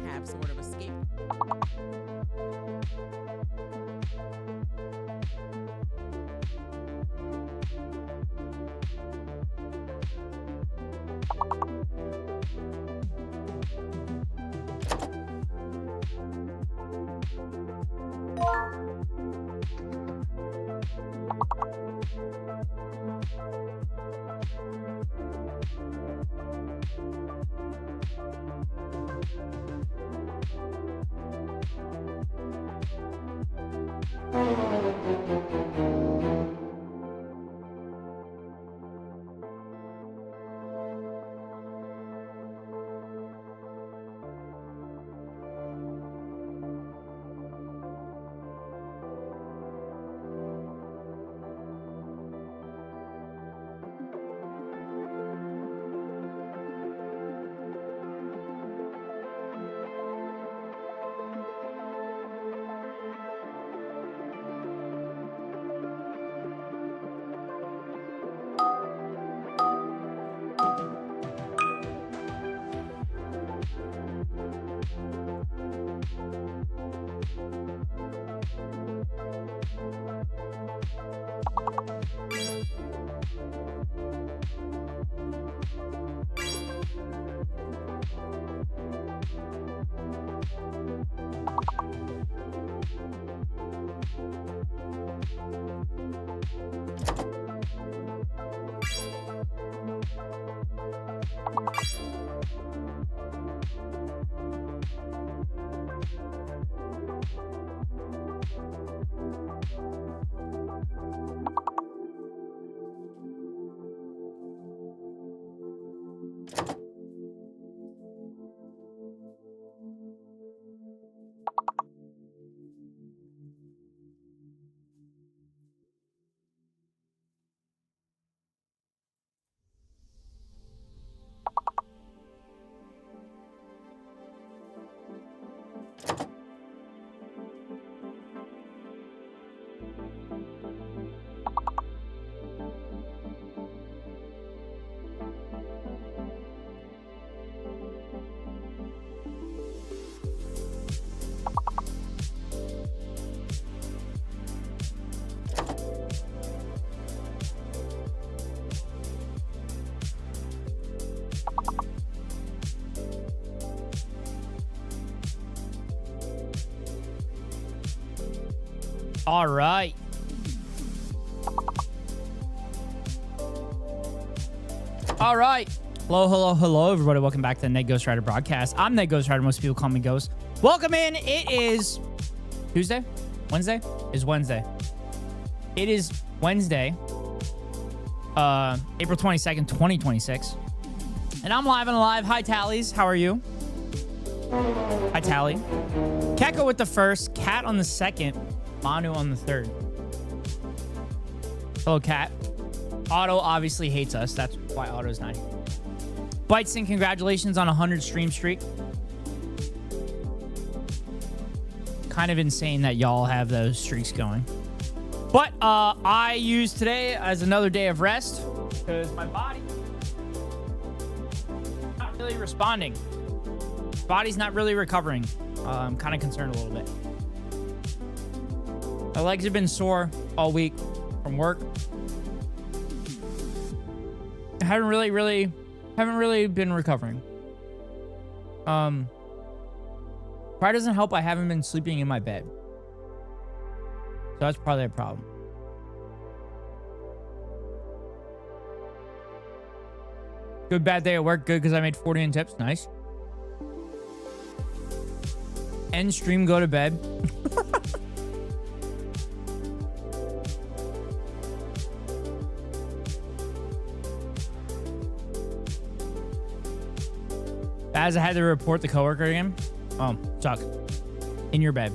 Have sort of escaped. All right. All right. Hello, everybody. Welcome back to the Ned Ghost Rider broadcast. I'm Ned Ghost Rider. Most people call me Ghost. Welcome in. It is Tuesday? Wednesday? It's Wednesday. It is Wednesday, April 22nd, 2026. And I'm live and alive. Hi, Tallies. How are you? Hi, Tally. Keko with the first, Cat on the second, Manu on the third. Hello, Cat. Otto obviously hates us. That's why Otto's not here. Bitesing, congratulations on a 100 stream streak. Kind of insane that y'all have those streaks going. But I use today as another day of rest because my body not really responding. Body's not really recovering. I'm kind of concerned a little bit. My legs have been sore all week from work. I haven't really been recovering. Probably doesn't help. I haven't been sleeping in my bed. So that's probably a problem. Good bad day at work. Good because I made 40 in tips. Nice. End stream, go to bed. As I had to report the coworker again. Oh, suck. In your bed.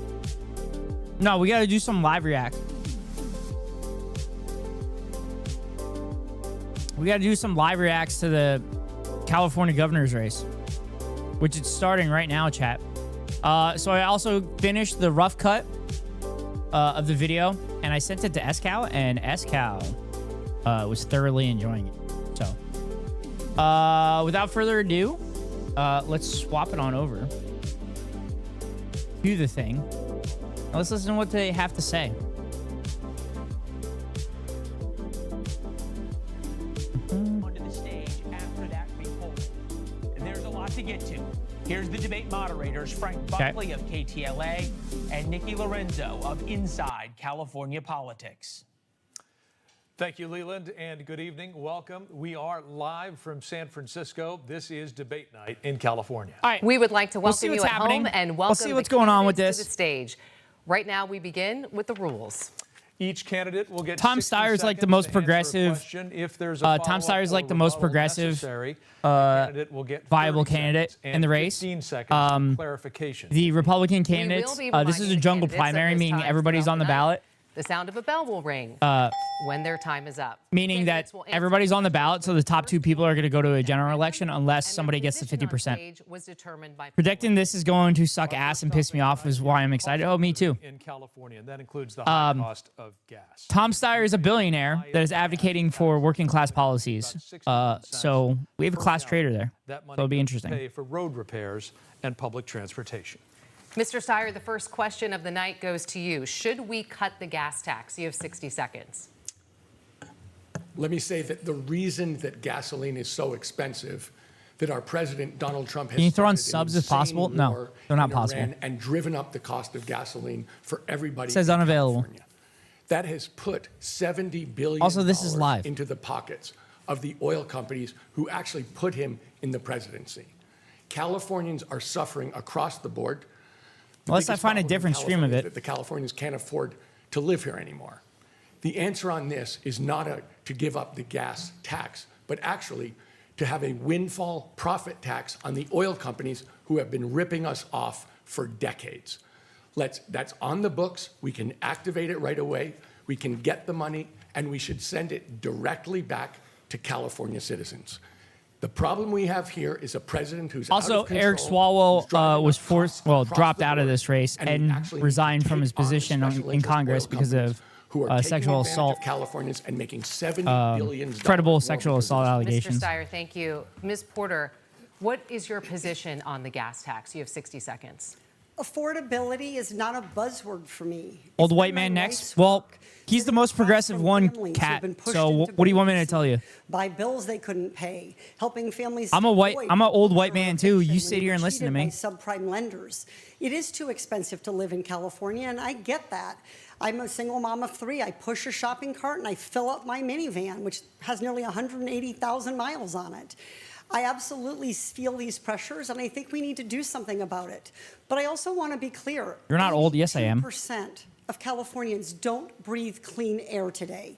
No, we got to do some live react. We got to do some live reacts to the California governor's race, which is starting right now, chat. So I also finished the rough cut of the video, and I sent it to SCal, and SCal was thoroughly enjoying it. So, without further ado, let's swap it on over to the thing. Now let's listen to what they have to say. Onto the stage after that report. There's a lot to get to. Here's the debate moderators, Frank Buckley of KTLA and Nikki Lorenzo of Inside California Politics. Thank you, Leland, and good evening. Welcome. We are live from San Francisco. This is debate night in California. All right. We would like to welcome you at home and welcome see what's going on with to this. the stage. Right now, we begin with the rules. Each candidate will get Tom 60 Steyer's like the seconds most to answer a progressive. question. If there's a Tom follow-up Steyer's like or the most rebuttal progressive necessary, the candidate will get viable 30 candidate seconds in the and race. 15 seconds for clarification. The Republican candidates. be This is a reminding jungle candidates of primary, this meaning time everybody's throughout on the the night. ballot. The sound of a bell will ring when their time is up. Meaning that Candidates will answer everybody's on the ballot, so the top two people are going to go to a general election unless and their somebody gets to position on 50%. stage was determined by Predicting this is going to suck ass and piss me off is why I'm excited. Oh, me too. In California, and that includes the high cost of gas. Tom Steyer is a billionaire that is advocating for working class policies. So we have a class trader there. That So money it'll be goes to interesting. pay for road repairs and public transportation. Mr. Steyer, the first question of the night goes to you. Should we cut the gas tax? You have 60 seconds. Let me say that the reason that gasoline is so expensive, that our president, Donald Trump, has Can you throw on started an subs if insane possible? No, war they're not in possible. Iran and driven up the cost of gasoline for everybody. It says in unavailable. California. That has put $70 billion Also, this is live. into the pockets of the oil companies who actually put him in the presidency. Californians are suffering across the board. The Unless I biggest find a problem in different stream of California it. is that the Californians can't afford to live here anymore. The answer on this is not to give up the gas tax, but actually to have a windfall profit tax on the oil companies who have been ripping us off for decades. That's on the books. We can activate it right away. We can get the money, and we should send it directly back to California citizens. The problem we have here is a president who's Also, out of control, Eric who's Swalwell driving was up forced, costs well, across dropped the out of board, this race and we and actually resigned need to from his take on the position special in interest Congress oil because companies of who are taking sexual advantage assault, of Californians and making $70 billion credible more sexual because of assault this. allegations. Mr. Steyer, thank you. Ms. Porter, what is your position on the gas tax? You have 60 seconds. Affordability is not a buzzword for me. Old It's white been man my next. life's Well, work. he's the Sitting most across progressive from one, families who've Cat. been pushed So into what do you want me to bankruptcy tell you? By bills they couldn't pay, helping families. I'm an old white man too. You sit sit here and listen to me. By subprime lenders. It is too expensive to live in California, and I get that. I'm a single mom of 3. I push a shopping cart and I fill up my minivan, which has nearly 180,000 miles on it. I absolutely feel these pressures, and I think we need to do something about it. But I also want to be clear. You're not old. Yes, I am. 82% of Californians don't breathe clean air today.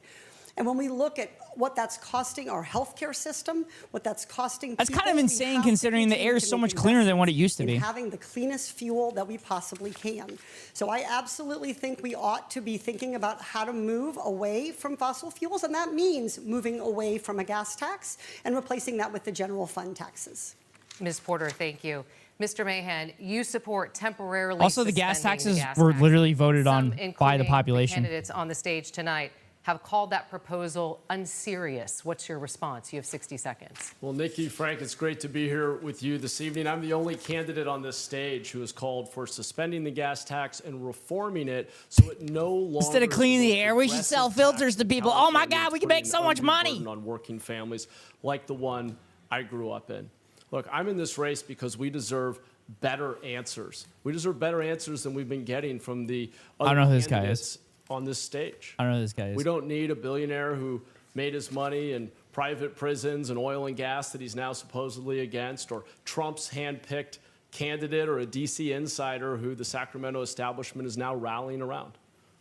And when we look at what that's costing our healthcare system, what that's costing That's kind people, of we insane have to considering the continue air is to so make much cleaner than what it investments used to in be. having the cleanest fuel that we possibly can. So I absolutely think we ought to be thinking about how to move away from fossil fuels, and that means moving away from a gas tax and replacing that with the general fund taxes. Ms. Porter, thank you. Mr. Mahan, you support temporarily Also, the gas suspending taxes the were gas literally tax. voted Some, on by the including population. candidates on the stage tonight have called that proposal unserious. What's your response? You have 60 seconds. Well, Nikki, Frank, it's great to be here with you this evening. I'm the only candidate on this stage who has called for suspending the gas tax and reforming it so it no longer. Instead of cleaning the air, we should sell filters to people. Oh my God, we can make so much money. On working families like the one I grew up in. Look, I'm in this race because we deserve better answers. We deserve better answers than we've been getting from the other I don't know who this guy candidates is. on this stage. I don't know who this guy is. We don't need a billionaire who made his money in private prisons and oil and gas that he's now supposedly against, or Trump's hand-picked candidate or a DC insider who the Sacramento establishment is now rallying around.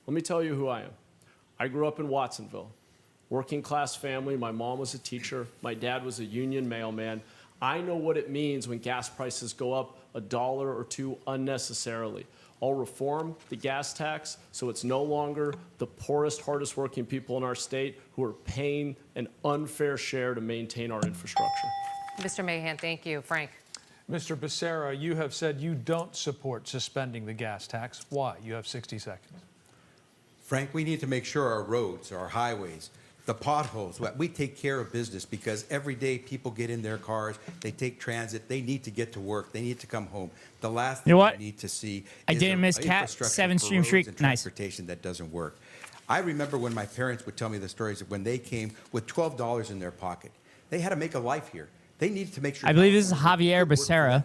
Let me tell you who I am. I grew up in Watsonville, working-class family. My mom was a teacher. My dad was a union mailman. I know what it means when gas prices go up $1 or $2 unnecessarily. I'll reform the gas tax so it's no longer the poorest, hardest working people in our state who are paying an unfair share to maintain our infrastructure. Mr. Mahan, thank you. Frank. Mr. Becerra, you have said you don't support suspending the gas tax. Why? You have 60 seconds. Frank, we need to make sure our roads, our highways, the potholes, we take care of business, because every day people get in their cars, they take transit, they need to get to work, they need to come home. The last thing we need to see I is didn't miss a Cat, infrastructure 7 for stream roads streak. and Nice. transportation that doesn't work. I remember when my parents would tell me the stories of when they came with $12 in their pocket. They had to make a life here. They needed to make sure. I believe this is Javier Becerra.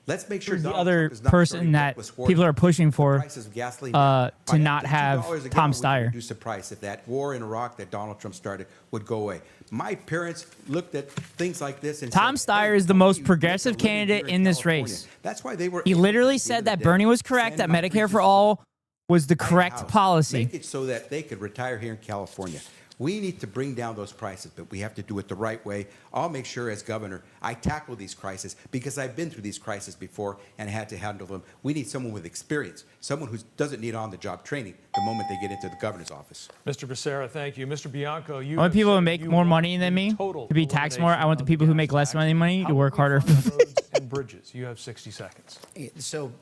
Let's make sure Who's the Donald other Trump is not person starting that reckless wars. people are pushing for The prices of gasoline to by not have $2 a Tom gallon, we Steyer. could reduce the price if that war in Iraq that Donald Trump started would go away. My parents looked at things like this and Tom said, Steyer "Hey, is the how most do you progressive make a living candidate here in this California?" race. That's why they were. He able literally at the said end of that the Bernie day, was correct, send that my Medicare for preachers all was the White correct House. policy. Make it so that they could retire here in California. We need to bring down those prices, but we have to do it the right way. I'll make sure as governor I tackle these crises, because I've been through these crises before and had to handle them. We need someone with experience, someone who doesn't need on-the-job training the moment they get into the governor's office. Mr. Becerra, thank you. Mr. Bianco, you I want have people who said make you more want money than the me total to be taxed more. I want the elimination people of who the make gas less tax. money How to work would we harder. fund roads and bridges? You have 60 seconds. So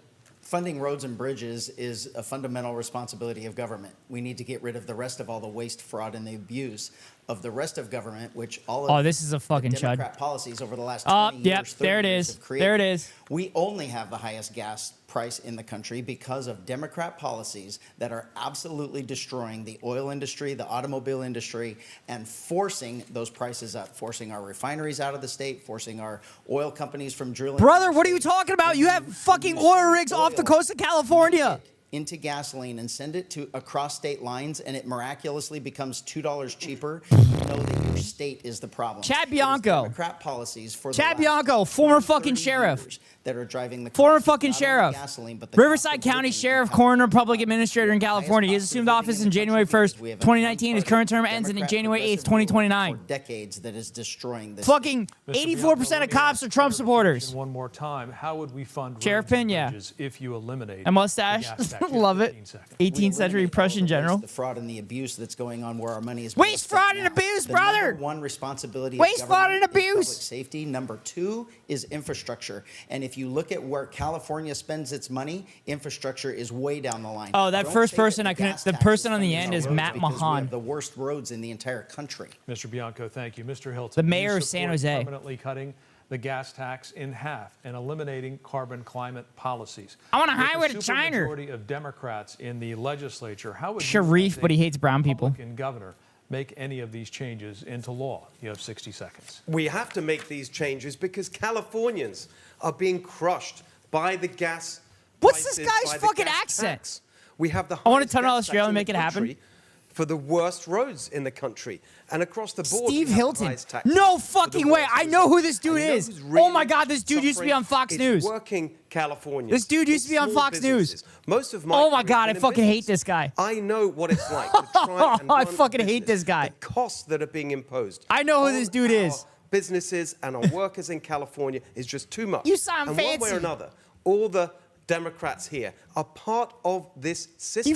funding roads and bridges is a fundamental responsibility of government. We need to get rid of the rest of all the waste, fraud, and the abuse of the rest of government, which all of this is a fucking the chud. Democrat policies over the last 20 Yep, years, 30 there it years is. have created. There it is. We only have the highest gas price in the country because of Democrat policies that are absolutely destroying the oil industry, the automobile industry, and forcing those prices up, forcing our refineries out of the state, forcing our oil companies from drilling. Brother, what are you talking about? You have fucking oil rigs off the coast of California. Into gasoline and send it to across state lines, and it miraculously becomes $2 cheaper. You know that your state is the problem. Chad It is Bianco. Democrat policies for the Chad last Bianco, former 30 fucking sheriff. years that are driving the Former cost of fucking not only sheriff. gasoline, but the Riverside cost of County living in Sheriff, California. Coroner, Public Administrator in California. He has assumed office in January 1st, 2019. His current term ends in January 8th, 2029. For decades that is destroying this. Fucking Mr. 84% Bianco, of cops are Trump supporters. One more time. How would we fund Sheriff roads and Pena. bridges if you eliminate A mustache. the gas tax? You have Love it. 15 seconds. 18th century eliminate all Prussian the general. waste, the fraud and the abuse that's going on where our money is. Waste, being spent fraud, and now. abuse, The brother. Number one responsibility. Waste, of fraud, and government is abuse. Public safety. Number two is infrastructure. And if you look at where California spends its money, infrastructure is way down the line. Oh, that Don't first say that person the I couldn't- gas the tax person on the funding end our is roads Matt because we Mahan. have the worst roads in the entire country. Mr. Bianco, thank you. Mr. Hilton, The mayor you of San support Jose. permanently cutting the gas tax in half and eliminating carbon climate policies. I want a With highway the to China. supermajority of Democrats in the legislature, how would you, Sharif, as but a he hates brown people. Republican governor, make any of these changes into law? You have 60 seconds. We have to make these changes because Californians are being crushed by the gas. What's this prices, guy's by the fucking gas accent? tax. We have the I want highest to tunnel gas Australia tax and in make the it happen. country for the worst roads in the country. And across the board, Steve we have the Hilton. highest taxes No for the fucking way. worst I know roads. who this dude And you know is. who's Oh my really God, this dude used to be on Fox suffering? News. It's working Californians. This dude used to be on Small Fox News. businesses. Most of my Oh my career God, I has been in fucking hate business. this guy. I know what it's like to try and I run a fucking hate business. this guy. The costs that are being imposed. I know who on this dude our is. Businesses and our workers in California is just too much. You sound and one way fancy. or another, all the Democrats here are part of this system.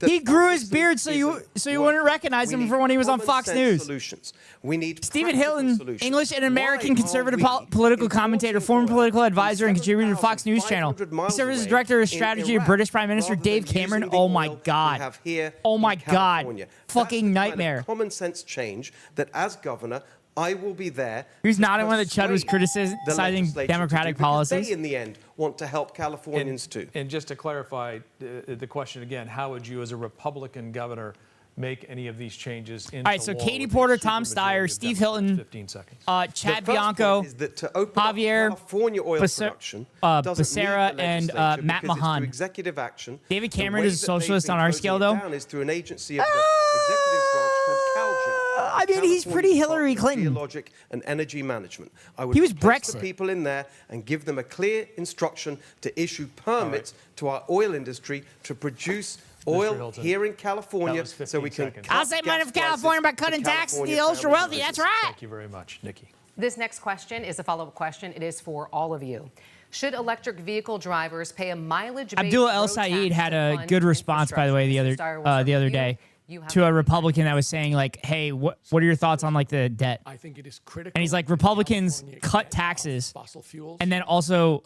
He grew his beard so you working. wouldn't recognize We him need for when he was on common Fox sense News. Solutions. We need Stephen practical Hilton, solutions. English and Why American are conservative we political commentator, former importing political oil advisor, and contributor to Fox News Channel. 7,500 He miles served as away director of in strategy of Iraq, British Prime Minister rather Dave than Cameron. using the Oh my oil we God. have here Oh in my God. California? That's Fucking the kind of nightmare. common sense change that as governor, I will be there. Who's to nodding when the Chud was persuade criticizing the legislature Democratic to do, because policies? They, in the end, want to help Californians too. And just to clarify the question again, how would you, as a Republican governor, make any of these changes into All right, so law Katie with a Porter, Tom supermajority Steyer, of Steve Democrats? Hilton, 15 seconds. Chad The first Bianco, point is that to open up Javier California oil production doesn't Becerra, need the and legislature Matt because it's Mahan. through executive action. David The Cameron way is a that they've socialist been on our closing scale, it though. down is through an agency of the executive branch called CalGEM. I mean, he's pretty California Hillary Department of Clinton. Geologic and Energy Management. I would He was place Brexit. the people in there and give them a clear instruction to issue permits to our oil industry to produce oil Hilton, here in that California was 15 so we can seconds. cut I'll save money gas for California by prices cutting for taxes to the California ultra families wealthy. and That's businesses. right. Thank you very much, Nikki. This next question is a follow-up question. It is for all of you. Should electric vehicle drivers pay a mileage-based Abdul El road Saeed tax had to a fund good response, by the way, the infrastructure? Mr. Steyer, we'll other start with day you. You have to a 30 Republican that was saying like, "Hey, what are your thoughts on like the debt?" I think it is critical. And he's like, that Republicans California cut get off taxes fossil fuels, and then also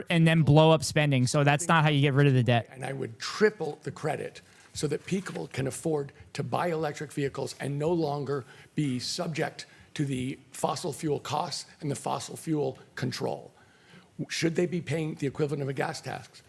and then blow up spending. So that's not how you get rid of the debt. and I would triple the credit so that people can afford to buy electric vehicles and no longer be subject to the fossil fuel costs and the fossil fuel control. Should they be paying the equivalent of a gas tax?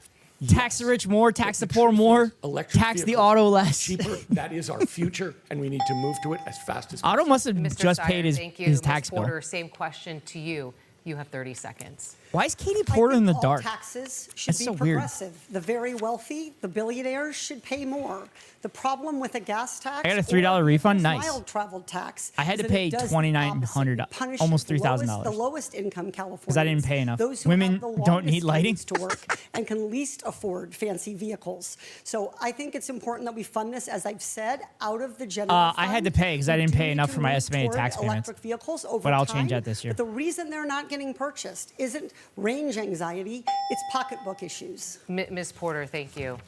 Tax the rich more, tax the The poor truth more, is, electric tax the vehicles auto less. cheaper. That is our future, and we need to move to it as fast as Auto possible. must have Mr. just Steyer, paid thank you. his Ms. tax bill. Porter, same question to you. You have 30 seconds. Why is Katie I Porter in think the all dark? taxes should That's be so weird. progressive. The very wealthy, the billionaires should pay more. The problem with a gas tax, I got a $3 refund? or Nice. mild travel tax, I had is to that pay it does the $2,900, opposite. It punishes almost the $3,000. lowest- The lowest income Californians. 'Cause I didn't pay enough. Those who Women have the don't need longest lighting. commutes to work and can least afford fancy vehicles. So I think it's important that we fund this, as I've said, out of the general I had to fund. pay 'cause I We didn't do pay need enough to for my move estimated toward tax payments. electric vehicles over But I'll change time. that this year. But the reason they're not getting purchased isn't range anxiety, it's pocketbook issues. Ms. Porter, thank you.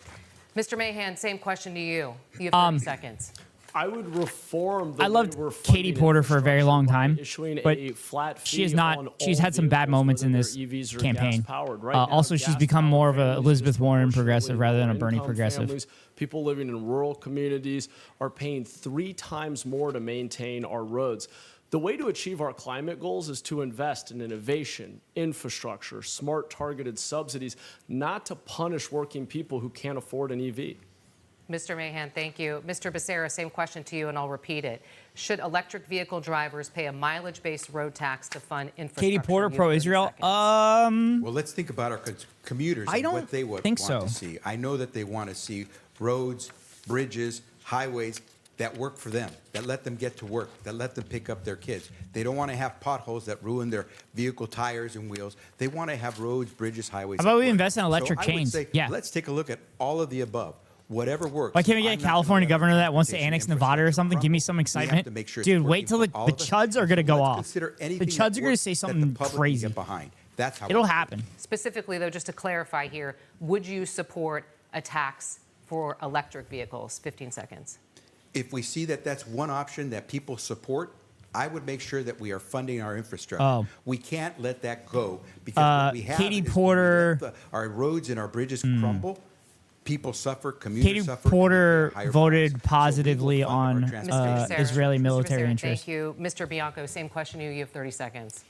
Mr. Mahan, same question to you. You have 30 seconds. I would reform the I loved way we're Katie funding Porter for a very long infrastructure by time, issuing but a flat fee she is not. on She's all had some bad vehicles, moments in whether this they're EVs or campaign. gas-powered. Right now, Also, she's become gas-powered more of a families are Elizabeth Warren disproportionately progressive rather than a Bernie lower-income progressive. families. People living in rural communities are paying 3 times more to maintain our roads. The way to achieve our climate goals is to invest in innovation, infrastructure, smart targeted subsidies, not to punish working people who can't afford an EV. Mr. Mahan, thank you. Mr. Becerra, same question to you, and I'll repeat it. Should electric vehicle drivers pay a mileage-based road tax to fund infrastructure? Katie Porter, You have 30 pro-Israel. seconds. Well, let's think about our commuters I and don't what they would think want so. to see. I know that they want to see roads, bridges, highways that work for them, that let them get to work, that let them pick up their kids. They don't want to have potholes that ruin their vehicle tires and wheels. They want to have roads, bridges, highways. How about that we work. invest in electric So I would chains? say, Yeah. let's take a look at all of the above. Whatever works. Why can't we get I'm a not gonna California let our governor that wants to transportation annex Nevada or something? Give me some crumble. We have excitement. to make sure it's Dude, working wait till for the all of us. chuds are going to go Let's off. consider The anything chuds that are going to works say that the something public can crazy. get behind. That's how It'll it works. happen. Specifically, though, just to clarify here, would you support a tax for electric vehicles? 15 seconds. If we see that that's one option that people support, I would make sure that we are funding our infrastructure. Oh. We can't let that go because what we have Katie is when we Porter- let our roads and our bridges crumble. People suffer, commuters Katie suffer. and Porter we have higher voted prices. So we positively will fund our on transportation. Mr. Becerra, Israeli Mr. military Becerra, interests. Thank you. Mr. Bianco, same question to you. You have 30 seconds.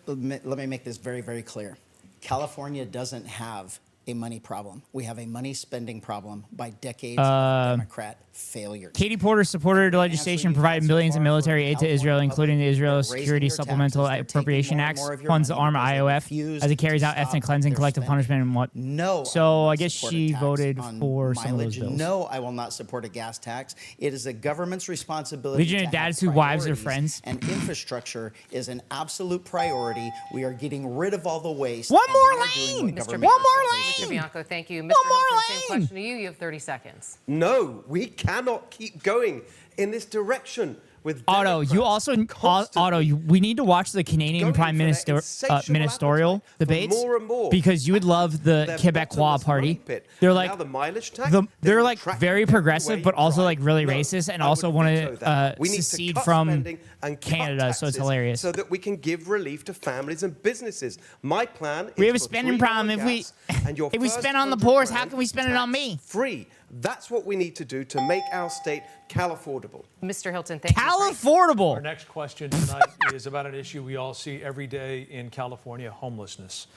Let me make this very, very clear. California doesn't have a money problem. We have a money spending problem by decades of Democrat failure. Katie Porter supported legislation providing millions in military aid to Israel, including the Israel Security Supplemental Appropriation Act, funds the arm IOF as it carries out ethnic cleansing, collective punishment, and what. No. So I guess she voted for some of those mileage. bills. No, I will not support a gas tax. It is a government's responsibility. Legion of to have dads whose wives are priorities, friends. And infrastructure is an absolute priority. We are getting rid of all the waste. One and more we are doing lane! what One government more is lane! supposed to Mr. do. Bianco, thank you. Mr. One more Hilton, same lane! question to you. You have 30 seconds. No, we cannot keep going in this direction with Otto, you Democrats also constantly we need to watch the Canadian going Prime for their Minister insatiable ministerial appetite for debates more and more. because you would love the Their Quebecois bottomless party. money pit. They're And like now the mileage tax, they're will like track very every progressive, way but also you like drive. really No, racist, and I also would want veto to that. We need to secede cut from spending and cut Canada. So it's taxes hilarious. so that we can give relief to families and businesses. My plan is We have a for spending $3 problem if we gas, and your if we first spend on the 100 poorest, how grand can we spend it on me? tax-free. That's what we need to do to make our state Cal affordable. Mr. Hilton, thank you. Cal Frank. affordable. Our next question tonight is about an issue we all see every day in California: homelessness.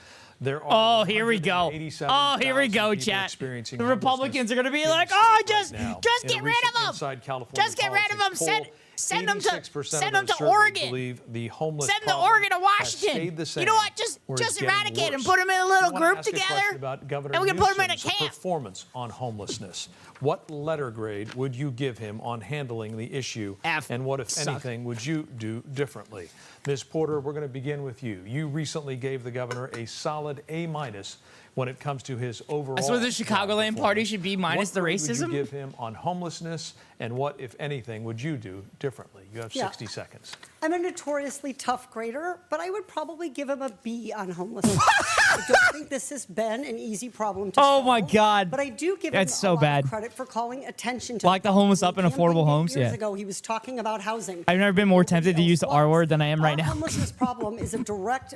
There are Oh, here we go. 187,000 here we go, people chat. experiencing The Republicans homelessness are going to be in the like, state oh, right just now. get In a rid recent of them. Inside California Just get rid of them. Politics poll, Send them to 86% send them of those to surveyed Oregon. believe the homeless Send them to problem Oregon or has Washington. stayed the same, You know what? Just or is getting eradicate them. worse. Put them in a little I wanna group ask a question together, about Governor and we can put them in a Newsom's camp. performance on homelessness. What letter grade would you give him on handling the issue? F. And what, if Suck. anything, would you do differently? Ms. Porter, we're going to begin with you. You recently gave the governor a solid A- when it comes to his overall. That's what the Chicagoland party performance. should be, minus What the grade racism? would you give him on homelessness, and what, if anything, would you do differently? You have Yeah. 60 seconds. I'm a notoriously tough grader, but I would probably give him a B on homelessness. I don't think this has been an easy problem to Oh solve. my God. But I do give That's him so a lot bad. of credit for calling attention to Like the homeless up in campaign affordable homes, years yeah. ago, he was talking about housing. I've never been more Nobody tempted to else use the R was. word than I am right Our now. homelessness problem is a direct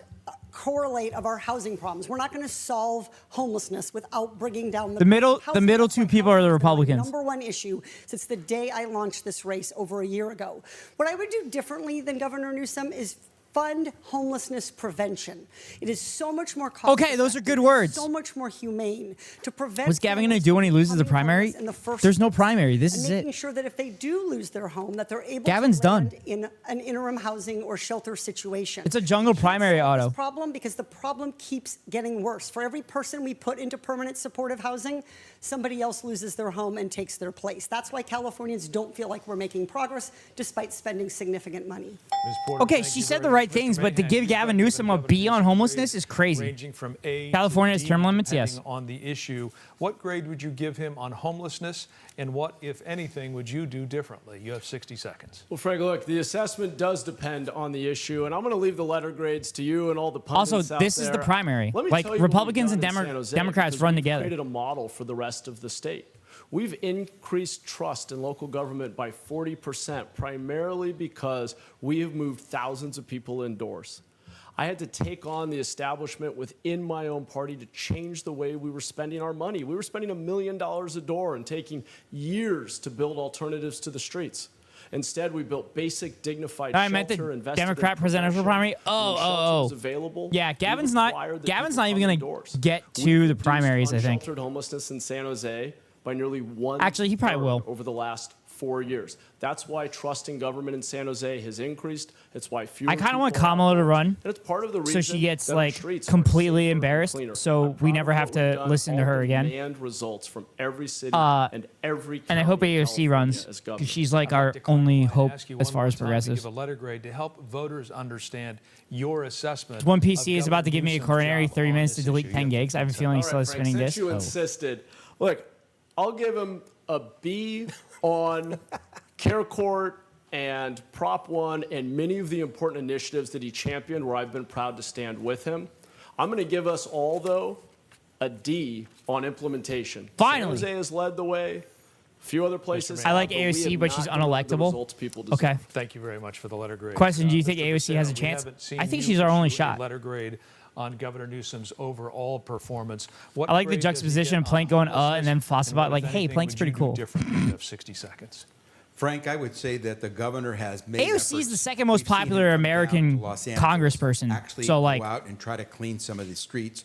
correlate of our housing problems. We're not going to solve homelessness without bringing down The middle- housing. the middle That's two why people are the housing has been my Republicans. Number one issue since the day I launched this race over a year ago. What I would do differently than Governor Newsom is fund homelessness prevention. It is so much more cost Okay, those are good effective, words. So much more humane to prevent. What's Gavin going to families do when he from loses the becoming primary? homeless in the first There's no place. primary. This And is making it. sure that if they do lose their home, that they're able Gavin's to land done. in an interim housing or shelter situation. It's a jungle We can't primary, solve Otto. this problem because the problem keeps getting worse. For every person we put into permanent supportive housing, somebody else loses their home and takes their place. That's why Californians don't feel like we're making progress despite spending significant money. Ms. Porter, Okay, thank she you said very the much. right Mr. things, but to Mahan, give you've Gavin given Newsom a Governor B on Newsom homelessness grades is crazy. Ranging from A California's to D, term limits, depending yes. on the issue. What grade would you give him on homelessness, and what, if anything, would you do differently? You have 60 seconds. Well, Frank, look, the assessment does depend on the issue, and I'm going to leave the letter grades to you and all the pundits Also, out this is the there. primary. Let me Like, tell you what Republicans we've and done in San Jose, Democrats because run we've together. created a model for the rest of the state. We've increased trust in local government by 40%, primarily because we have moved thousands of people indoors. I had to take on the establishment within my own party to change the way we were spending our money. We were spending $1 million a door and taking years to build alternatives to the streets. Instead, we built basic, dignified I meant the shelter, invested in Democrat presidential prevention. primary. When shelter was available, Yeah, we Gavin's required that not people even come going indoors. to get We've to the reduced primaries, I think. unsheltered homelessness in San Jose by nearly one. Actually, he probably will. Over the last 4 years. That's why trust in government in San Jose has increased. It's why fewer. I kind of people want are Kamala out to there. run, And it's part of the so reason she gets that our like streets are completely safer and embarrassed, cleaner. so I'm we proud never of have what we've to done. listen to All her the again. demand results from every city and every county And I hope in AOC California runs as governor. because she's like I'd our like to clarify only and hope ask you as one far more as time to progressives. give a letter grade to help voters understand your assessment. One of PC is about to Governor give me a Newsom's coronary job 30 on minutes to this delete issue. 10 You have gigs. I have a 15 feeling he's All still right, Frank, spinning since this. you so- insisted, look, I'll give him a B on Care Court and Prop 1 and many of the important initiatives that he championed where I've been proud to stand with him. I'm going to give us all, though, a D on implementation. Finally. San Jose has led the way. A few other places I like have, we AOC, have but she's not delivered the unelectable. results people deserve. Okay. Thank you very much for the letter grade. Question, do you think Mr. AOC has a Becerra, we chance? haven't seen I think you she's our only issue a shot. letter grade on Governor Newsom's overall performance. What I like the grade does he juxtaposition get of Plank on going, and then homelessness, Fossabot and like, what, if hey, anything, Plank's would pretty you do cool. differently? You have 60 seconds. Frank, I would say that the governor has made AOC is efforts. the second most We've seen him popular come down American to Los Angeles, congressperson. actually So, like- go out and try to clean some of the streets.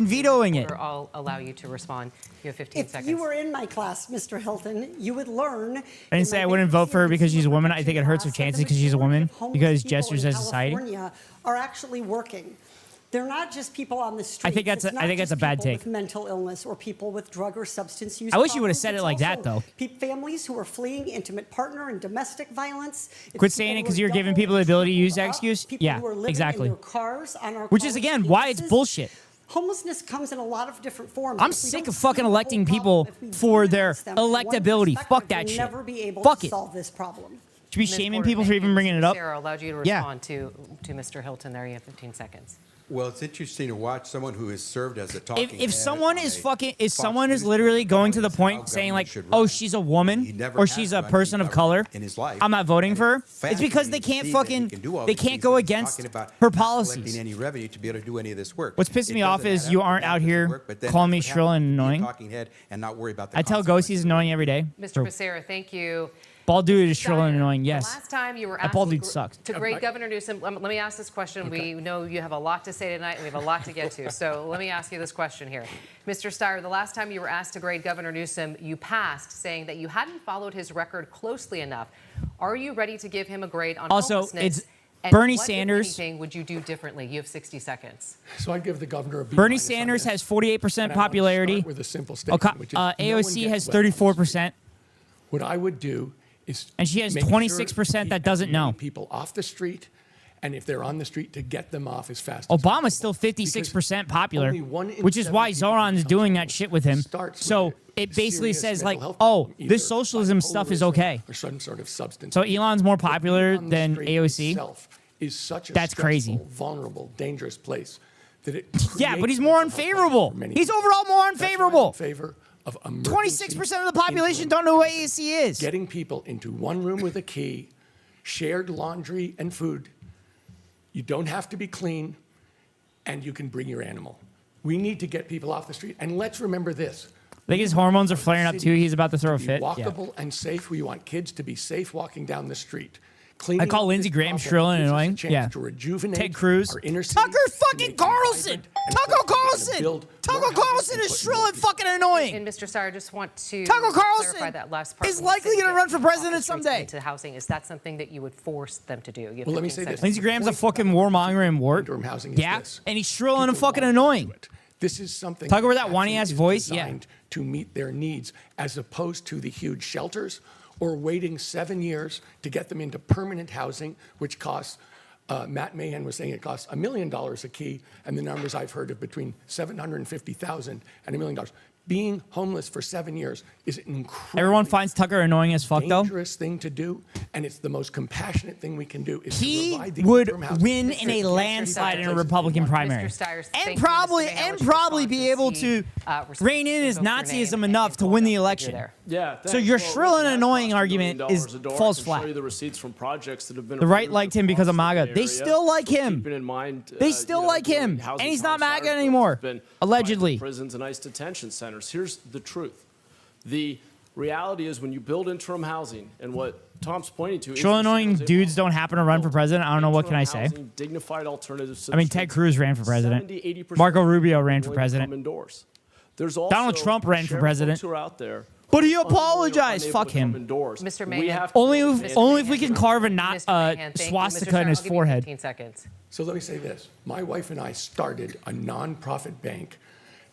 fucking vetoing it. I'll allow you to respond. You have 15 If seconds. you were in my class, Mr. Hilton, you would learn. I didn't say I wouldn't vote for her because she's a woman. I think it hurts her chances because she's a woman, because gestures as society. California are actually working. They're not just people on the street. I think that's a bad take. With mental illness or people with drug or substance use. I wish you would've problems. said it It's like that, also though. Families who are fleeing intimate partner and domestic violence. It's Quit saying it people because who are you're giving double people the ability to use that up, excuse. people Yeah, who are living exactly. in their cars on our Which is, college again, why it's campuses. bullshit. Homelessness comes in a lot of different forms. I'm If we sick don't of fucking see the whole electing problem, people if we for demonize their them from one electability. perspective, Fuck that we'll shit. never be able Fuck to it. solve this problem. Should be Ms. shaming Porter, people for thank even you. bringing it up. Sarah allowed you to Yeah. respond to Mr. Hilton there. You have 15 seconds. Well, it's interesting to watch someone who has served as a talking head If someone on is a fucking, if Fox someone is News literally going to the program, point how saying government like, should oh, run. she's a He woman never or has she's a run person of any color, government in his life. I'm not voting And for her. it's It's because fascinating they to can't see that he fucking, can do all they these can't things, go but he's against talking about her not policies. collecting any revenue to be able to do any of this work. What's pissing It me off doesn't is add you up. aren't That out doesn't here work, but then calling me what shrill happens? and Be a annoying. talking head and not worry about the I tell Ghost he's annoying every day. Mr. Becerra, thank you. Bald dude is shrill and Steyer, annoying. the Yes. last time you were That asked bald dude sucks. to grade Governor Newsom, let me ask this question. We know you have a lot to say tonight, and we have a lot to get to. So let me ask you this question here. Mr. Steyer, the last time you were asked to grade Governor Newsom, you passed, saying that you hadn't followed his record closely enough. Are you ready to give him a grade on Also, homelessness? it's And Bernie what, Sanders. If anything, would you do differently? You have 60 seconds. So I'd give the governor a B Bernie minus on Sanders this. has 48% And I want to popularity. start with a simple statement, which is no one AOC gets has wet on the 34%. What I would do is And she has make 26% that doesn't know. people off the street, and if they're on the street, to get them off as fast. Obama's still 56% popular, only 1 in which is 7 why people Zoran is who doing comes that shit with him. starts So with it basically serious says mental like, health oh, problem, this either socialism stuff is bipolarism okay. or some sort of substance. So Elon's more popular Being on the than street AOC. itself is such a That's crazy. stressful, vulnerable, dangerous place that it Yeah, but creates he's more mental health unfavorable. for many He's people. overall more That's why I'm unfavorable. in favor of 26% of the population don't know who AOC is. Getting people into one room with a key, shared laundry and food. You don't have to be clean, and you can bring your animal. We need to get people off the street. And let's remember this. I think his hormones are flaring up too. He's about to throw a Be fit. Yeah. walkable and safe. We want kids to be safe walking down the street. I call Lindsey Graham shrill and annoying. Yeah. To rejuvenate Ted Cruz. our inner city, Tucker to fucking make it Carlson. vibrant and Tucker fun, to Carlson. build Tucker more houses Carlson and is put shrill more and people. fucking annoying. And Mr. Steyer, I just want to Tucker clarify Carlson that last part. is when you likely said gonna get run for people off the president streets someday. Into housing, is that something that you would force them to do? You have Well, let me 15 say this. seconds. Lindsey Graham's a fucking warmonger and wart. Interim housing is Yeah, this. and he's shrill and People fucking won't annoying. do it. This is something Tucker with that actually whiny-ass is voice, yeah. designed to meet their needs, as opposed to the huge shelters or waiting 7 years to get them into permanent housing, which costs. Matt Mahan was saying it costs $1 million a key, and the numbers I've heard of between $750,000 and $1 million. Being homeless for 7 years is an incredible. Everyone finds Tucker annoying as fuck though. Dangerous thing to do, and it's the most compassionate thing we can do. Is to He provide the would interim housing. win in a Mr. landslide in a Steyer, Republican Mr. primary, Mr. Stiers, and thank you, probably Mr. Mahan. and What's your probably response be as able he, to rein in his invoked your name Nazism and enough to told win us the that you're election. there? Yeah. So thanks. your Well, shrill and listen, annoying that cost $1 million argument is a door. false I can flat. show you the receipts from projects that have been The right approved liked him because of across the MAGA. Bay They Area. still like So him. keeping in mind, They still like him, housing and he's not Tom MAGA Steyer's anymore, has been allegedly. private prisons and ICE detention centers. Here's the truth. The reality is when you build interim housing, and what Tom's pointing to, Shrill annoying dudes don't happen to run for president. I don't know what can I say. Dignified alternatives. I mean, Ted Cruz ran for president. 70-80% Marco Rubio ran for willing to president. come indoors. There's also Donald Trump ran for sheriff president. folks who are out there But he who are unwilling or apologized. unable Fuck to come him. indoors. Mr. We Mahan. have to Only build if an only if we can carve a Mr. Mahan, thank you. swastika Mr. in his Steyer, I'll give you forehead. 15 seconds. So let me say this. My wife and I started a nonprofit bank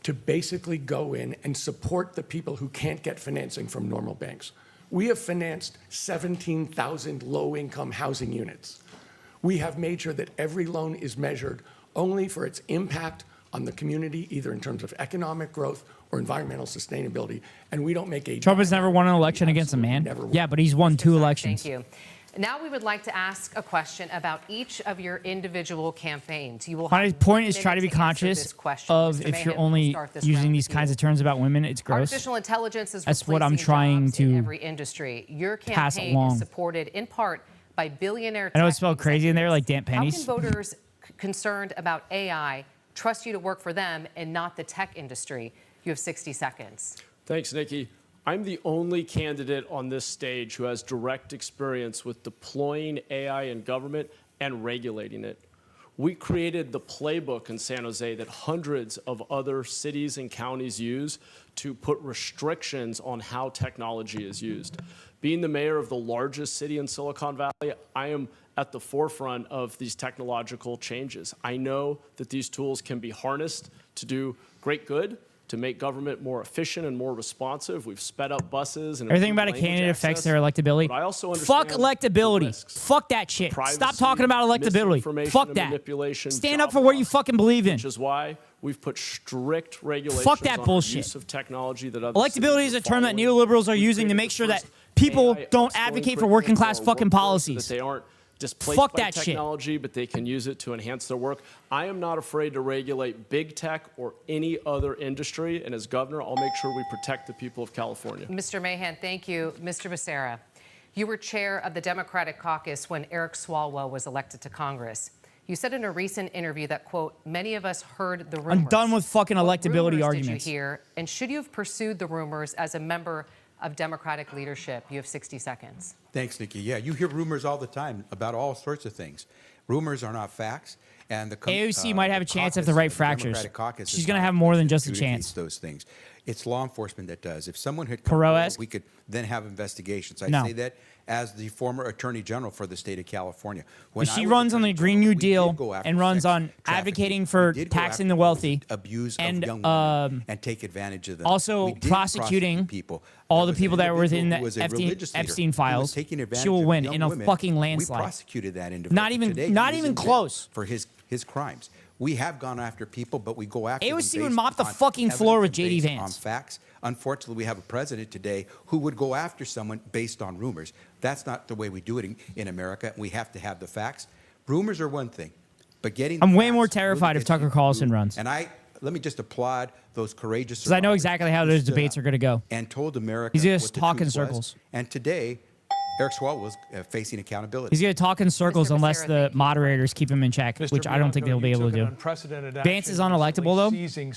to basically go in and support the people who can't get financing from normal banks. We have financed 17,000 low-income housing units. We have made sure that every loan is measured only for its impact on the community, either in terms of economic growth or environmental sustainability. And we don't make a Trump has never won an election against a man. Never won. Yeah, but he's won 2 elections. Thank you. Now we would like to ask a question about each of your individual campaigns. You will My have point 1 is try to be minute answer conscious this question. of Mr. if Mahan, you're we'll only start this using round these with kinds you. of terms about women. It's gross. Artificial intelligence is That's what I'm replacing trying jobs in to every industry. Your pass campaign along. is supported in part by billionaire I know tech it's spelled crazy in there, like Dan executives. Penny's. How can voters concerned about AI trust you to work for them and not the tech industry? You have 60 seconds. Thanks, Nikki. I'm the only candidate on this stage who has direct experience with deploying AI in government and regulating it. We created the playbook in San Jose that hundreds of other cities and counties use to put restrictions on how technology is used. Being the mayor of the largest city in Silicon Valley, I am at the forefront of these technological changes. I know that these tools can be harnessed to do great good, to make government more efficient and more responsive. We've sped up buses and everything about a candidate affects their electability. But I also Fuck understand electability. Fuck that shit. Stop talking about electability. Fuck that. Stand up for what you fucking believe in. Which is why we've put strict regulations Fuck that on bullshit. the use of technology that other Electability cities is a term that following. neoliberals are We've using to created make the sure that first people AI don't upskilling advocate for curriculum working class our fucking workforce policies. So that they aren't displaced Fuck by that shit. technology, but they can use it to enhance their work. I am not afraid to regulate big tech or any other industry, and as governor, I'll make sure we protect the people of California. Mr. Mahan, thank you. Mr. Becerra, you were chair of the Democratic caucus when Eric Swalwell was elected to Congress. You said in a recent interview that, quote, many of us heard the rumors. I'm done with fucking What electability rumors arguments. Did you hear? And should you have pursued the rumors as a member of Democratic leadership? You have 60 seconds. Thanks, Nikki. Yeah, you hear rumors all the time about all sorts of things. Rumors are not facts. And the AOC might have a chance if the caucus, right the fractures. Democratic caucus She's is going to not have more than just a adjudicates chance. those things. It's law enforcement that does. If someone had come Perot-esque? forward, we could then have investigations. I No. say that as the former Attorney General for the state of California. But I she was runs on Attorney the Green General, New we did Deal go after and runs sex on trafficking. advocating for We did go taxing after the wealthy abuse and, of young women and take advantage of them. also We did prosecuting prosecute people. all There the was an people that were within individual the who was a religious leader Epstein who was files. taking advantage She will of win young in a women. fucking landslide. We prosecuted that individual. Not even- Today, not he is even in jail close. for his crimes. We have gone after people, but we go after them AOC would based mop the on fucking floor with evidence and JD based Vance. on facts. Unfortunately, we have a president today who would go after someone based on rumors. That's not the way we do it in America. We have to have the facts. Rumors are one thing, but getting I'm the way more facts terrified really if gets you Tucker Carlson through. runs. And let me just applaud those courageous Because I know survivors exactly how who those stood debates up are going to go. and told America He's gonna what the talk in truth was. circles. And today, Eric Swalwell was facing accountability. He's going to talk in circles Mr. unless Becerra, the thank you. moderators keep him in check, Mr. which I don't think Bianco, they'll be you able took to an do. unprecedented Vance is action unelectable, though, seizing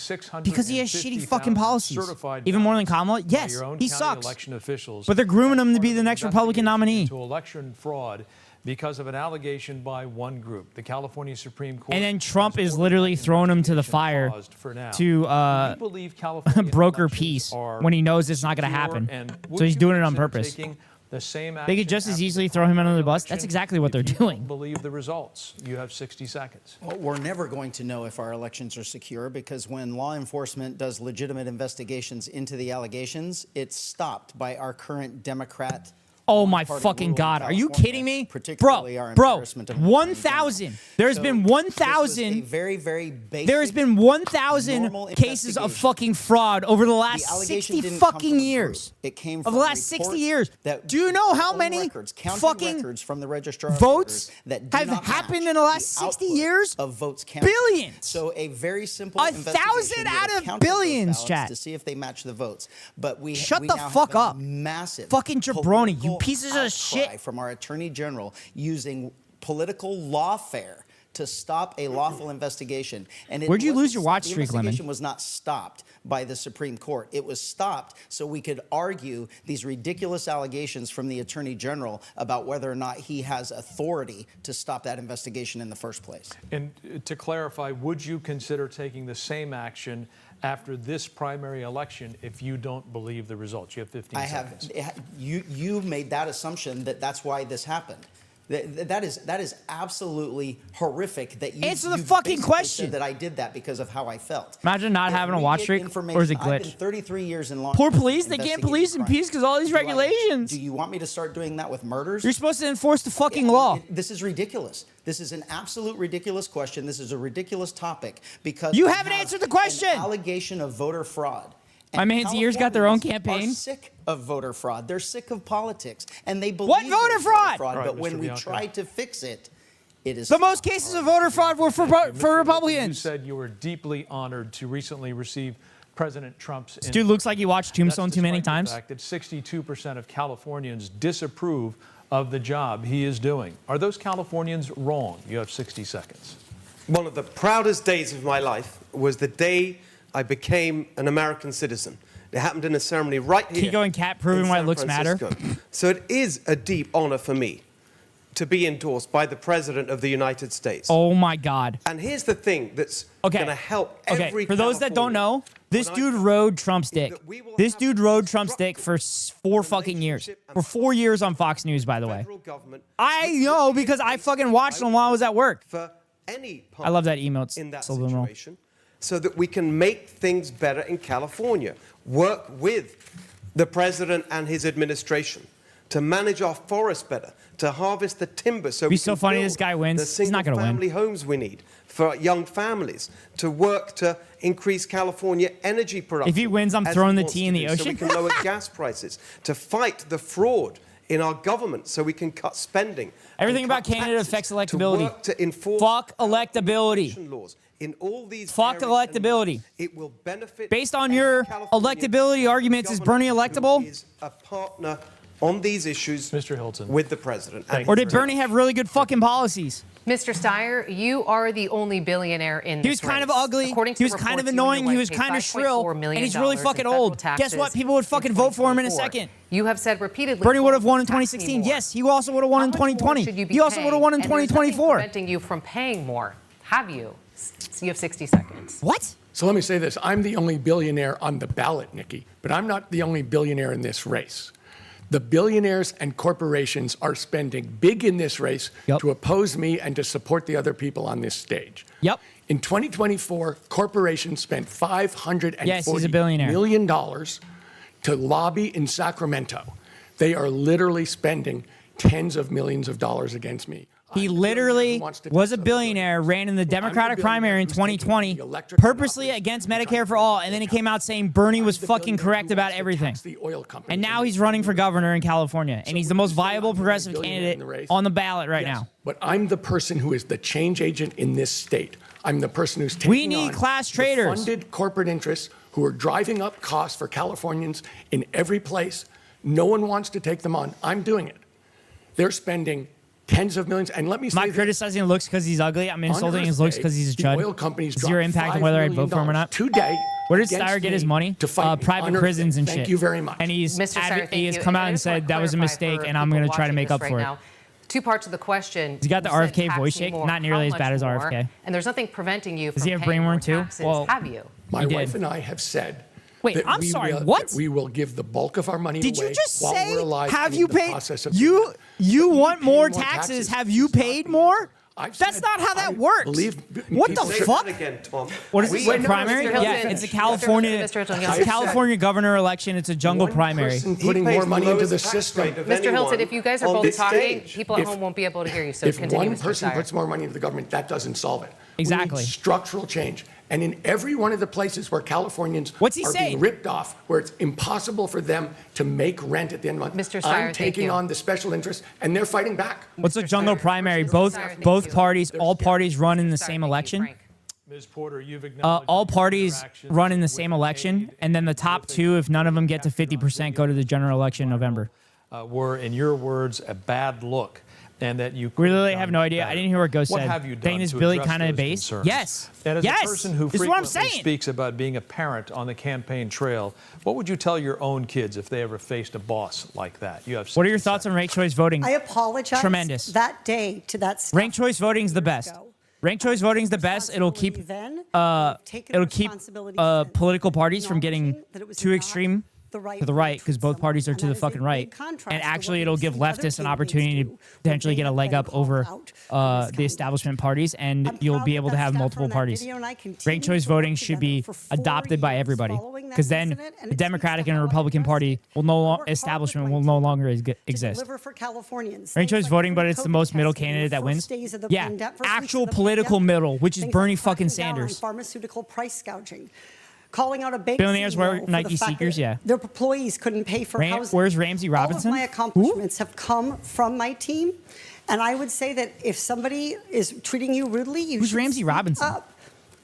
because he has shitty fucking 650,000 policies. certified Even more than ballots Kamala. by Yes, your own he county sucks. election officials But they're grooming him to as be part the of next an Republican nominee. investigation into election fraud because of an allegation by one group. The California Supreme Court. And then Trump has is ordered literally that throwing him to the investigation fire paused for now. to Do you believe California broker elections peace are when he knows it's not going to secure, happen. and So would he's you doing it on consider purpose. taking the same They could action just as after easily the throw him under the primary bus. That's election exactly what if they're you doing. don't believe the results. You have 60 seconds. Well, we're never going to know if our elections are secure because when law enforcement does legitimate investigations into the allegations, it's stopped by our current Democrat. Oh my party fucking rule in God. Are you California, kidding me? particularly our Bro, embarrassment of 1,000. There's So been this was a 1,000. very, very basic. There has been 1,000 normal cases of investigation. fucking fraud over the The last allegation 60 didn't come fucking from a years. group. It came Of from the last 60 reports years. that Do you know how own many records, counting fucking records from the registrar of votes voters that do have not happened match in the last the 60 output years? of votes counted. Billions. So a very simple 1,000 investigation out would have of counted those billions, ballots chat. to see if they match the votes. But we Shut we the now fuck have a up. Massive Fucking jabroni, you political pieces of outcry shit. from our attorney general using political lawfare to stop a lawful investigation. And Where'd you wasn't lose your watch stopped- streak, The Lemon? investigation was not stopped by the Supreme Court. It was stopped so we could argue these ridiculous allegations from the attorney general about whether or not he has authority to stop that investigation in the first place. And to clarify, would you consider taking the same action after this primary election if you don't believe the results? You have 15 seconds. You made that assumption that that's why this happened. That is absolutely horrific that you Answer the you fucking basically question. said that I did that because of how I felt. Imagine not If having a we watch get streak, information- or is it I've been glitch? 33 years in law Poor enforcement police, they can't investigating police in crime. peace because all these Do I- regulations. Do you want me to start doing that with murders? You're supposed to enforce the fucking law. This is ridiculous. This is an absolute ridiculous question. This is a ridiculous topic because You we haven't have answered the question. An allegation of voter fraud. My And man's ears got their own Californians campaign. Are sick of voter fraud. They're sick of politics, and they believe What voter there's fraud? All right, but Mr. when we Bianco. try to fix it, it is The most cases of voter fraud were for You Republicans. said you were deeply honored to recently receive President Trump's. This dude looks like he watched Tombstone too many times. The fact that 62% of Californians disapprove of the job he is doing. Are those Californians wrong? You have 60 seconds. One of the proudest days of my life was the day I became an American citizen. It happened in a ceremony right here. Keep going, Cat, proving in why San looks matter. Francisco. So it is a deep honor for me to be endorsed by the President of the United States. Oh my God. And here's the thing that's going to help every For those that don't know, this dude rode Trump's dick. This dude rode Trump's dick for 4 fucking years. For 4 years on Fox News, by the way. I know because I fucking watched him while I was at work. For any I love that emote. in that subliminal. situation, so that we can make things better in California. Work with the president and his administration to manage our forests better, to harvest the timber so It'd be so funny this guy wins. He's not going to win. family homes we need for young families, to work to increase California energy production. If he wins, I'm as throwing the wants tea to in the do, so we ocean. can lower gas prices, to fight the fraud in our government so we can cut spending. Everything and about cut Canada taxes, affects to electability. work to enforce Fuck electability. laws. In all these Fuck areas, electability. it will benefit Based on your California electability arguments, is Bernie governor electable? who is a partner on these issues, Mr. Hilton, with the president. And Or did Bernie have really good fucking policies? Mr. Steyer, you are the only billionaire in this He was kind of race. ugly. According to He was kind of reports, you and annoying. your He wife was paid kind of shrill. $5.4 And million he's really in fucking federal old. Guess what? taxes People would fucking in vote for him in a 2024. second. You have said repeatedly. Bernie would have won in "Tax me 2016. more." Yes, he also would have won How in much more 2020. should you be He also would have won in paying? And there's nothing 2024. preventing you from paying more. Have you? So you have 60 seconds. What? So let me say this. I'm the only billionaire on the ballot, Nikki, but I'm not the only billionaire in this race. The billionaires and corporations are spending big in this race to oppose me and to support the other people on this stage. Yep. In 2024, corporations spent $540 million to lobby in Sacramento. They are literally spending tens of millions of dollars against me. He literally was a billionaire, ran in the Democratic primary in 2020, purposely against Medicare for all, and then he came out saying Bernie was fucking correct about everything. And now he's running for governor in California, and he's the most viable progressive candidate on the ballot right now. But I'm the person who is the change agent in this state. I'm the person who's taking We need on class the traders. funded corporate interests who are driving up costs for Californians in every place. No one wants to take them on. I'm doing it. They're spending tens of millions. And let me say I'm not criticizing looks because he's ugly. I'm insulting his looks because he's a chud. Oil companies Is your impact on whether I vote for him or not? Today, Where did Steyer get his money? Private prisons and shit. Thank you very much. And he's Mr. Steyer, he has thank come you. out and I just wanna said that was a clarify mistake, for and I'm people going to try to watching make this up right for it. now. 2 parts of the question. He's got the You said RFK tax voice me shake, more. not nearly How as bad as much RFK. more? And there's nothing preventing you Does from he have paying more brainworm too? taxes. Well, Have you? My He wife did. and I have said Wait, that I'm we sorry, will, what? that we will give the bulk of our money Did away you just while say, we're alive have and you in the paid, process of you doing it. want pay more more taxes? taxes. Have you paid more? I've That's said- not how that I works. believe What the people Say fuck? that again, Tom. What is We- this, a No, primary? Mr. Hilton, Yeah, finish. it's a California, Mr. Hilton, it's yes. a California governor election. It's a jungle One primary. person He putting pays more the money into lowest the tax system. rate of Mr. anyone Hilton, if you guys are on both this talking, stage. people at If- home won't be able to hear you. So If continue, one Mr. person Steyer. puts more money into the government, that doesn't solve it. Exactly. We need structural change. And in every one of the places where Californians What's he are saying? being ripped off, where it's impossible for them to make rent at the end of the month, Mr. Steyer, I'm thank taking you. on the special interests, and they're fighting back. What's a jungle Steyer, primary? Mr. Both Steyer, thank both you. parties, all parties run in the Steyer, same thank you, election. Frank. Ms. Porter, you've acknowledged All your parties interactions run in the with same aid election, and then the top with two, if none of them get to captured on 50%, go to the general election in November. were, in your words, a bad look, and that you We could literally done have no idea. better. I didn't hear what Ghost What said. have you done Saying is to Billy address kind of those base? concerns? Yes. And as Yes. a person who This is what I'm frequently saying. speaks about being a parent on the campaign trail, what would you tell your own kids if they ever faced a boss like that? You have. What are your thoughts on ranked choice voting? I apologize Tremendous. that day to that staff. Ranked choice voting is the best. Ranked choice voting is the best. It'll keep political parties from getting too extreme to the right, because both parties are to the fucking right. And actually, it'll give leftists an opportunity to potentially get a leg up over the establishment parties, and you'll be able to have multiple parties. Ranked choice voting should be adopted by everybody, because then the Democratic and the Republican Party will establishment will no longer exist. Ranked choice voting, but it's the most middle candidate that wins. Yeah, actual political middle, which is Bernie fucking Sanders. Pharmaceutical price gouging. Calling out a bank Billionaires wear CEO for Nike the fact sneakers, that yeah. Their employees couldn't pay for housing. Where's Ramsey Robinson? All of my accomplishments have come from my team, and I would say that if somebody is treating you rudely, you Who's should Ramsey speak Robinson? up.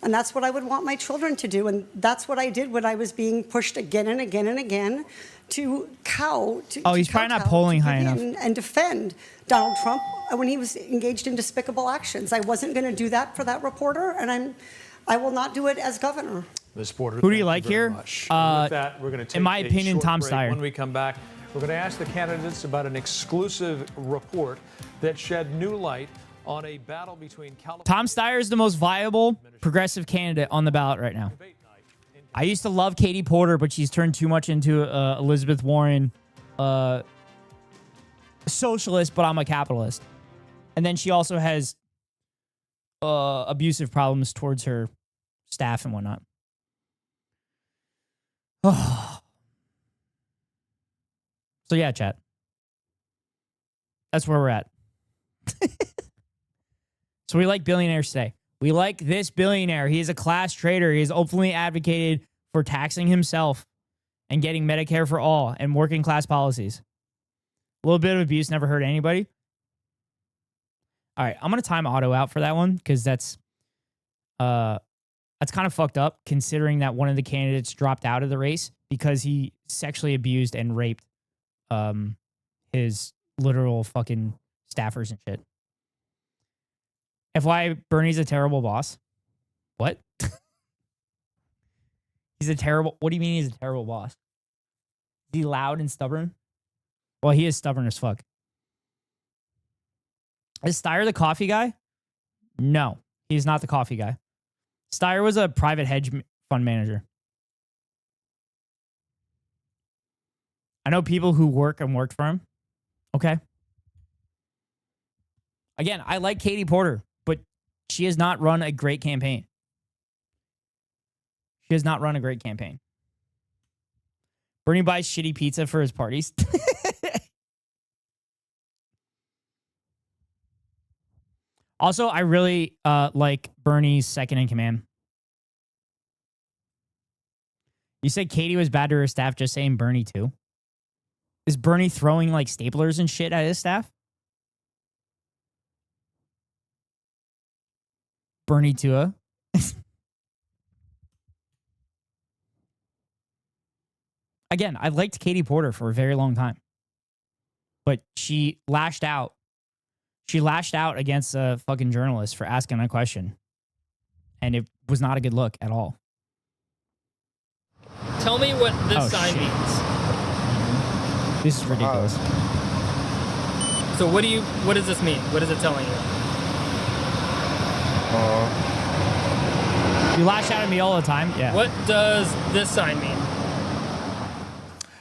And that's what I would want my children to do, and that's what I did when I was being pushed again and again and again to he's probably not polling high enough. and defend Donald Trump when he was engaged in despicable actions. I wasn't going to do that for that reporter, and I will not do it as governor. Ms. Porter, Who do you thank like very here? much. And with that, we're going to take in my a opinion, short Tom break. Steyer. When we come back, We're going to ask the candidates about an exclusive report that shed new light on a battle between California. Tom Steyer is the most viable progressive candidate on the ballot right now. I used to love Katie Porter, but she's turned too much into Elizabeth Warren, socialist, but I'm a capitalist. And then she also has abusive problems towards her staff and whatnot. So yeah, chat. That's where we're at. So we like billionaires today. We like this billionaire. He is a class traitor. He has openly advocated for taxing himself and getting Medicare for all and working class policies. A little bit of abuse never hurt anybody. All right, I'm going to time auto out for that one because that's kind of fucked up considering that one of the candidates dropped out of the race because he sexually abused and raped his literal fucking staffers and shit. FYI, Bernie's a terrible boss. What? He's a terrible... What do you mean he's a terrible boss? Is he loud and stubborn? Well, he is stubborn as fuck. Is Steyer the coffee guy? No, he's not the coffee guy. Steyer was a private hedge fund manager. I know people who work and worked for him. Okay. Again, I like Katie Porter, but she has not run a great campaign. She has not run a great campaign. Bernie buys shitty pizza for his parties. Also, I really like Bernie's second in command. You said Katie was bad to her staff, just saying Bernie too. Is Bernie throwing like staplers and shit at his staff? Bernie Tua. Again, I liked Katie Porter for a very long time. But she lashed out. She lashed out against a fucking journalist for asking a question. And it was not a good look at all. Tell me what this sign shit. means. This is ridiculous. So what does this mean? What is it telling you? You lash out at me all the time. Yeah. What does this sign mean?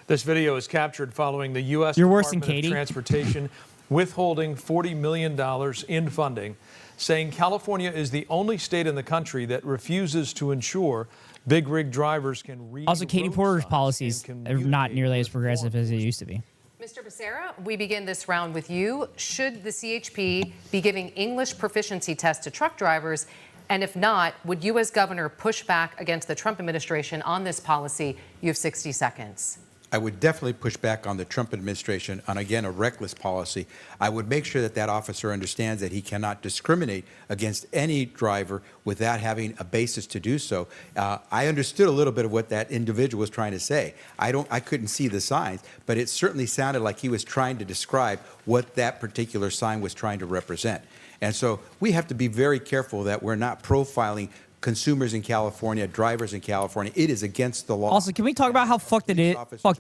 This video is captured following the U.S. You're worse than Department Katie. of Transportation withholding $40 million in funding, saying California is the only state in the country that refuses to ensure big rig drivers can read. Also, Katie road Porter's signs policies and are not communicate nearly as with progressive law as they used to be. Mr. Becerra, we begin this round with you. Should the CHP be giving English proficiency tests to truck drivers? And if not, would you as governor push back against the Trump administration on this policy? You have 60 seconds. I would definitely push back on the Trump administration on, again, a reckless policy. I would make sure that that officer understands that he cannot discriminate against any driver without having a basis to do so. I understood a little bit of what that individual was trying to say. I couldn't see the signs, but it certainly sounded like he was trying to describe what that particular sign was trying to represent. And so we have to be very careful that we're not profiling consumers in California, drivers in California. It is against the law. Also, can we talk about how fucked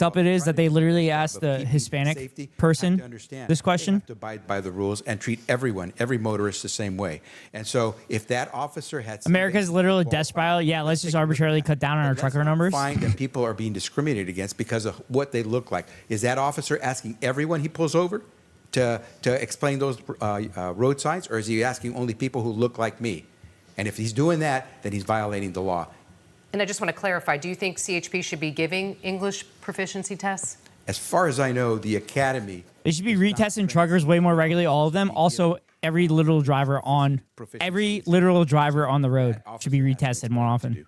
up it is that they literally asked the Hispanic person this question? They have to abide by the rules and treat everyone, every motorist, the same way. And so, if that officer had America's literally desperate. Yeah, let's just arbitrarily cut down on our trucker numbers. Find that people are being discriminated against because of what they look like. Is that officer asking everyone he pulls over to explain those road signs, or is he asking only people who look like me? And if he's doing that, then he's violating the law. And I just want to clarify, do you think CHP should be giving English proficiency tests? As far as I know, the academy... They should be retesting truckers way more regularly, all of them. Also, every literal driver on the road should be retested more often.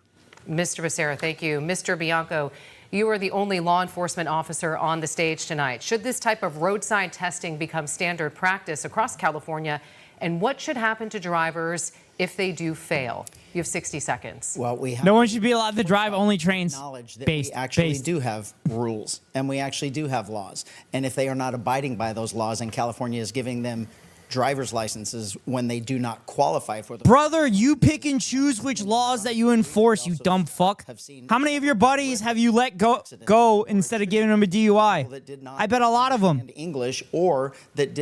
Mr. Becerra, thank you. Mr. Bianco, you are the only law enforcement officer on the stage tonight. Should this type of roadside testing become standard practice across California? And what should happen to drivers if they do fail? You have 60 seconds. Well, we have no one should be allowed to drive only trains. Knowledge that we actually do have rules and we actually do have laws. And if they are not abiding by those laws and California is giving them driver's licenses when they do not qualify for them. Brother, you pick and choose which laws that you enforce, you dumb fuck. How many of your buddies have you let go instead of giving them a DUI? I bet a lot of them. English, or that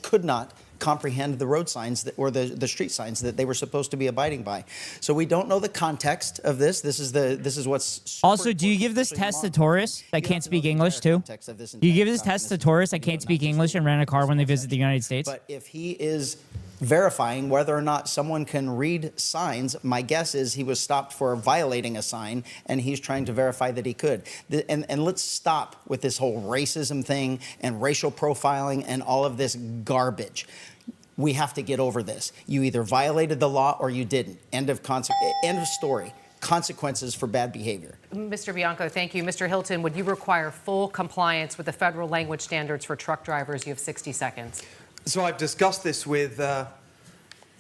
could not comprehend the road signs or the street signs that they were supposed to be abiding by. So we don't know the context of this. This is what's also. Do you give this test to tourists that can't speak English too? Do you give this test to tourists that can't speak English and rent a car when they visit the United States? But if he is verifying whether or not someone can read signs, my guess is he was stopped for violating a sign, and he's trying to verify that he could. And let's stop with this whole racism thing and racial profiling and all of this garbage. We have to get over this. You either violated the law or you didn't. End of story. Consequences for bad behavior. Mr. Bianco, thank you. Mr. Hilton, would you require full compliance with the federal language standards for truck drivers? You have 60 seconds. So I've discussed this with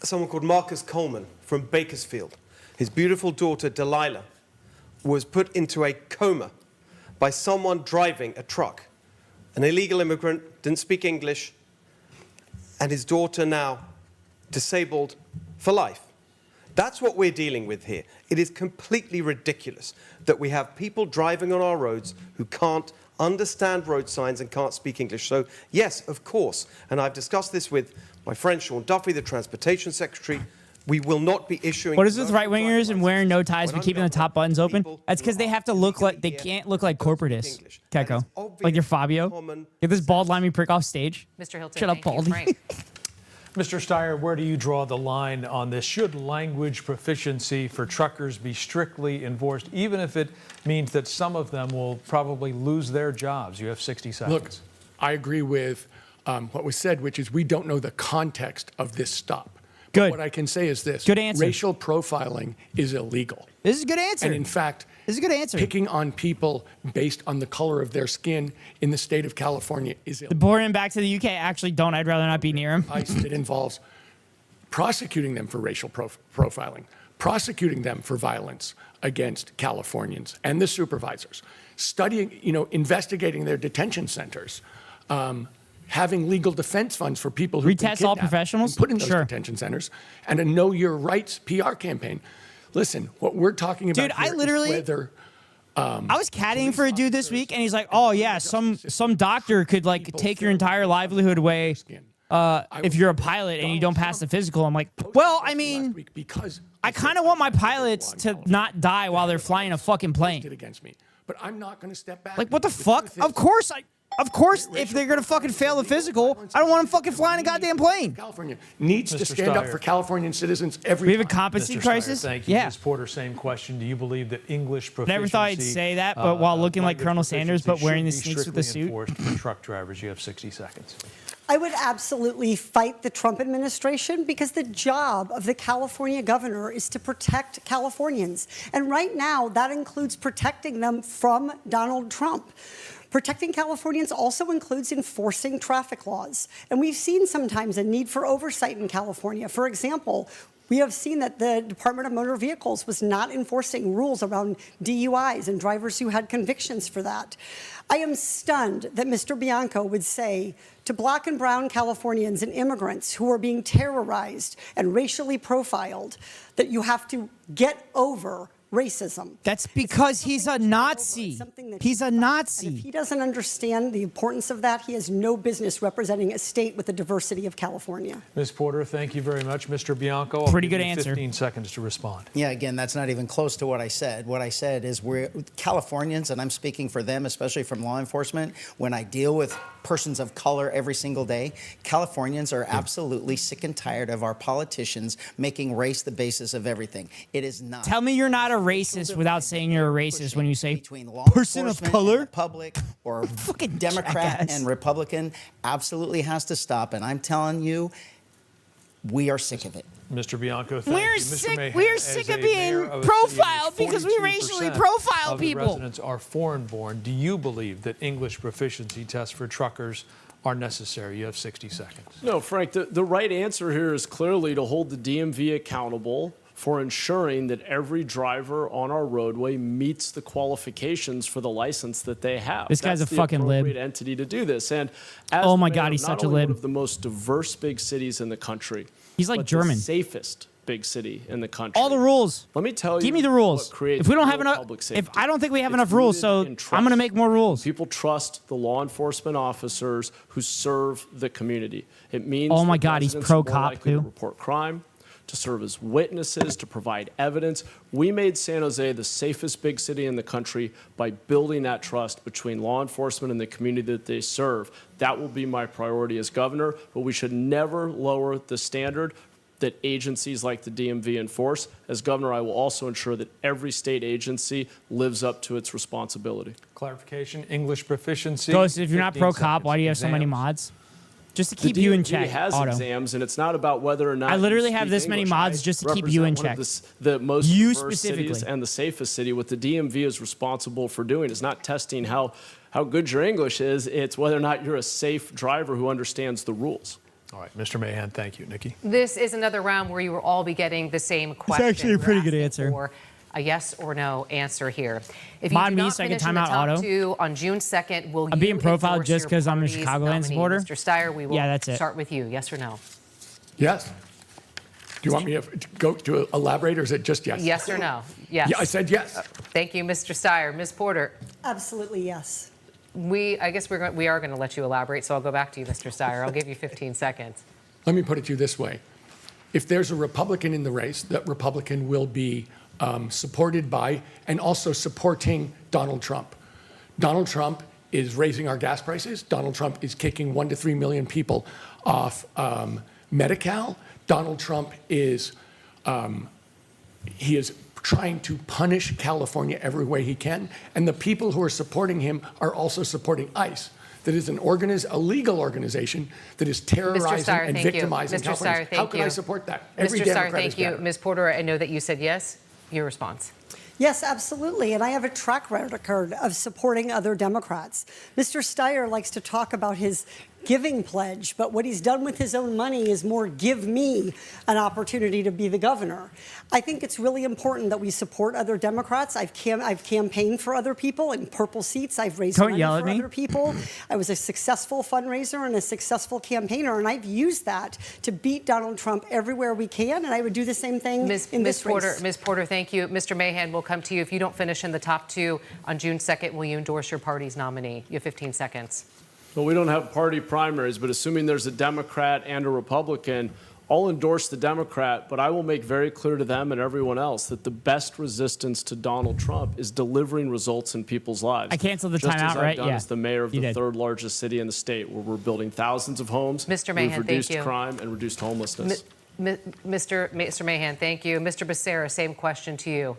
someone called Marcus Coleman from Bakersfield. His beautiful daughter, Delilah, was put into a coma by someone driving a truck. An illegal immigrant, didn't speak English, and his daughter now disabled for life. That's what we're dealing with here. It is completely ridiculous that we have people driving on our roads who can't understand road signs and can't speak English. So, yes, of course, and I've discussed this with my friend Sean Duffy, the Transportation Secretary, we will not be issuing... What is with right-wingers and wearing no ties but keeping the top buttons open? That's because they have to look like... They can't look like corporatists, Keko. Like you're Fabio. Get this bald limey prick off stage. Mr. Hilton, shut up, Baldy. Mr. Steyer, where do you draw the line on this? Should language proficiency for truckers be strictly enforced, even if it means that some of them will probably lose their jobs? You have 60 seconds. Look, I agree with what was said, which is we don't know the context of this stop. Good. But what I can say is this. Good answer. Racial profiling is illegal. This is a good answer. And in fact, this is a good answer. Picking on people based on the color of their skin in the state of California is illegal. Bring him back to the UK. Actually, don't. I'd rather not be near him. It involves prosecuting them for racial profiling, prosecuting them for violence against Californians and the supervisors, studying, investigating their detention centers, having legal defense funds for people who retest all professionals, put in those detention centers, and a Know Your Rights PR campaign. Listen, what we're talking about, dude, I literally, whether, I was caddying for a dude this week, and he's like, "Oh yeah, some doctor could like take your entire livelihood away if you're a pilot and you don't pass the physical." I'm like, well, I mean, I kind of want my pilots to not die while they're flying a fucking plane. Against me, but I'm not going to step back. Like, what the fuck? Of course, if they're going to fucking fail the physical, I don't want them fucking flying a goddamn plane. California needs to stand up for Californian citizens every We have a competency crisis? Thank you. Yeah. Ms. Porter, same question. Do you believe that English proficiency... Never thought I'd say that, but while looking like Colonel Sanders, but wearing the sneaks with the suit. ...enforced for truck drivers? You have 60 seconds. I would absolutely fight the Trump administration because the job of the California governor is to protect Californians. And right now, that includes protecting them from Donald Trump. Protecting Californians also includes enforcing traffic laws. And we've seen sometimes a need for oversight in California. For example, we have seen that the Department of Motor Vehicles was not enforcing rules around DUIs and drivers who had convictions for that. I am stunned that Mr. Bianco would say to black and brown Californians and immigrants who are being terrorized and racially profiled that you have to get over racism. That's because he's a Nazi. He's a Nazi. And if he doesn't understand the importance of that, he has no business representing a state with the diversity of California. Ms. Porter, thank you very much. Mr. Bianco, pretty good answer. 15 seconds to respond. Yeah, again, that's not even close to what I said. What I said is we're Californians, and I'm speaking for them, especially from law enforcement, when I deal with persons of color every single day, Californians are absolutely sick and tired of our politicians making race the basis of everything. It is not. Tell me you're not a racist without saying you're a racist when you say person of enforcement color. and the public or Fucking Democrat jackass. and Republican absolutely has to stop. And I'm telling you, we are sick of it. Mr. Bianco, thank We're you. Mr. sick. Mayhem, We're as sick a of being mayor of a city in profiled which because we racially 42% profile of the people. residents are foreign-born. Do you believe that English proficiency tests for truckers are necessary? You have 60 seconds. No, Frank, the right answer here is clearly to hold the DMV accountable for ensuring that every driver on our roadway meets the qualifications for the license that they have. This guy's That's a the fucking lib. appropriate entity to do this. And as Oh my the God, mayor he's of not such a only lib. one of the most diverse big cities in the country, He's like but German. the safest big city in the country. All the rules. Let me tell you. Give me the rules. what creates If we don't have real enough, public if safety. I don't think we have It's enough rules, rooted so in trust. I'm going to make more rules. People trust the law enforcement officers who serve the community. It means Oh my that God, he's residents are more pro-cop, likely to too. report crime, to serve as witnesses, to provide evidence. We made San Jose the safest big city in the country by building that trust between law enforcement and the community that they serve. That will be my priority as governor, but we should never lower the standard that agencies like the DMV enforce. As governor, I will also ensure that every state agency lives up to its responsibility. Clarification, English proficiency. Ghost, if you're not 15 pro-cop, why do you have so many Exams. mods? Just to The keep you in DMV check, has Otto. exams, and it's not about whether or not I literally you have speak this many English. mods I just to keep you in represent one check. of the most You diverse cities specifically. and the safest city. What the DMV is responsible for doing is not testing how good your English is. It's whether or not you're a safe driver who understands the rules. All right, Mr. Mahan, thank you. Nikki? This is another round where you will all be getting the same question. actually a We're pretty good asking answer. for a yes or no answer here. If you Mod do me not so I can finish in time the out top Auto. 2 on June 2nd, will I'm you being profiled endorse just your 'cause I'm a party's Chicagoland nominee? supporter? Mr. Steyer, we will Yeah, that's it. start with you. Yes or no? Yes. Do you want me to go to elaborate, or is it just yes? Yes or no? Yes. Yeah, I said yes. Thank you, Mr. Steyer. Ms. Porter, Absolutely yes. I guess we are going to let you elaborate, so I'll go back to you, Mr. Steyer. I'll give you 15 seconds. Let me put it to you this way. If there's a Republican in the race, that Republican will be supported by and also supporting Donald Trump. Donald Trump is raising our gas prices. Donald Trump is kicking 1 to 3 million people off Medi-Cal. Donald Trump is he is trying to punish California every way he can. And the people who are supporting him are also supporting ICE. That is a legal organization that is terrorizing Steyer, and thank you. victimizing Mr. Californians. Steyer, How thank can you. I support that? Every Mr. Steyer, Democrat is thank you. better. Ms. Porter, I know that you said yes. Your response. Yes, absolutely. And I have a track record of supporting other Democrats. Mr. Steyer likes to talk about his giving pledge, but what he's done with his own money is more give me an opportunity to be the governor. I think it's really important that we support other Democrats. I've campaigned for other people in purple seats. I've raised Don't money yell at for me. other people. I was a successful fundraiser and a successful campaigner, and I've used that to beat Donald Trump everywhere we can, and I would do the same thing in this race. Ms. Porter, thank you. Mr. Mahan, we'll come to you. If you don't finish in the top 2 on June 2nd, will you endorse your party's nominee? You have 15 seconds. Well, we don't have party primaries, but assuming there's a Democrat and a Republican, I'll endorse the Democrat, but I will make very clear to them and everyone else that the best resistance to Donald Trump is delivering results in people's lives. I canceled the Just timeout, as I've right? done Yeah. as the mayor of You the did. 3rd largest city in the state, where we're building thousands of homes. Mr. Mahan, we've reduced thank you. crime and reduced homelessness. Mr. Mahan, thank you. Mr. Becerra, same question to you.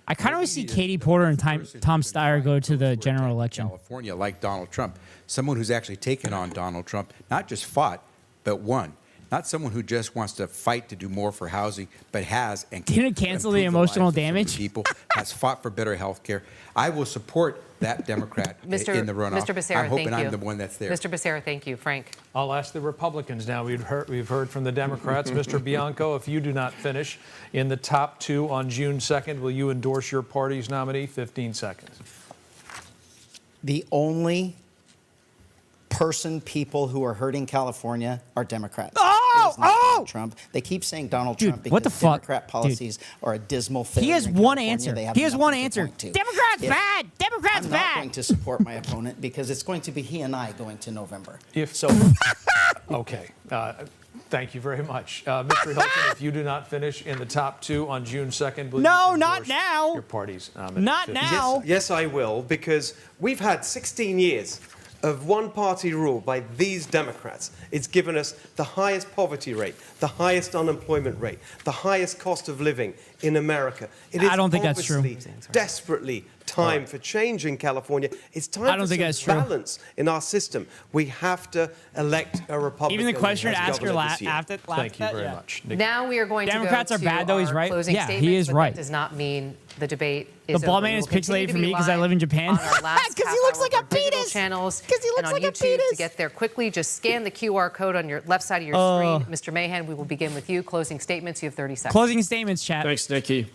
I kind of want to see Katie Porter and Tom Steyer go to the general election. California, like Donald Trump, someone who's actually taken on Donald Trump, not just fought, but won. Not someone who just wants to fight to do more for housing, but has and can Didn't cancel the improve emotional lives of so many damage? people, has fought for better health care. I will support that Democrat in the runoff. Mr. Becerra, I'm hoping thank you. I'm the one that's there. Mr. Becerra, thank you. Frank. I'll ask the Republicans now. We've heard from the Democrats. Mr. Bianco, if you do not finish in the top 2 on June 2nd, will you endorse your party's nominee? 15 seconds. The only people who are hurting California are Democrats. It is not Donald Trump. They keep saying Donald Dude, Trump because what the fuck? Democrat policies are a dismal failure. He has in one California. answer. They have He has one nothing to answer. point to. Democrats bad. Democrats I'm bad. not going to support my opponent because it's going to be he and I going to November. Okay. Thank you very much. Mr. Hilton, if you do not finish in the top 2 on June 2nd, will you No, not endorse now. your party's nominee? Not 15 now. Yes, I will, because we've had 16 years of one-party rule by these Democrats. It's given us the highest poverty rate, the highest unemployment rate, the highest cost of living in America. It is I don't think that's true. desperately time for change in California. It's time I don't for think some that's true. balance in our system. We have to elect a Republican. Even the question to as ask her governor this year. after Thank you very much. Nikki. Now we are going Democrats to are go bad, to though. He's our right. closing Yeah, he statements, is but right. That does not mean the debate is The over. bald man We is will continue pixelated to for be me because I live live in Japan. on our last 'Cause he half looks hour like of a our digital penis. channels 'Cause he looks and on like a YouTube. penis. To get there quickly, just scan the QR code on your left side of your screen. Mr. Mahan, we will begin with you. Closing statements. You have 30 seconds. Closing statements, chat. Thanks, Nikki.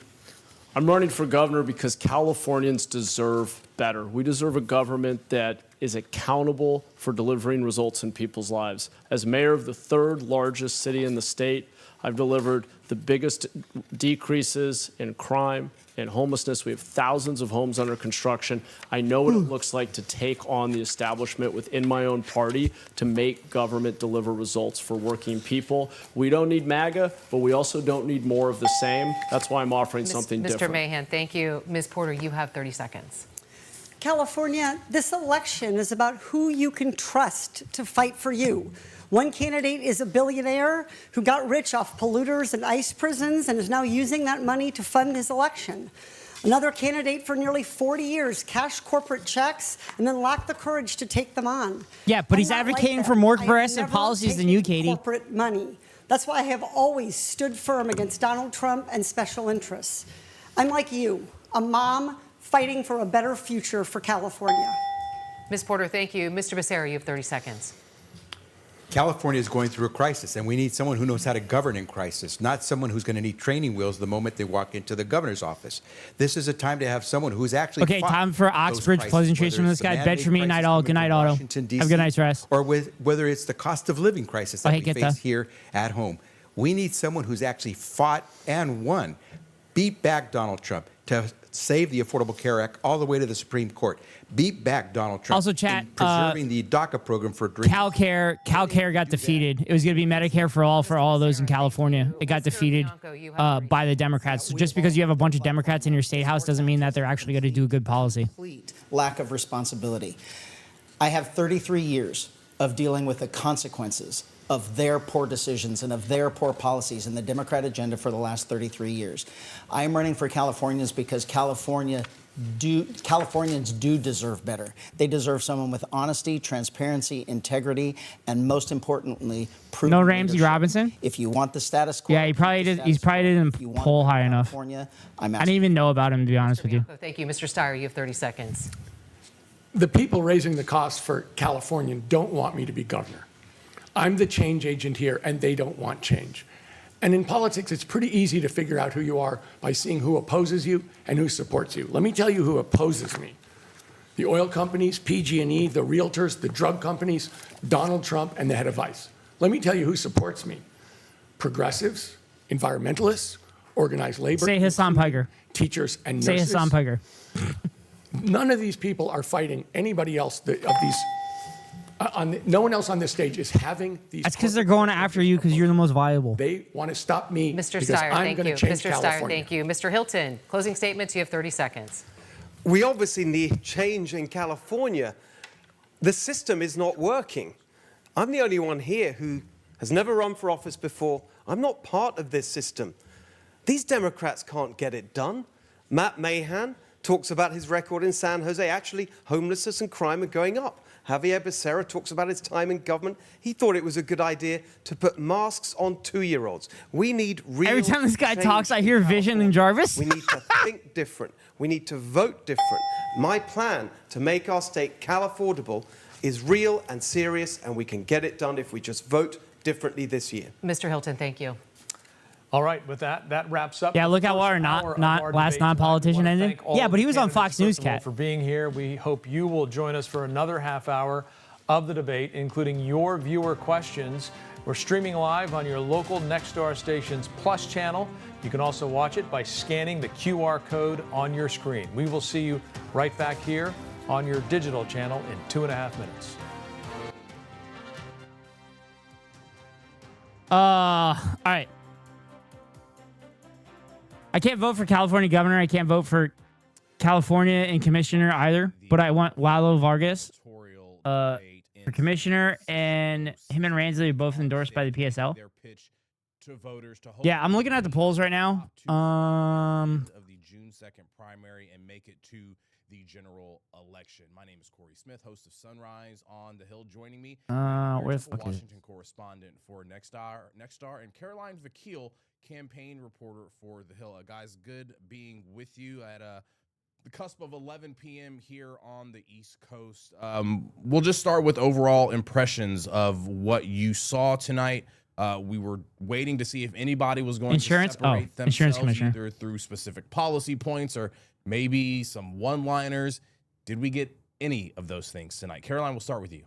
I'm running for governor because Californians deserve better. We deserve a government that is accountable for delivering results in people's lives. As mayor of the third largest city in the state, I've delivered the biggest decreases in crime and homelessness. We have thousands of homes under construction. I know what it looks like to take on the establishment within my own party to make government deliver results for working people. We don't need MAGA, but we also don't need more of the same. That's why I'm offering something Mr. different. Mahan, thank you. Ms. Porter, you have 30 seconds. California, this election is about who you can trust to fight for you. One candidate is a billionaire who got rich off polluters and ICE prisons and is now using that money to fund his election. Another candidate for nearly 40 years cashed corporate checks and then lacked the courage to take them on. Yeah, but I'm he's not like advocating that. for more I have progressive never policies than taken you, Katie. Corporate money. That's why I have always stood firm against Donald Trump and special interests. I'm like you, a mom fighting for a better future for California. Ms. Porter, thank you. Mr. Becerra, you have 30 seconds. California is going through a crisis, and we need someone who knows how to govern in crisis, not someone who's going to need training wheels the moment they walk into the governor's office. This is a time to have someone who's actually Okay, fought time for those Oxbridge crises, presentation from whether this it's guy. the Bet for me, man-made night crisis all. coming Good night, from Otto. Washington, Have a good night's rest. Or whether it's the cost of living crisis that hey, we get face that. here at home. We need someone who's actually fought and won, beat back Donald Trump to save the Affordable Care Act all the way to the Supreme Court, beat back Donald Trump. Also, chat, in preserving the DACA program for drinking. CalCare got defeated. It was going to be Medicare for all of those in California. It got defeated by the Democrats. So just because you have a bunch of Democrats in your state house doesn't mean that they're actually going to do good policy. Complete lack of responsibility. I have 33 years of dealing with the consequences of their poor decisions and of their poor policies in the Democrat agenda for the last 33 years. I am running for Californians because Californians do deserve better. They deserve someone with honesty, transparency, integrity, and most importantly, proven No Ramsey leadership. Robinson? If you want the status quo, Yeah, he probably didn't poll high enough. I didn't even know about him, to be honest with you. Thank you. Mr. Steyer, you have 30 seconds. The people raising the cost for California don't want me to be governor. I'm the change agent here, and they don't want change. And in politics, it's pretty easy to figure out who you are by seeing who opposes you and who supports you. Let me tell you who opposes me. The oil companies, PG&E, the realtors, the drug companies, Donald Trump, and the head of ICE. Let me tell you who supports me. Progressives, environmentalists, organized labor. Say Hassan Piker. Teachers and Say nurses. Hassan Piker. None of these people are fighting anybody else of these. No one else on this stage is having these. That's because they're going after you because you're the most viable. They want to stop me Mr. because Steyer, I'm thank going you. to change Mr. Steyer, California. thank you. Mr. Hilton, closing statements. You have 30 seconds. We obviously need change in California. The system is not working. I'm the only one here who has never run for office before. I'm not part of this system. These Democrats can't get it done. Matt Mahan talks about his record in San Jose. Actually, homelessness and crime are going up. Javier Becerra talks about his time in government. He thought it was a good idea to put masks on 2-year-olds. We need real Every time this guy change talks, I in hear Vision and Jarvis. We need to think different. We need to vote different. My plan to make our state Cal-affordable is real and serious, and we can get it done if we just vote differently this year. Mr. Hilton, thank you. All right, with that wraps up. Yeah, look the how first our hour of last our debate non-politician tonight. We wanna ended. thank all Yeah, of but the he was on candidates, Fox News, first of all, Cat. for being here. We hope you will join us for another half hour of the debate, including your viewer questions. We're streaming live on your local Nexstar station's Plus channel. You can also watch it by scanning the QR code on your screen. We will see you right back here on your digital channel in 2.5 minutes. All right. I can't vote for California governor. I can't vote for California and commissioner either. But I want Lalo Vargas for commissioner, and him and Ransley are both endorsed by the PSL. Yeah, I'm looking at the polls right now. Of the June 2nd primary and make it to the general election. My name is Corey Smith, host of Sunrise on the Hill. Joining me, where the fuck is it? Washington correspondent for Next Star, and Caroline Vakil, campaign reporter for the Hill. Guys, good being with you at the cusp of 11 p.m. here on the East Coast. We'll just start with overall impressions of what you saw tonight. We were waiting to see if anybody was going to separate themselves either through specific policy points or maybe some one-liners. Did we get any of those things tonight? Caroline, we'll start with you.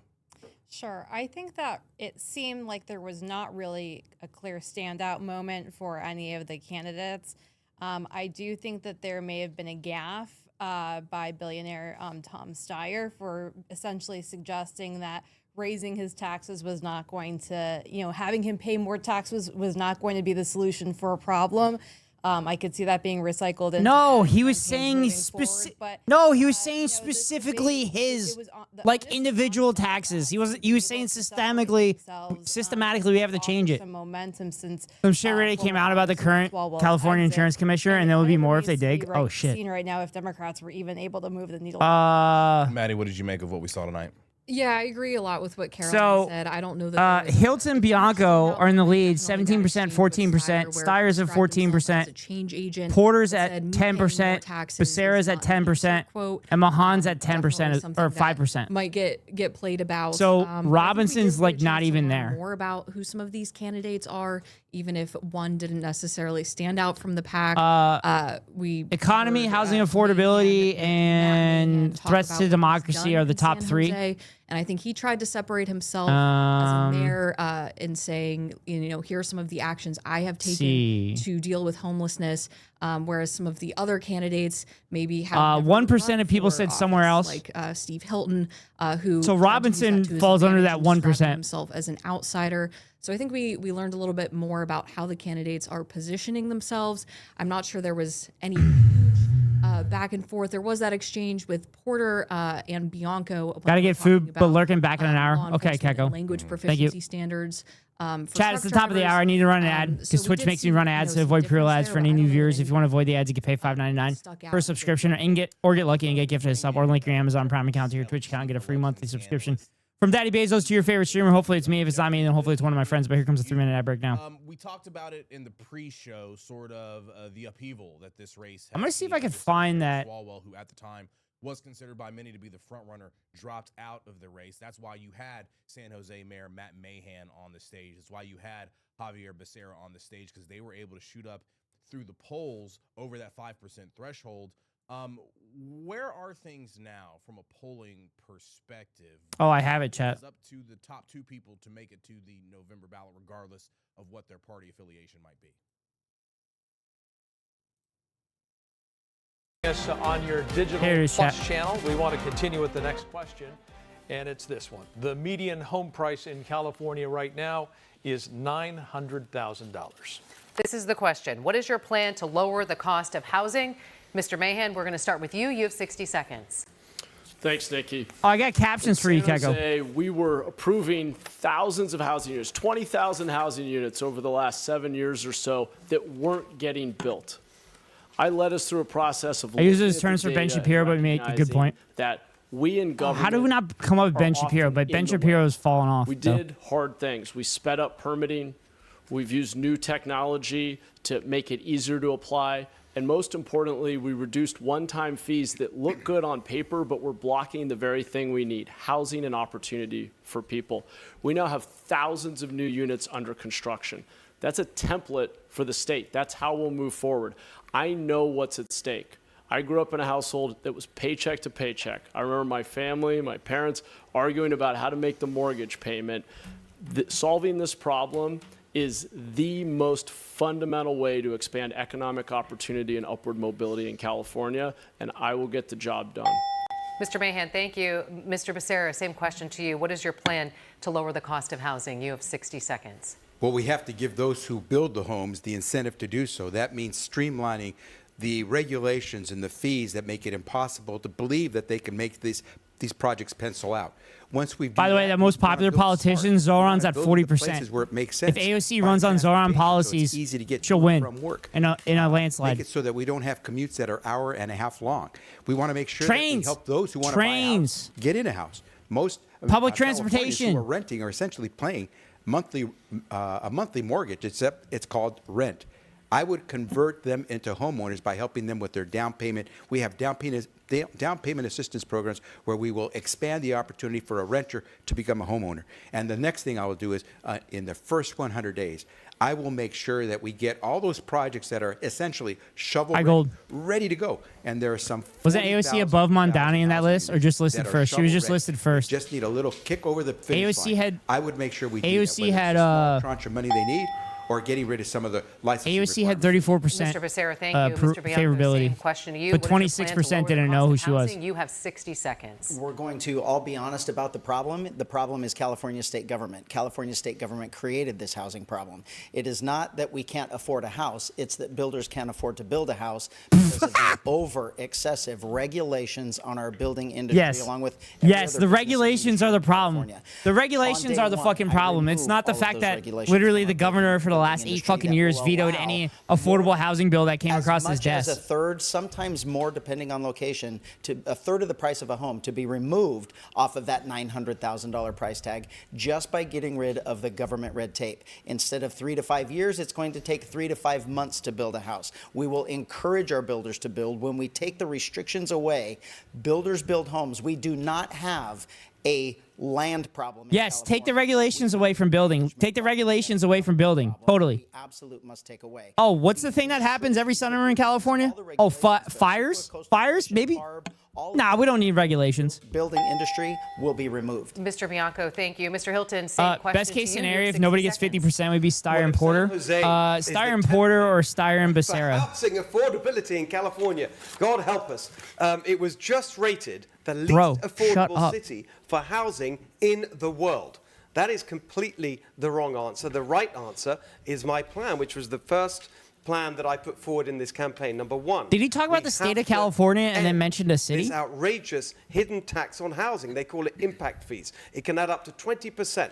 Sure. I think that it seemed like there was not really a clear standout moment for any of the candidates. I do think that there may have been a gaffe by billionaire Tom Steyer for essentially suggesting that raising his taxes was not going to, having him pay more taxes was not going to be the solution for a problem. I could see that being recycled. No, he was saying specifically his individual taxes. He was saying systematically we have to change it. Some momentum since some shit already came out about the current California Insurance Commissioner, and there will be more if they dig. Oh shit! Seen right now if Democrats were even able to move the needle. Maddie, what did you make of what we saw tonight? Yeah, I agree a lot with what Caroline said. I don't know that Hilton and Bianco are in the lead, 17%, 14%. Steyer's at 14%. Change agent. Porter's at 10%. Becerra's at 10%. And Mahan's at 10% or 5%. Might get played about. So Robinson's not even there. More about who some of these candidates are, even if one didn't necessarily stand out from the pack. Economy, housing affordability, and threats to democracy are the top three. And I think he tried to separate himself as a mayor in saying, here are some of the actions I have taken to deal with homelessness, whereas some of the other candidates maybe have 1% of people said somewhere else, like Steve Hilton, who so Robinson falls under that 1%. Himself as an outsider. So I think we learned a little bit more about how the candidates are positioning themselves. I'm not sure there was any back and forth. There was that exchange with Porter and Bianco. Gotta get food, but lurking back in an hour. Okay, Keko. Language proficiency standards. Chat, it's the top of the hour. I need to run an ad because Twitch makes me run ads to avoid pre-roll ads for any new viewers. If you want to avoid the ads, you can pay $5.99 for a subscription get lucky and get gifted a sub, or link your Amazon Prime account to your Twitch account and get a free monthly subscription. From Daddy Bezos to your favorite streamer. Hopefully it's me. If it's not me, then hopefully it's one of my friends. But here comes a 3-minute ad break now. We talked about it in the pre-show, sort of the upheaval that this race has. I'm going to see if I can find that. Swalwell, who at the time was considered by many to be the front runner, dropped out of the race. That's why you had San Jose Mayor Matt Mahan on the stage. That's why you had Javier Becerra on the stage, because they were able to shoot up through the polls over that 5% threshold. Where are things now from a polling perspective? Oh, I have it, chat. It's up to the top two people to make it to the November ballot, regardless of what their party affiliation might be. Yes, on your digital plus channel, we want to continue with the next question, and it's this one. The median home price in California right now is $900,000. This is the question. What is your plan to lower the cost of housing? Mr. Mahan, we're going to start with you. You have 60 seconds. Thanks, Nikki. Oh, I got captions for you, Keko. We were approving thousands of housing units, 20,000 housing units over the last 7 years or so that weren't getting built. I led us through a process of. I use those terms for Ben Shapiro, but we made a good point. That we in government. How do we not come up with Ben Shapiro? But Ben Shapiro has fallen off. We did hard things. We sped up permitting. We've used new technology to make it easier to apply. And most importantly, we reduced one-time fees that look good on paper, but were blocking the very thing we need, housing and opportunity for people. We now have thousands of new units under construction. That's a template for the state. That's how we'll move forward. I know what's at stake. I grew up in a household that was paycheck to paycheck. I remember my family, my parents arguing about how to make the mortgage payment. Solving this problem is the most fundamental way to expand economic opportunity and upward mobility in California, and I will get the job done. Mr. Mahan, thank you. Mr. Becerra, same question to you. What is your plan to lower the cost of housing? You have 60 seconds. Well, we have to give those who build the homes the incentive to do so. That means streamlining the regulations and the fees that make it impossible to believe that they can make these these projects pencil out. Once we've By the way, the most popular politician, Zoran's at 40%. Where it makes sense. If AOC runs on Zoran policies, so it's easy to get she'll to and win from work. in a landslide. Make it so that we don't have commutes that are hour and a half long. We want to make sure that we Trains. help those who want to buy a house get in a house. Most public Californians transportation who are renting are essentially paying a monthly mortgage, except it's called rent. I would convert them into homeowners by helping them with their down payment. We have down payment assistance programs where we will expand the opportunity for a renter to become a homeowner. And the next thing I will do is, in the first 100 days, I will make sure that we get all those projects that are essentially shovel ready to go. And there are some. Was that AOC above Mondani in that list, or just listed first? She was just listed first. Just need a little kick over the finish AOC line. had. I would make sure we. AOC had a tranche of money they need, or getting rid of some of the licensing AOC had 34%. Mr. Becerra, thank you. Mr. Bianco, favorability. same question to you. But 26% didn't know who she was. You have 60 seconds. We're going to all be honest about the problem. The problem is California state government. California state government created this housing problem. It is not that we can't afford a house. It's that builders can't afford to build a house because of the over excessive regulations on our building industry, along with the regulations are the problem. The regulations are the fucking problem. It's not the fact that literally the governor for the last 8 fucking years vetoed any affordable housing bill that came across his desk. As a third, sometimes more, depending on location, to a third of the price of a home to be removed off of that $900,000 price tag just by getting rid of the government red tape. Instead of 3 to 5 years, it's going to take 3 to 5 months to build a house. We will encourage our builders to build. When we take the restrictions away, builders build homes. We do not have a land problem. Yes, take the regulations away from building. Take the regulations away from building. Totally. Absolute must take away. Oh, what's the thing that happens every summer in California? Oh, fires? Fires? Maybe? Nah, we don't need regulations. Building industry will be removed. Mr. Bianco, thank you. Mr. Hilton, same question best case to you. scenario, if nobody gets 50%, would be Steyer and Porter. Steyer and Porter or Steyer and Becerra. Housing affordability in California. God help us. It was just rated the least affordable city for housing in the world. That is completely the wrong answer. The right answer is my plan, which was the first plan that I put forward in this campaign. Number one. Did he talk about the state of California and then mentioned a city? This outrageous hidden tax on housing. They call it impact fees. It can add up to 20%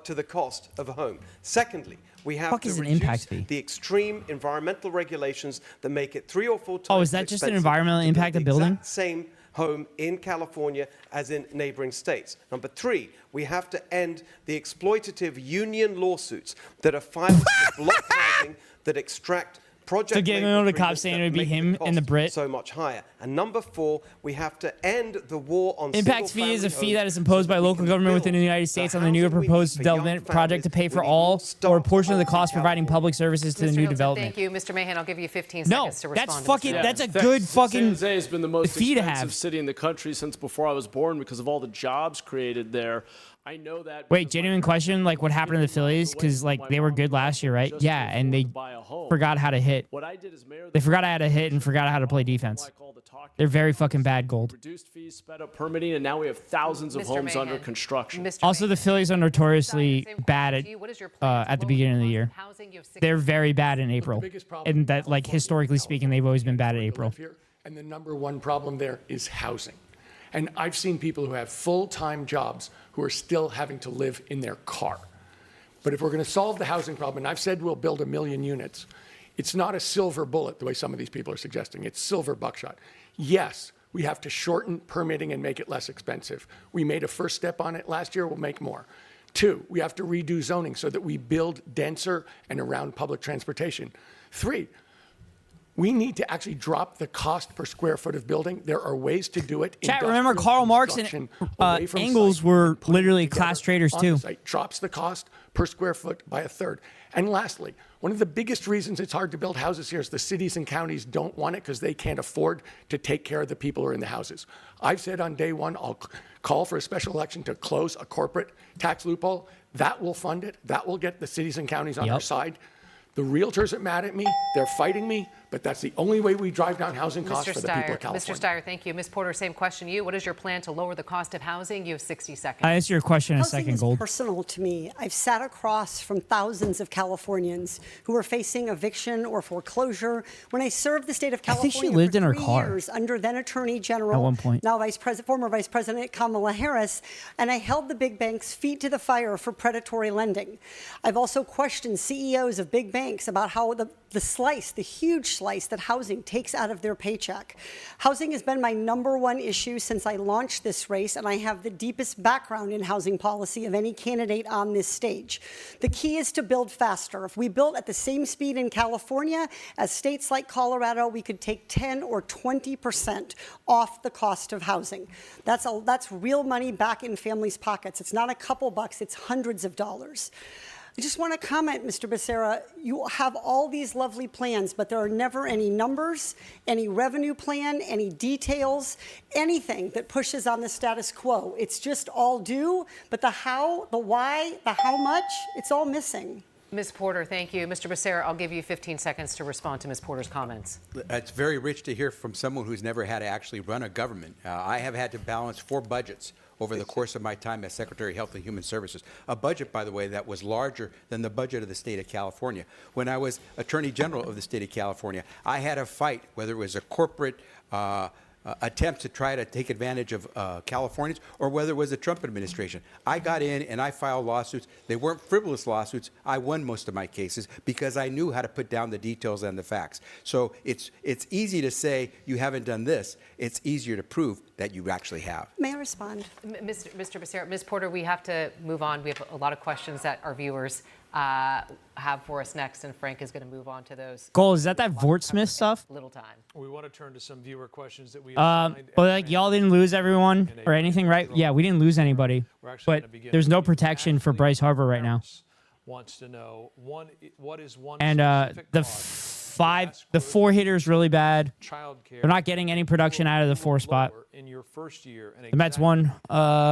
to the cost of a home. Secondly, we have to reduce the extreme environmental regulations that make it 3 or 4 times. Oh, is that just an environmental impact of building? Same home in California as in neighboring states. Number 3, we have to end the exploitative union lawsuits that are filed to block housing that extract project. So getting the cops saying it would be him and the Brit. So much higher. And number 4, we have to end the war on impact fee is a fee that is imposed by local government within the United States on the new proposed development project to pay for all or a portion of the cost providing public services to the new development. Thank you, Mr. Mahan. I'll give you 15 seconds to respond. That's fucking. That's a good fucking San Jose has been the most fee to have. expensive city in the country since before I was born because of all the jobs created there. I know that. Wait, genuine question. Like, what happened to the Phillies? Because like they were good last year, right? Yeah, and they forgot how to hit. They forgot how to hit and forgot how to play defense. They're very fucking bad. Gold. Reduced fees, sped up permitting, and now we have thousands of homes under construction. Also, the Phillies are notoriously bad at the beginning of the year. They're very bad in April, and that, like, historically speaking, they've always been bad at April. And the number one problem there is housing. And I've seen people who have full-time jobs who are still having to live in their car. But if we're going to solve the housing problem, and I've said we'll build 1 million units, it's not a silver bullet the way some of these people are suggesting. It's silver buckshot. Yes, we have to shorten permitting and make it less expensive. We made a first step on it last year. We'll make more. 2, we have to redo zoning so that we build denser and around public transportation. 3, we need to actually drop the cost per square foot of building. There are ways to do it. Chat, remember Karl Marx and Engels were literally class traders too. Drops the cost per square foot by 1/3. And lastly, one of the biggest reasons it's hard to build houses here is the cities and counties don't want it because they can't afford to take care of the people who are in the houses. I've said on day one, I'll call for a special election to close a corporate tax loophole. That will fund it. That will get the cities and counties on our side. The realtors are mad at me. They're fighting me. But that's the only way we drive down housing costs Mr. for the people Steyer, of California. Mr. Steyer, thank you. Ms. Porter, same question to you. What is your plan to lower the cost of housing? You have 60 seconds. I answer your question in a Housing second, is Gold. personal to me. I've sat across from thousands of Californians who are facing eviction or foreclosure. When I served the state of I California think she lived for in her 3 car years under then Attorney General, at one point. now former Vice President Kamala Harris, and I held the big banks' feet to the fire for predatory lending. I've also questioned CEOs of big banks about how the huge slice that housing takes out of their paycheck. Housing has been my #1 issue since I launched this race, and I have the deepest background in housing policy of any candidate on this stage. The key is to build faster. If we built at the same speed in California as states like Colorado, we could take 10 or 20% off the cost of housing. That's real money back in families' pockets. It's not a couple bucks, it's hundreds of dollars. I just want to comment, Mr. Becerra, you have all these lovely plans, but there are never any numbers, any revenue plan, any details, anything that pushes on the status quo. It's just all due, but the how, the why, the how much, it's all missing. Ms. Porter, thank you. Mr. Becerra, I'll give you 15 seconds to respond to Ms. Porter's comments. It's very rich to hear from someone who's never had to actually run a government. I have had to balance 4 budgets over the course of my time as Secretary of Health and Human Services. A budget, by the way, that was larger than the budget of the state of California. When I was Attorney General of the state of California, I had a fight, whether it was a corporate attempt to try to take advantage of Californians or whether it was the Trump administration. I got in and I filed lawsuits. They weren't frivolous lawsuits. I won most of my cases because I knew how to put down the details and the facts. So it's easy to say you haven't done this. It's easier to prove that you actually have. May I respond? Mr. Becerra, Ms. Porter, we have to move on. We have a lot of questions that our viewers have for us next, and Frank is going to move on to those. Gold, is that Vort Smith stuff? Little time. We want to turn to some viewer questions that we But like y'all didn't lose everyone or anything, right? Yeah, we didn't lose anybody. But there's no protection for Bryce Harbor right now. Wants to know what is one And the 4 hitter is really bad. They're not getting any production out of the 4 spot. in your first year. The Mets won.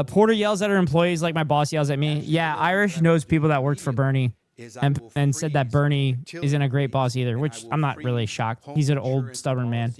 Porter yells at her employees like my boss yells at me. Yeah, Irish knows people that worked for Bernie and said that Bernie isn't a great boss either, which I'm not really shocked. He's an old, stubborn man.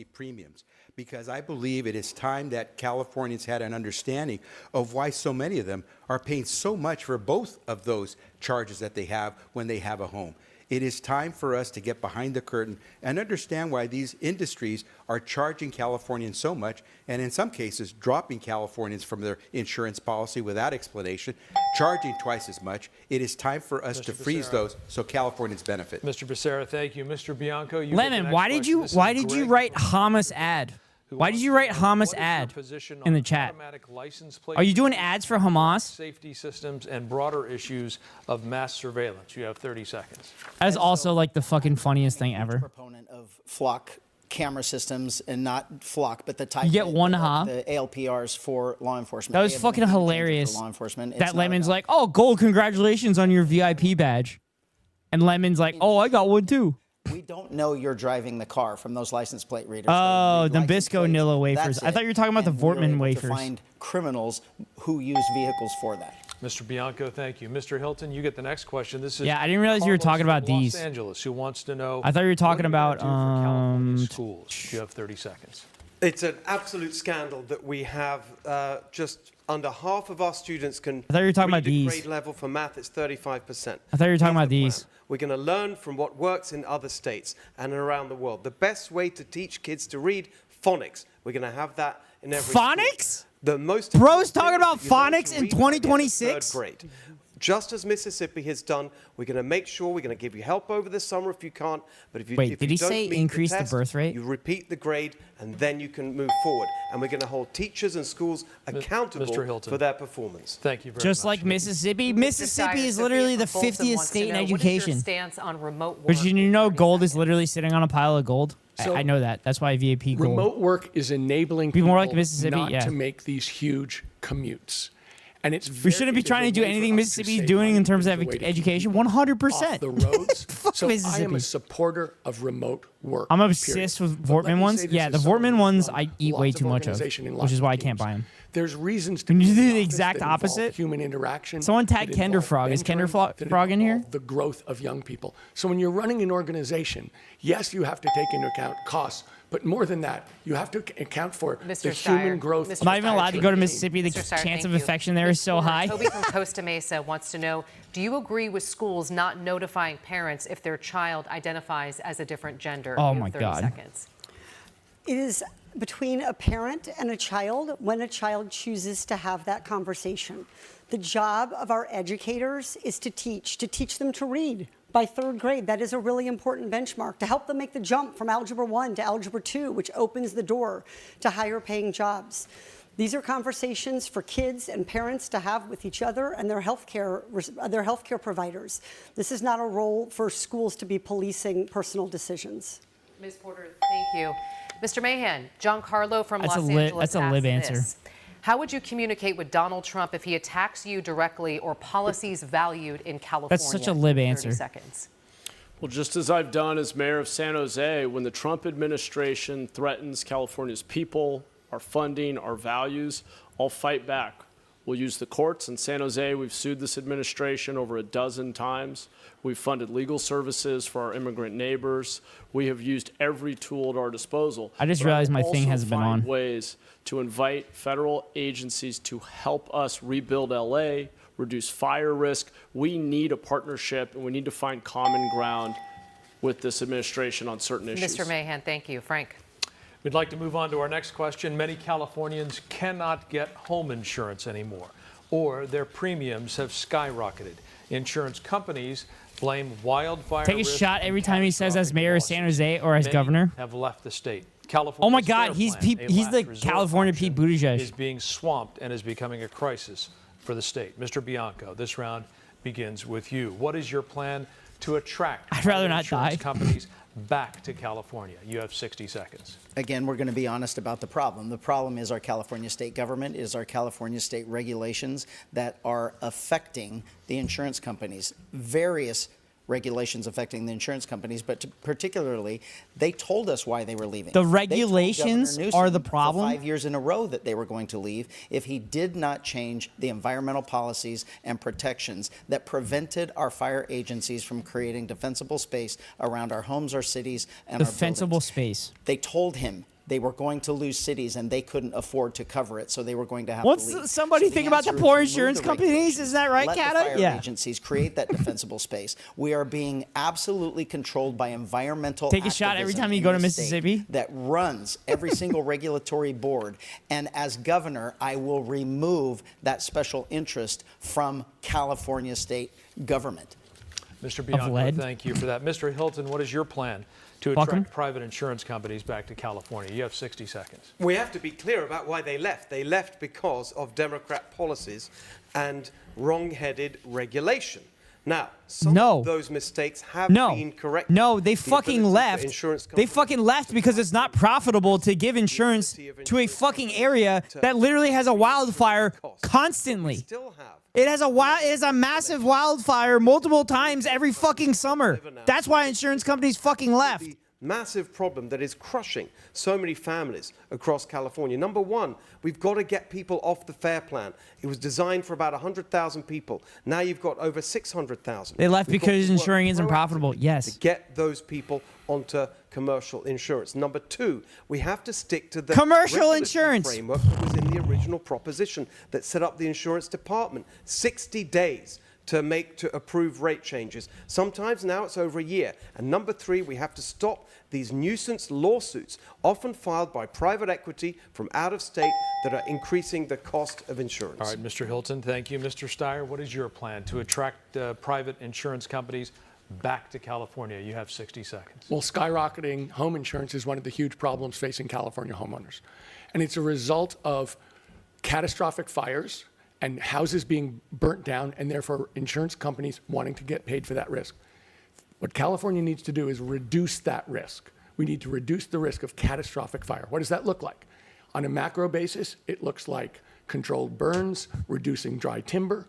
Because I believe it is time that Californians had an understanding of why so many of them are paying so much for both of those charges that they have when they have a home. It is time for us to get behind the curtain and understand why these industries are charging Californians so much, and in some cases dropping Californians from their insurance policy without explanation, charging twice as much. It is time for us to freeze those so Californians benefit. Mr. Becerra, thank you. Mr. Bianco, you Lemon, why did you write Hamas ad? Why did you write Hamas ad in the chat? Are you doing ads for Hamas? Safety systems and broader issues of mass surveillance. You have 30 seconds. That is also like the fucking funniest thing ever. Proponent of flock camera systems and not flock, but the type. You get one, huh? The ALPRs for law enforcement. That was fucking hilarious. Law enforcement. That Lemon's like, oh, Gold, congratulations on your VIP badge. And Lemon's like, oh, I got one too. We don't know you're driving the car from those license plate readers. Oh, the Nabisco Nilla wafers. I thought you were talking about the Vortman wafers. To find criminals who use vehicles for that. Mr. Bianco, thank you. Mr. Hilton, you get the next question. This is I didn't realize you were talking about these. Los Angeles, who wants to know. I thought you were talking about schools. You have 30 seconds. It's an absolute scandal that we have just under half of our students can I thought you were talking read about these. grade level for math. It's 35%. I thought you were talking about these. We're going to learn from what works in other states and around the world. The best way to teach kids to read phonics. We're going to have that in every phonics? School. The most Bro's talking about phonics in 2026? Third grade. Just as Mississippi has done, we're going to make sure we're going to give you help over the summer if you can't. But if you Wait, if did you he don't say meet increase the test, birth rate? You repeat the grade, and then you can move forward. And we're going to hold teachers and schools accountable for their performance. Thank you very much. Just like Mississippi. Mississippi is literally the 50th state in education. What is your stance on remote work? But you know Gold is literally sitting on a pile of gold? I know that. That's why VAP Gold. Remote work is enabling Be people more like Mississippi, not yeah. to make these huge commutes. And it's We shouldn't be trying to do anything Mississippi's doing in terms of education. 100%. The roads. So I am Mississippi. a supporter of remote work. I'm obsessed with Vortman ones. Yeah, the Vortman ones I eat way too much of, which is why I can't buy them. There's reasons to Can you be in do the the office exact that involve opposite? human interaction. Someone tag that Kender involve Frog. Is Kender mentoring, that Frog in here? involve the growth of young people. So when you're running an organization, yes, you have to take into account costs, but more than that, you have to account for the human growth. I'm not even allowed to go to Mississippi. The Mr. Steyer, chance of thank you. infection there is so high. Toby from Costa Mesa wants to know, do you agree with schools not notifying parents if their child identifies as a different gender? Oh, You have my 30 God. seconds. It is between a parent and a child when a child chooses to have that conversation. The job of our educators is to teach them to read by 3rd grade. That is a really important benchmark to help them make the jump from Algebra 1 to Algebra 2, which opens the door to higher paying jobs. These are conversations for kids and parents to have with each other and their healthcare providers. This is not a role for schools to be policing personal decisions. Ms. Porter, thank you. Mr. Mahan, John Carlo from That's Los a lib- Angeles that's a lib asked answer. this. How would you communicate with Donald Trump if he attacks you directly or policies valued in California? That's such a lib 30 answer. seconds. Well, just as I've done as mayor of San Jose, when the Trump administration threatens California's people, our funding, our values, I'll fight back. We'll use the courts. In San Jose, we've sued this administration over a dozen times. We've funded legal services for our immigrant neighbors. We have used every tool at our disposal. I just But realized my will thing also hasn't been find on. ways to invite federal agencies to help us rebuild LA, reduce fire risk. We need a partnership, and we need to find common ground with this administration on certain issues. Mr. Mahan, thank you. Frank. We'd like to move on to our next question. Many Californians cannot get home insurance anymore, or their premiums have skyrocketed. Insurance companies blame wildfire Take a risk shot and every time he says as mayor of San Jose or as Many governor. have left the state. Oh California's my God, FAIR he's Plan, a he's last the resort California option, Pete Buttigieg. is being swamped and is becoming a crisis for the state. Mr. Bianco, this round begins with you. What is your plan to attract I'd rather not insurance die. companies back to California? You have 60 seconds. Again, we're going to be honest about the problem. The problem is our California state government, is our California state regulations that are affecting the insurance companies. Various regulations affecting the insurance companies, but particularly, they told us why they were leaving. The They told regulations Governor Newsom are the problem? For 5 years in a row that they were going to leave if he did not change the environmental policies and protections that prevented our fire agencies from creating defensible space around our homes, our cities, and our Defensible buildings. space. They told him they were going to lose cities and they couldn't afford to cover it, so they were going to have What's to leave. somebody So the think about the answer is poor remove insurance the companies? regulations. Is that right, Let the Cata? fire Yeah. agencies create that defensible space. We are being absolutely controlled by environmental Take a shot every activism time you in go to this state Mississippi. that runs every single regulatory board. And as governor, I will remove that special interest from California state government. Mr. Bianco, lead. thank you for that. Mr. Hilton, what is your plan to Welcome. attract private insurance companies back to California? You have 60 seconds. We have to be clear about why they left. They left because of Democrat policies and wrong-headed regulation. Now, some of those mistakes have been corrected. No, they The fucking ability for left. insurance They companies fucking left because it's not profitable to give insurance to a fucking area that literally has a wildfire constantly. still have It has a massive wildfire multiple times every fucking summer. That's why insurance companies fucking left. the massive problem that is crushing so many families across California. Number one, we've got to get people off the FAIR Plan. It was designed for about 100,000 people. Now you've got over 600,000. They left We've got because to work insuring isn't profitable. proactively Yes. to get those people onto commercial insurance. Number two, we have to stick to the Commercial regulatory insurance. framework that was in the original proposition that set up the insurance department. 60 days to approve rate changes. Sometimes now it's over a year. And number three, we have to stop these nuisance lawsuits, often filed by private equity from out of state, that are increasing the cost of insurance. All right, Mr. Hilton, thank you. Mr. Steyer, what is your plan to attract private insurance companies back to California? You have 60 seconds. Well, skyrocketing home insurance is one of the huge problems facing California homeowners. And it's a result of catastrophic fires and houses being burnt down, and therefore insurance companies wanting to get paid for that risk. What California needs to do is reduce that risk. We need to reduce the risk of catastrophic fire. What does that look like? On a macro basis, it looks like controlled burns, reducing dry timber.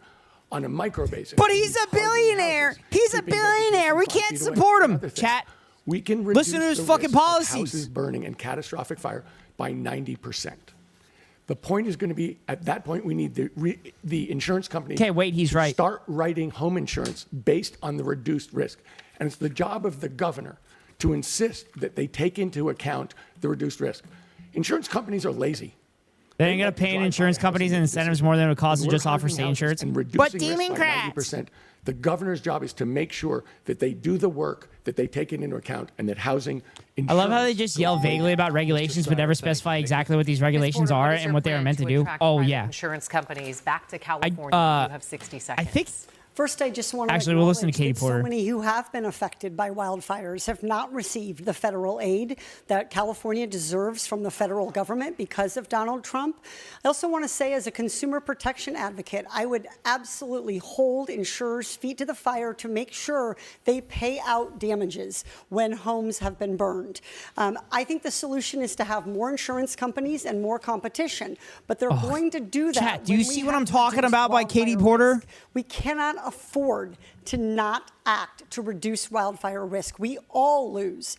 On a micro basis. But he's a billionaire. He's a billionaire. We can't support him. Chat. We can reduce Listen to his the fucking risk of policies. houses burning and catastrophic fire by 90%. The point is going to be, at that point, we need the insurance company Okay, wait, he's right. start writing home insurance based on the reduced risk. And it's the job of the governor to insist that they take into account the reduced risk. Insurance companies are lazy. They ain't gonna pay insurance companies and incentives more than it would cost to just offer state insurance. But Democrats. The governor's job is to make sure that they do the work, that they take it into account, and that housing insurance. I love how they just yell vaguely about regulations, but never specify exactly what these regulations are and what they are meant to do. Oh yeah. Insurance companies back to California. You have 60 seconds. I think. First, I just want to Actually, we'll listen to acknowledge Katie that Porter. so many who have been affected by wildfires have not received the federal aid that California deserves from the federal government because of Donald Trump. I also want to say, as a consumer protection advocate, I would absolutely hold insurers' feet to the fire to make sure they pay out damages when homes have been burned. I think the solution is to have more insurance companies and more competition, but they're going to do that. Chat, do you see what I'm talking about by Katie Porter? Risk. We cannot afford to not act to reduce wildfire risk. We all lose.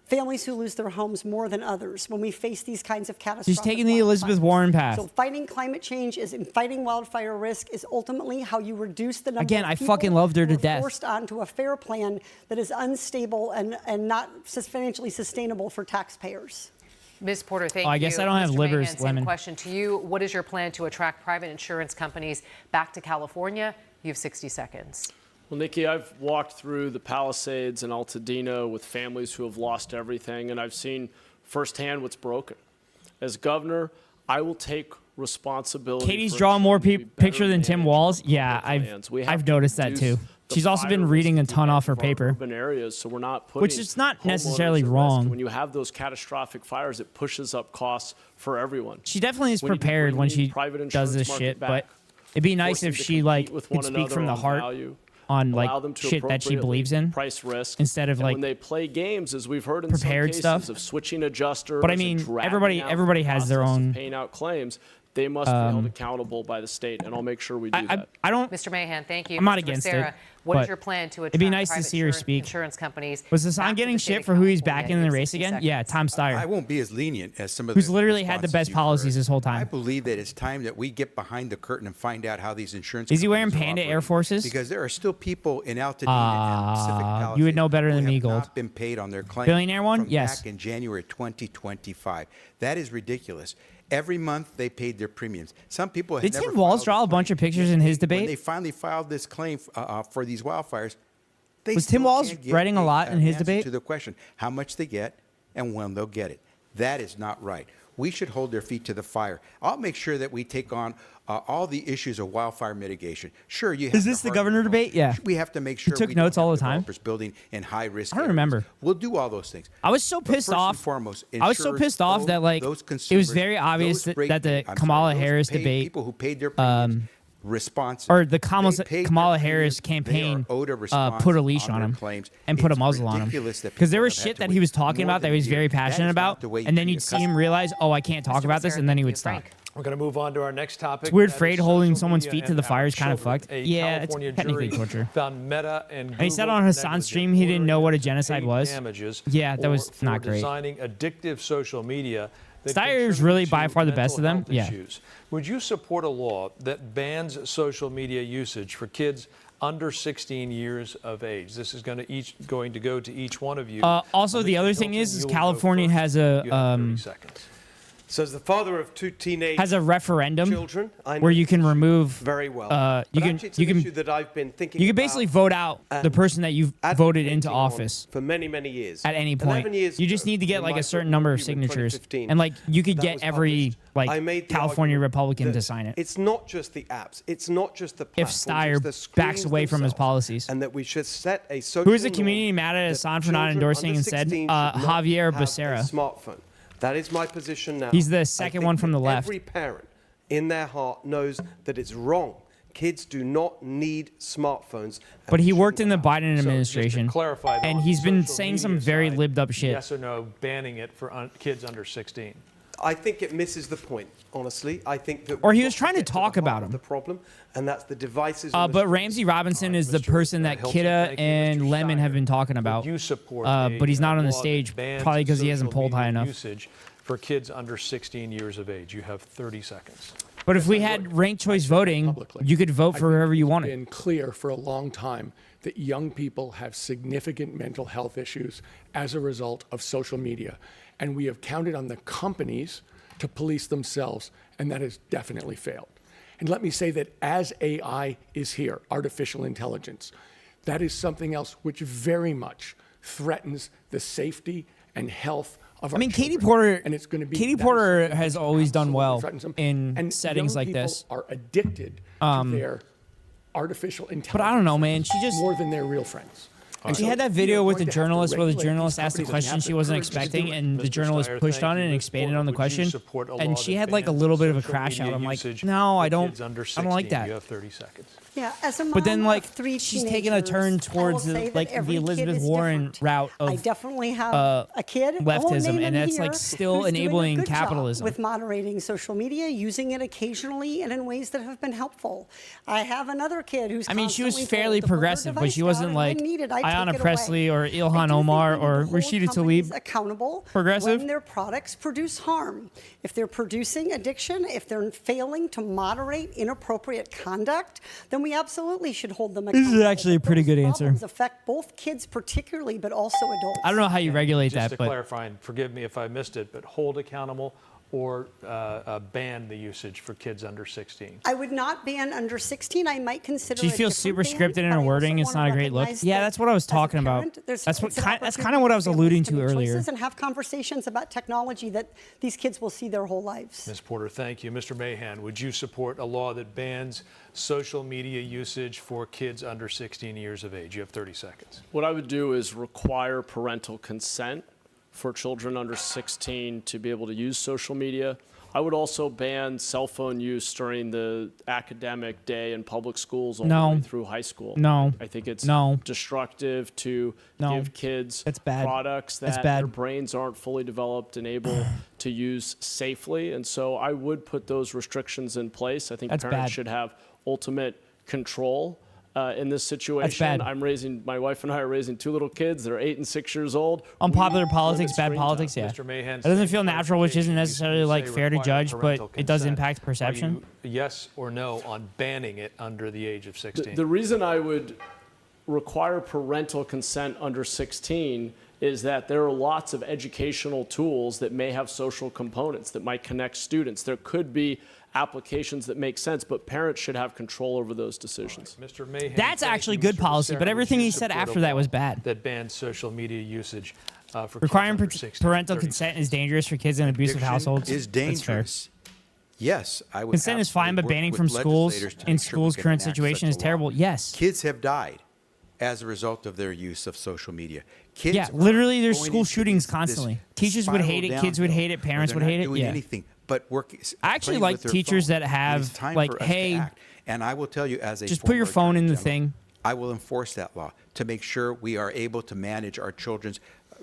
Families who lose their homes more than others when we face these kinds of catastrophic She's taking the Elizabeth Warren path. So fighting climate change and fighting wildfire risk is ultimately how you reduce the number Again, of I people fucking loved her who to are death. forced onto a fair plan that is unstable and not financially sustainable for taxpayers. Ms. Porter, thank I guess you. I don't have Mr. livers, Mahan, same Lemon. question to you. What is your plan to attract private insurance companies back to California? You have 60 seconds. Well, Nikki, I've walked through the Palisades and Altadena with families who have lost everything, and I've seen firsthand what's broken. As governor, I will take responsibility. Katie's for drawing more ensuring we picture than better Tim manage Walls. public Yeah, lands. We have I've to noticed that reduce too. the She's also been fire reading a risk ton we off her have for our paper, urban areas, so we're not putting which is not necessarily homeowners at risk. wrong. When you have those catastrophic fires, it pushes up costs for everyone. She definitely is We need to prepared bring when the she private does insurance this market shit, back, but it'd be nice force if them to she compete like with could one speak another from the on heart value, on like allow them to shit that she appropriately believes in, price risk, instead of and like when they play games, as we've heard in prepared some stuff. cases of switching adjusters. But I and mean, dragging out everybody the has their process of own, paying out claims. They must be held accountable by the state, and I'll make sure we do that. I don't. Mr. Mahan, thank you. I'm not Mr. against Becerra, it, what is but your plan to attract it'd be nice to private see her speak. insurance companies? Was Hassan back to getting the state shit of for who he's California? backing in the You have race 60 again? seconds. Yeah, Tom Steyer. I won't be as lenient as some of Who's the literally had the responses best you've heard. policies this whole I time. believe that it's time that we get behind the curtain and find out how these insurance. Is he wearing companies are Panda operating. Air Forces? Because there are still people in Altadena and Pacific Palisades you would know better who than have me, Gold. not been paid on their claims. Billionaire one? From Yes. Back in January 2025. That is ridiculous. Every month they paid their premiums. Some people had Did never Tim Walz filed draw a bunch of pictures in his When debate? they finally filed this claim for these wildfires, they Was Tim still Walz can't get writing a lot in his answer debate? to the question how much they get and when they'll get it. That is not right. We should hold their feet to the fire. I'll make sure that we take on all the issues of wildfire mitigation. Sure, you have Is this the governor debate? Yeah. We have to make sure took we notes don't have all the time? developers building in high risk. I don't remember. We'll do all those things. I was so But pissed first and off. foremost, I was so insurers pissed off owe that like those it was consumers, very obvious those that the those Kamala Harris paid debate, people who paid their premiums, responsive. or the They Kamala paid Kamala their Harris premiums. They campaign, are owed a response put a leash on their him claims. and put a It's muzzle on him. ridiculous that Because there people was have had shit to that he wait was talking more about that than he a was year. very That passionate is not about, the way and then you you'd see him customer- realize, oh, I can't talk about this, and then he would stop. We're going to move on to our next topic. It's weird. That Freight is holding social someone's media feet to the and fire is our kind of children. fucked. A Yeah, it's California technically jury torture. Found Meta and And he said Google on Hassan's negligent stream he didn't know what a ordering genocide paid was. damages Yeah, that was for not great. designing addictive social media that Steyer is contribute really to by far the best of them. mental Yeah. health issues. Would you support a law that bans social media usage for kids under 16 years of age? This is going to go to each one of you. Also, the other thing is California has a 30 seconds. So as the father of two teenage has a referendum children, I know where you can remove very well. you But can actually it's you an can issue that I've been thinking you can about basically vote out the person that you've voted into advocating on office for many years. at any point. 11 years You just ago, need to get in like my a certain number of book review in signatures, 2015, and like you could that get was every published. I made like the California argument Republican that to sign it. It's not just the apps. It's not just the If platforms. Steyer it's the backs screens away from his themselves. policies. And that we should set a social Who is the norm community mad at that Hassan for not children endorsing under and said? 16 should not Javier have a Becerra. smartphone. That is my position now. He's the I second think one from the that left. Every parent in their heart knows that it's wrong. Kids do not need smartphones. But he worked in the Biden administration, Clarify that and on he's the been social saying some media very side, libbed up shit. Yes or no, banning it for kids under 16. I think it misses the point, honestly. I think that. Or he we've was got trying to get the talk heart about of him. The problem, and that's the devices. on the But streets. Ramsey Robinson is the person that Hilton, Kidda thank you, and Mr. Lemon have been talking about. You support But he's not on the law that stage, bans probably because he hasn't social pulled high media enough. usage for kids under 16 years of age? You have 30 seconds. But if we had ranked choice voting, you could vote for whoever you wanted. It's been clear for a long time that young people have significant mental health issues as a result of social media. And we have counted on the companies to police themselves, and that has definitely failed. And let me say that as AI is here, artificial intelligence, that is something else which very much threatens the safety and health of our Katie children. Porter. And it's going to be Katie Porter has always done well in settings like this. Are addicted to their artificial intelligence. But I don't know, man. She just more than their real friends. And she had that video with the journalist where the journalist asked a question she wasn't expecting, and the journalist pushed on it and expanded on the question. And she had like a little bit of a crash out. I'm like, no, I don't like that. You have 30 seconds. Yeah, as a mom But then, like, of 3 she's taking a turn teenagers, I towards will say the, that like every the kid Elizabeth is Warren different. route I of definitely have a kid, I won't leftism, name and him that's like here, still who's doing a enabling good job capitalism. with moderating social media, using it occasionally and in ways that have been helpful. I have another kid who's I mean, she was constantly fairly told to put her progressive, but device she wasn't down, and like when needed, I Ayanna take it Pressley away. or I do Ilhan think Omar we need or to hold Rashida companies Tlaib. accountable Progressive. when their products produce harm. If they're producing addiction, if they're failing to moderate inappropriate conduct, then we absolutely should hold them accountable. This is actually a pretty good answer. Problems affect both kids particularly, but also adults. I don't know how you regulate Just that, to but clarify, and forgive me if I missed it, but hold accountable or ban the usage for kids under 16. I would not ban under 16. I might consider. she a feels super different ban, scripted in but her I wording. also It's not a wanna great look. recognize Yeah, that that's what I was as a talking about. parent, That's it's what an that's kind of what I was opportunity alluding for to families make earlier. choices and have conversations about technology that these kids will see their whole lives. Ms. Porter, thank you. Mr. Mahan, would you support a law that bans social media usage for kids under 16 years of age? You have 30 seconds. What I would do is require parental consent for children under 16 to be able to use social media. I would also ban cell phone use during the academic day in public schools all the way through high school. No. I think it's No. destructive to give kids That's bad. products That's that bad. their brains aren't fully developed and able to use safely. And so I would put those restrictions in place. I think That's parents bad. should have ultimate control in this situation. bad. My wife and I are raising 2 little kids. They're 8 and 6 years old. Unpopular We politics, limit bad screen politics, time. yeah. Mr. Mahan, It doesn't feel same natural, which isn't clarification. necessarily You like say fair to require judge, parental but it does consent. impact perception. Are you yes or no on banning it under the age of 16? The reason I would require parental consent under 16 is that there are lots of educational tools that may have social components that might connect students. There could be applications that make sense, but parents should have control over those decisions. Right. Mr. Mahan, That's thank actually you. good Mr. policy, Becerra, but everything would you he said support a after that law was bad. That bans social media usage for Requiring kids under 16. parental 30 consent is dangerous for kids in abusive Addiction households. is That's fair. dangerous. Yes, I would. Consent is fine, but absolutely banning work from with schools legislators to in make sure we schools' can current enact situation such is a law. terrible. Yes. Kids have died as a result of their use of social media. Kids Yeah, are literally there's going school into shootings this constantly. Teachers would hate it, kids would hate it, spiral parents downhill would where hate they're it. not doing Yeah. anything but I actually playing like with their teachers phone. that It have, is time like, for us to hey, act. And I will tell you as a just put your former phone in Attorney the General, thing. I will enforce that law to make sure we are able to manage our children's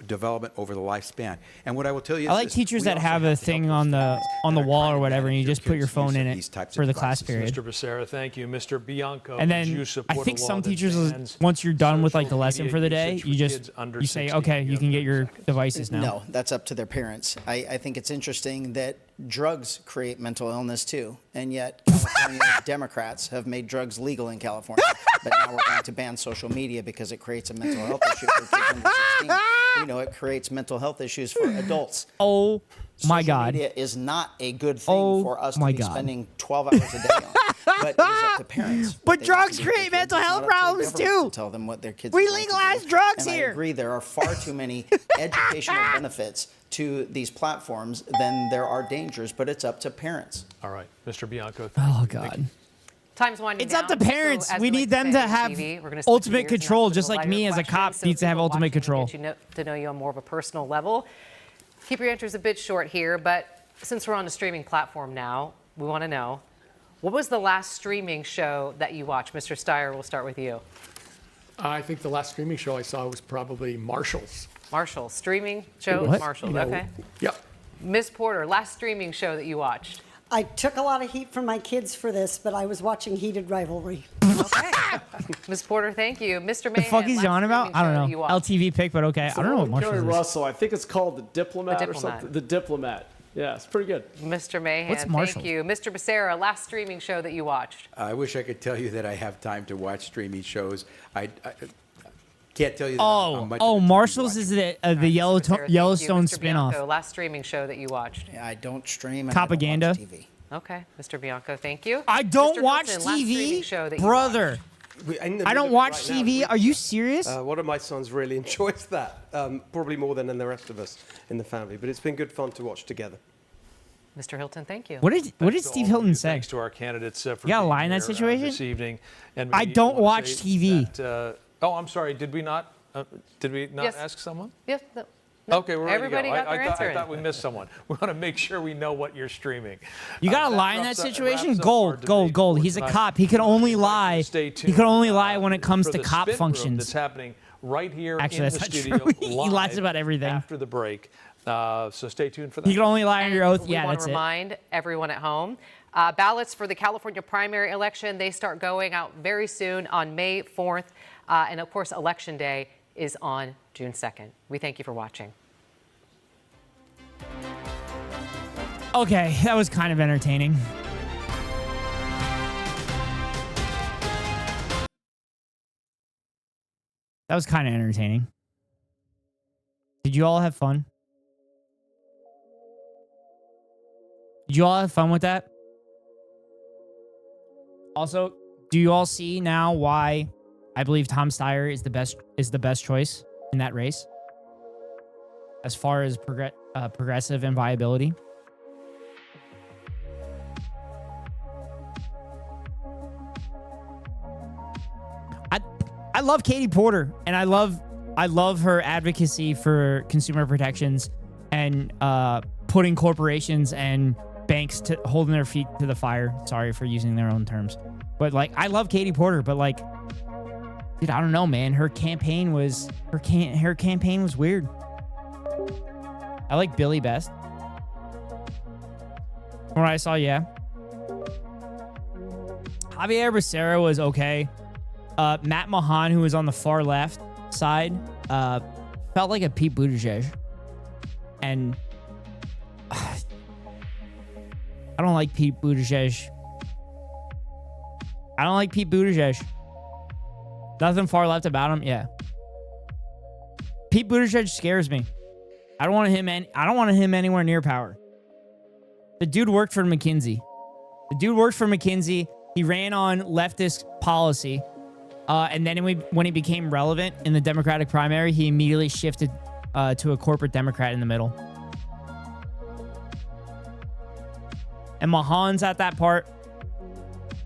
development over the lifespan. And what I will tell you is I like this, teachers we that also have a to help thing those on the families on the that are wall trying or to whatever, and you manage their just put your kids' phone use in of it these types for of the class devices. period. Mr. Becerra, thank you. Mr. Bianco, And would you then I support think a law some that teachers, bans once you're done with like the social lesson media for the day, usage for you just kids under you say, 16? okay, you have can get 30 your seconds. devices now. No, that's up to their parents. I think it's interesting that drugs create mental illness too, and yet California Democrats have made drugs legal in California, but now we're going to ban social media because it creates a mental health issue for kids under 16. We know it creates mental health issues for adults. Oh my Social God. media is not a good thing Oh for us to my be God. spending 12 hours a day on. But it is up to parents. But what they want drugs to do with create their kids. mental It's health not up to the problems, government too. to tell them what their kids We are going to legalize do. drugs And here. I agree, there are far too many educational benefits to these platforms than there are dangers, but it's up to parents. All right, Mr. Bianco. Oh God. Time's winding It's up down. to parents. So, as we like need them say to on have TV, we're gonna switch ultimate gears and control, answer just the like lighter me as a cop questions, so needs to have people ultimate watching can control. get to know you on more of a personal level. Keep your answers a bit short here, but since we're on a streaming platform now, we want to know, what was the last streaming show that you watched? Mr. Steyer, we'll start with you. I think the last streaming show I saw was probably Marshall's. Marshall, streaming show It with was, Marshall. you know, Okay. Yep. Miss Porter, last streaming show that you watched. I took a lot of heat from my kids for this, but I was watching Heated Rivalry. Okay. Miss Porter, thank you. Mr. The Mahan, fuck he's last on about? streaming I show that don't you know. watched. LTV pick, but okay. I don't know what Kerry Marshall is. Russell, I think it's called The Diplomat, The or Diplomat. something. The Diplomat. Yeah, it's pretty good. Mr. Mahan, What's Marshall? thank you. Mr. Becerra, last streaming show that you watched. I wish I could tell you that I have time to watch streaming shows. I can't tell you that I'm much of a TV Marshall's watcher. is the Becerra, thank you. Yellowstone Mr. spinoff. Bianco, last streaming show that you watched. Yeah, I don't stream and Propaganda. I don't watch TV. Okay, Mr. Bianco, thank you. I don't Mr. watch Hilton, last streaming TV, show that you brother. I don't watch Right now, TV. Are you serious? one of my sons really enjoys that, probably more than the rest of us in the family. But it's been good fun to watch together. Mr. Hilton, thank you. What did Thanks to Steve all of Hilton you. say? Thanks to our candidates for You gotta being lie in that here, situation? this evening. And I maybe don't you wanna watch say TV. that, oh, I'm sorry. Did we not Yes. ask someone? Yes. No. Okay, we're ready Everybody to go. got their I answer thought in. we missed someone. We want to make sure we know what you're streaming. You gotta That lie in that wraps up- situation. wraps up our Gold, debate gold. for He's a tonight. cop. He can only lie. Stay He tuned, can only lie when it comes for to the cop spin room functions. That's happening right here Actually, in the that's not studio. true. He lies live about everything. after the break. So stay tuned for that. He can only lie on your oath. We Yeah, want that's to it. remind everyone at home, ballots for the California primary election, they start going out very soon on May 4th. And of course, Election Day is on June 2nd. We thank you for watching. Okay, that was kind of entertaining. That was kind of entertaining. Did you all have fun? Did you all have fun with that? Also, do you all see now why I believe Tom Steyer is the best choice in that race as far as progressive and viability? I love Katie Porter, and I love her advocacy for consumer protections and putting corporations and banks to holding their feet to the fire. Sorry for using their own terms, but like I love Katie Porter, but like, dude, I don't know, man. Her campaign was weird. I like Billy best. From what I saw, yeah. Javier Becerra was okay. Matt Mahan, who was on the far left side, felt like a Pete Buttigieg. And I don't like Pete Buttigieg. Nothing far left about him. Yeah. Pete Buttigieg scares me. I don't want him anywhere near power. The dude worked for McKinsey. He ran on leftist policy. And then when he became relevant in the Democratic primary, he immediately shifted to a corporate Democrat in the middle. And Mahan's at that part.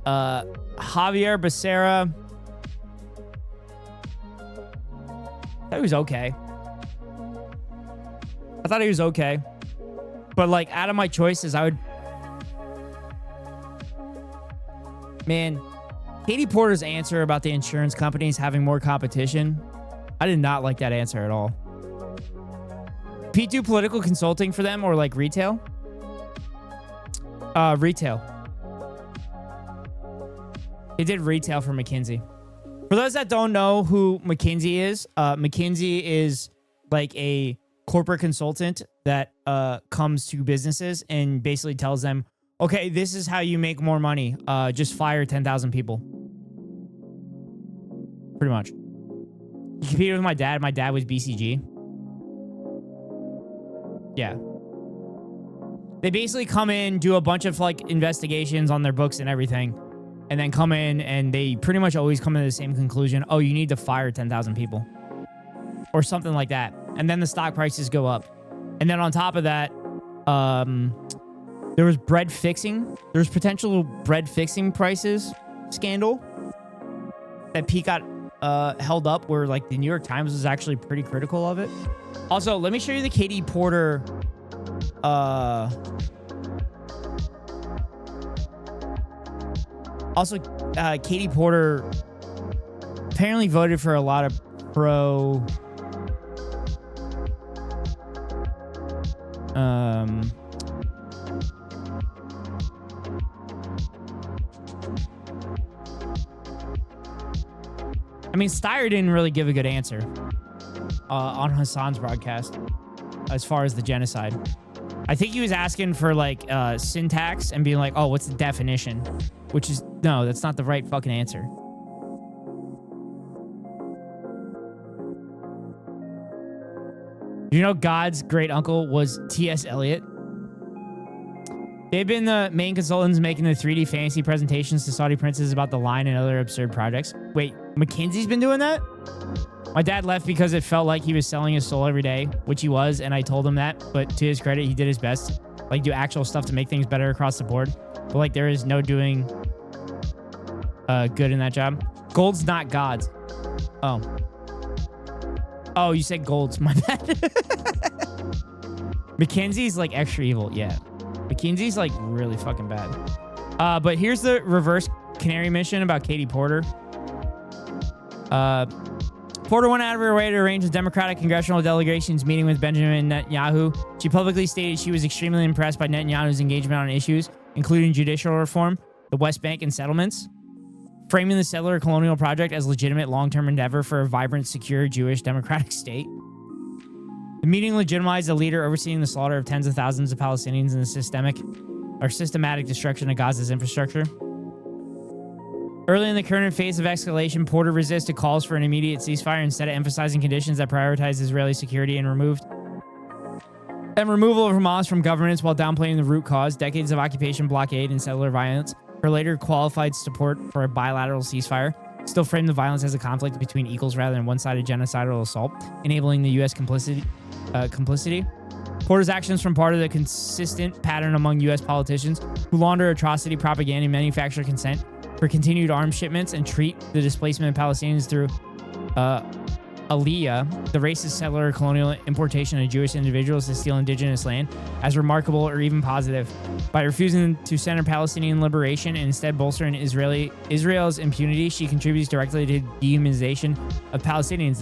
Javier Becerra, I thought he was okay. But like out of my choices, Katie Porter's answer about the insurance companies having more competition, I did not like that answer at all. Pete do political consulting for them or like retail? Retail. He did retail for McKinsey. For those that don't know who McKinsey is like a corporate consultant that comes to businesses and basically tells them, okay, this is how you make more money. Just fire 10,000 people. Pretty much. He competed with my dad. My dad was BCG. Yeah. They basically come in, do a bunch of like investigations on their books and everything, and then come in and they pretty much always come to the same conclusion. Oh, you need to fire 10,000 people. Or something like that. And then the stock prices go up. And then on top of that, there was bread fixing. There's potential bread fixing prices scandal that Pete got held up where like the New York Times was actually pretty critical of it. Also, let me show you the Katie Porter Katie Porter apparently voted for a lot of pro I mean, Steyer didn't really give a good answer on Hassan's broadcast as far as the genocide. I think he was asking for like syntax and being like, oh, what's the definition? Which is, no, that's not the right fucking answer. You know God's great uncle was T.S. Eliot? They've been the main consultants making the 3D fantasy presentations to Saudi princes about the line and other absurd projects. Wait, McKinsey's been doing that? My dad left because it felt like he was selling his soul every day, which he was, and I told him that. But to his credit, he did his best. Like, do actual stuff to make things better across the board. But, like, there is no doing good in that job. Gold's not God's. Oh. Oh, you said Gold's. My bad. McKinsey's, like, extra evil. Yeah. McKinsey's, like, really fucking bad. But here's the reverse canary mission about Katie Porter. Porter went out of her way to arrange a Democratic congressional delegation's meeting with Benjamin Netanyahu. She publicly stated she was extremely impressed by Netanyahu's engagement on issues, including judicial reform, the West Bank, and settlements, framing the settler colonial project as legitimate long-term endeavor for a vibrant, secure, Jewish, democratic state. The meeting legitimized a leader overseeing the slaughter of tens of thousands of Palestinians and the systematic destruction of Gaza's infrastructure. Early in the current phase of escalation, Porter resisted calls for an immediate ceasefire, instead of emphasizing conditions that prioritize Israeli security and removal of Hamas from governance while downplaying the root cause, decades of occupation, blockade, and settler violence. Her later qualified support for a bilateral ceasefire still framed the violence as a conflict between equals rather than one-sided genocidal assault, enabling the U.S. complicity. Porter's actions form part of the consistent pattern among U.S. politicians who launder atrocity, propaganda, and manufacture consent for continued arms shipments and treat the displacement of Palestinians through Aliyah, the racist settler colonial importation of Jewish individuals to steal indigenous land, as remarkable or even positive. By refusing to center Palestinian liberation and instead bolstering Israel's impunity, she contributes directly to dehumanization of Palestinians,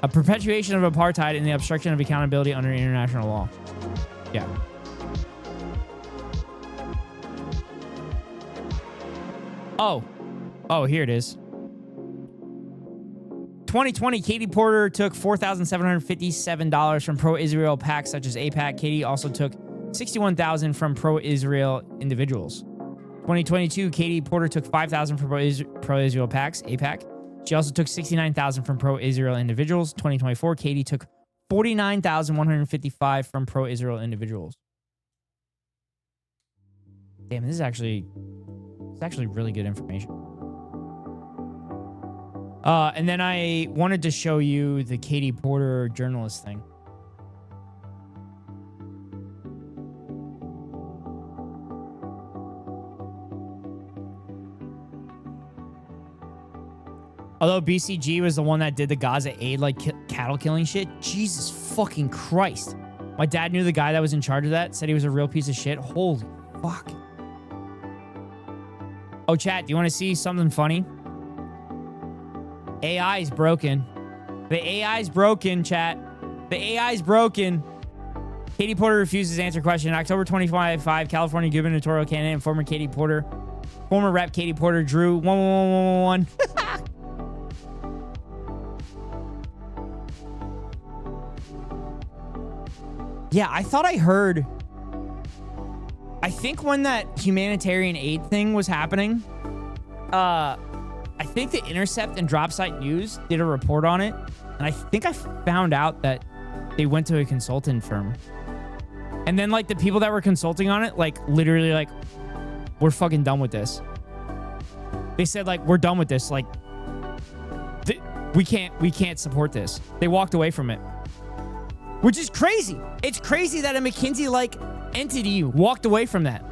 a perpetuation of apartheid, and the obstruction of accountability under international law. Yeah. Oh, here it is. 2020, Katie Porter took $4,757 from pro-Israel PACs such as AIPAC. Katie also took $61,000 from pro-Israel individuals. 2022, Katie Porter took $5,000 from pro-Israel PACs, AIPAC. She also took $69,000 from pro-Israel individuals. 2024, Katie took $49,155 from pro-Israel individuals. Damn, this is actually really good information. And then I wanted to show you the Katie Porter journalist thing. Although BCG was the one that did the Gaza aid, like cattle killing shit. Jesus fucking Christ. My dad knew the guy that was in charge of that, said he was a real piece of shit. Holy fuck. Oh, chat, do you want to see something funny? AI is broken. The AI is broken, chat. The AI is broken. Katie Porter refuses to answer question. October 2025, California gubernatorial candidate and former rep Katie Porter drew 11111. Yeah, I thought I heard. I think when that humanitarian aid thing was happening, I think The Intercept and Dropsite News did a report on it, and I think I found out that they went to a consultant firm. And then, like, the people that were consulting on it, like, literally, like, we're fucking done with this. They said, like, we're done with this. Like, we can't support this. They walked away from it. Which is crazy. It's crazy that a McKinsey-like entity walked away from that.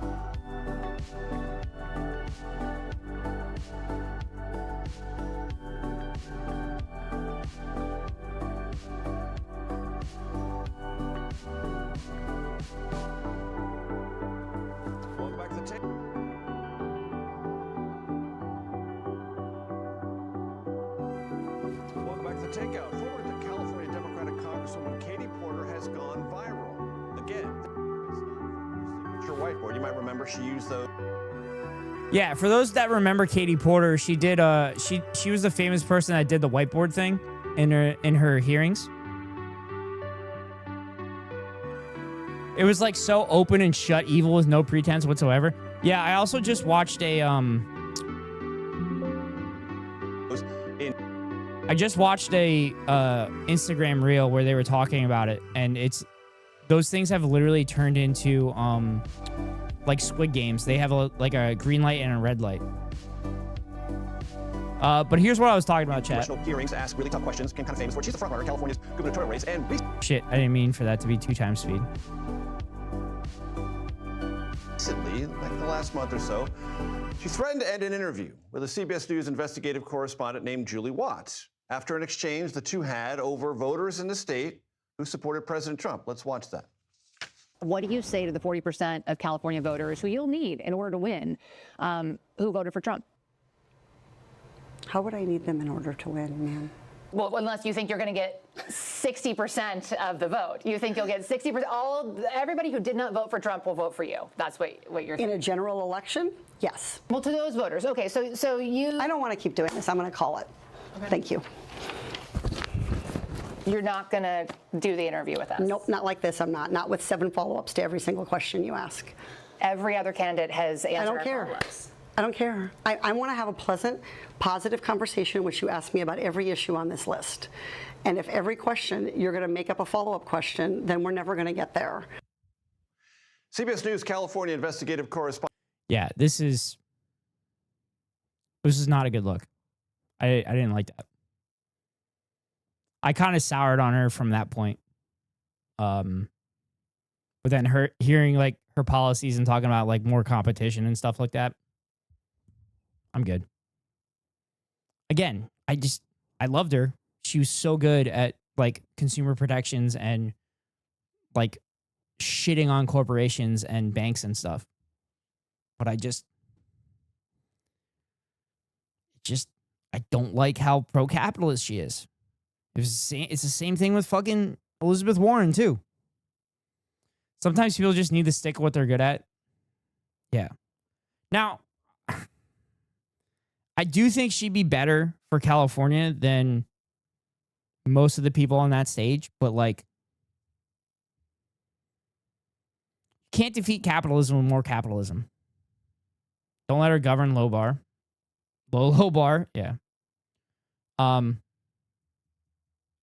Welcome back to the Takeout. Former California Democratic Congresswoman Katie Porter has gone viral again. Your whiteboard, you might remember she used those. Yeah, for those that remember Katie Porter, she did she was the famous person that did the whiteboard thing in her hearings. It was like so open and shut evil with no pretense whatsoever. Yeah, I also just watched a Instagram reel where they were talking about it, and those things have literally turned into like Squid Games. They have like a green light and a red light. But here's what I was talking about, chat. Congressional hearings ask really tough questions, became kind of famous for. She's the frontrunner in California's gubernatorial race, and Shit, I didn't mean for that to be 2 times speed. recently, like the last month or so, she threatened to end an interview with a CBS News investigative correspondent named Julie Watts after an exchange the two had over voters in the state who supported President Trump. Let's watch that. What do you say to the 40% of California voters who you'll need in order to win, who voted for Trump? How would I need them in order to win, man? Well, unless you think you're going to get 60% of the vote. You think you'll get 60%. Everybody who did not vote for Trump will vote for you. That's what you're saying. In a general election? Yes. Well, to those voters. Okay, so you... I don't want to keep doing this. I'm going to call it. Okay. Thank you. You're not going to do the interview with us? Nope, not like this. I'm not. Not with 7 follow-ups to every single question you ask. Every other candidate has answered. I don't care. I don't care. I want to have a pleasant, positive conversation in which you ask me about every issue on this list. And if every question you're going to make up a follow-up question, then we're never going to get there. CBS News California investigative correspondent. Yeah, this is not a good look. I didn't like that. I kind of soured on her from that point. But then hearing like her policies and talking about like more competition and stuff like that, I'm good. Again, I loved her. She was so good at like consumer protections and like shitting on corporations and banks and stuff. But I don't like how pro-capitalist she is. It's the same thing with fucking Elizabeth Warren too. Sometimes people just need to stick with what they're good at. Yeah. Now, I do think she'd be better for California than most of the people on that stage, but like, can't defeat capitalism with more capitalism. Don't let her govern low bar. Low bar, yeah.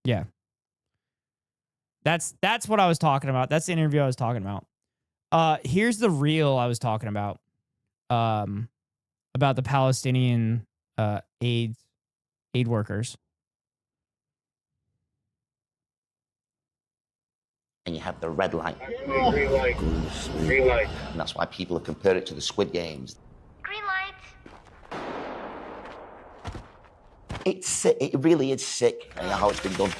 Yeah. That's what I was talking about. That's the interview I was talking about. Here's the reel I was talking about the Palestinian aid workers. And you have the red light. Green light. Green light. And that's why people have compared it to the Squid Games. Green light. It's sick. It really is sick how it's been done.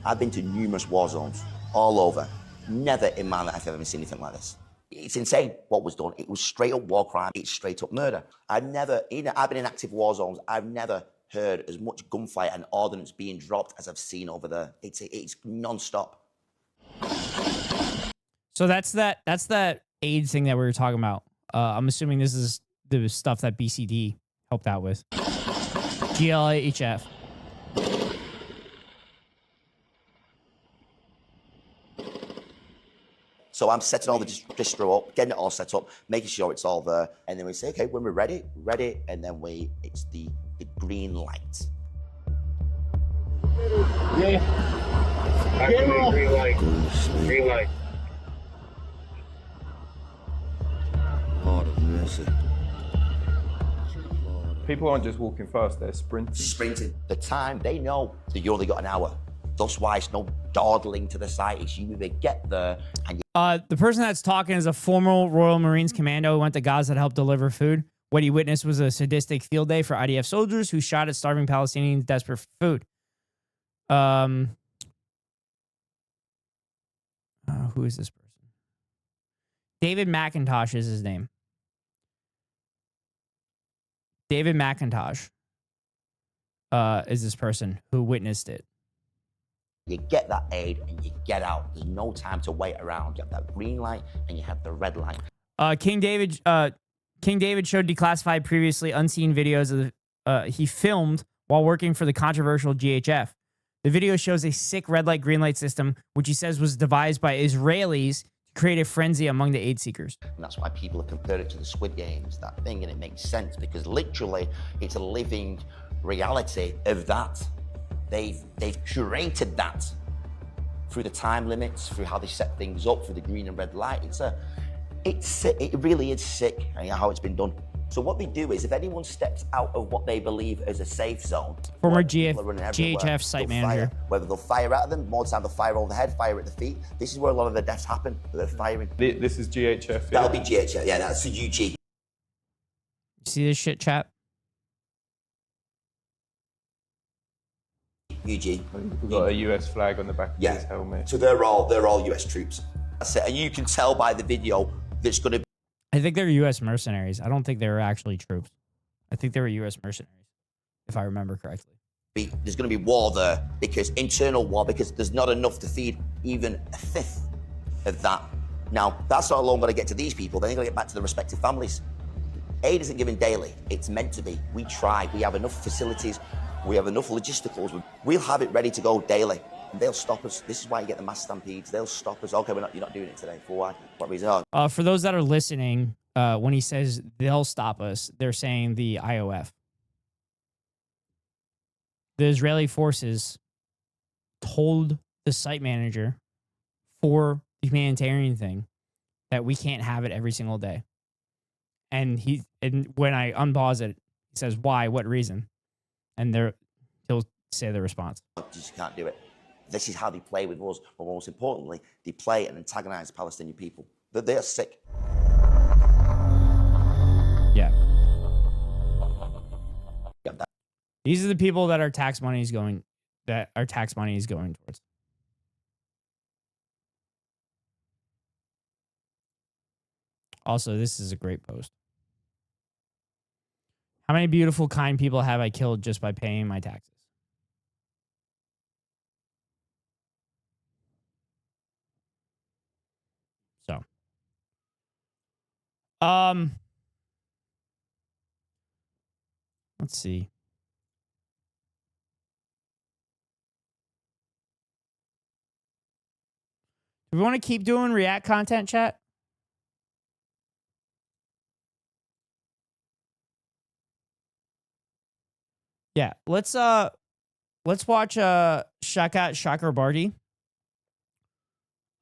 I've been to numerous war zones all over. Never in my life have I ever seen anything like this. It's insane what was done. It was straight up war crime. It's straight up murder. I've been in active war zones. I've never heard as much gunfight and ordnance being dropped as I've seen over there. It's non-stop. So that's that aid thing that we were talking about. I'm assuming this is the stuff that BCD helped out with. GLHF. So I'm setting all the distro up, getting it all set up, making sure it's all there, and then we say, okay, when we're ready, and then it's the green light. Yeah. Activate green light. Green light. Lord of mercy. People aren't just walking fast, they're sprinting. Sprinting. The time, they know that you only got an hour. Thus why it's no dawdling to the side. It's you either get there and the person that's talking is a former Royal Marines commando who went to Gaza to help deliver food. What he witnessed was a sadistic field day for IDF soldiers who shot at starving Palestinians desperate for food. Who is this person? David McIntosh is his name. David McIntosh is this person who witnessed it. You get that aid and you get out. There's no time to wait around. You have that green light and you have the red light. King David showed declassified previously unseen videos of he filmed while working for the controversial GHF. The video shows a sick red light, green light system, which he says was devised by Israelis to create a frenzy among the aid seekers. And that's why people have compared it to the Squid Games, that thing, and it makes sense because literally it's a living reality of that. They've curated that through the time limits, through how they set things up, through the green and red light. It really is sick how it's been done. So what they do is if anyone steps out of what they believe as a safe zone, Former GHF site manager. Whether they'll fire at them, more time they'll fire over the head, fire at the feet. This is where a lot of the deaths happen, they're firing. This is GHF. Yeah? That'll be GHF, yeah, that's the UG. You see this shit, chat? UG. We've got a US flag on the back of his helmet. So they're all US troops. That's it. And you can tell by the video that's going to. I think they're U.S. mercenaries. I don't think they were actually troops. I think they were U.S. mercenaries, if I remember correctly. There's going to be war there, because internal war, because there's not enough to feed even a fifth of that. Now, that's not alone going to get to these people. Then they're going to get back to their respective families. Aid isn't given daily. It's meant to be. We try. We have enough facilities. We have enough logisticals. We'll have it ready to go daily. And they'll stop us. This is why you get the mass stampedes. They'll stop us. Okay, you're not doing it today. For why? What reason? For those that are listening, when he says they'll stop us, they're saying the IOF. The Israeli forces told the site manager for the humanitarian thing that we can't have it every single day. And when I unpause it, he says, why? What reason? And he'll say the response. You just can't do it. This is how they play with us. But most importantly, they play and antagonize the Palestinian people. They're sick. Yeah. These are the people that our tax money is going towards. Also, this is a great post. How many beautiful, kind people have I killed just by paying my taxes? So, let's see. Do we want to keep doing React content, chat? Yeah, let's watch Saikat Chakrabarti.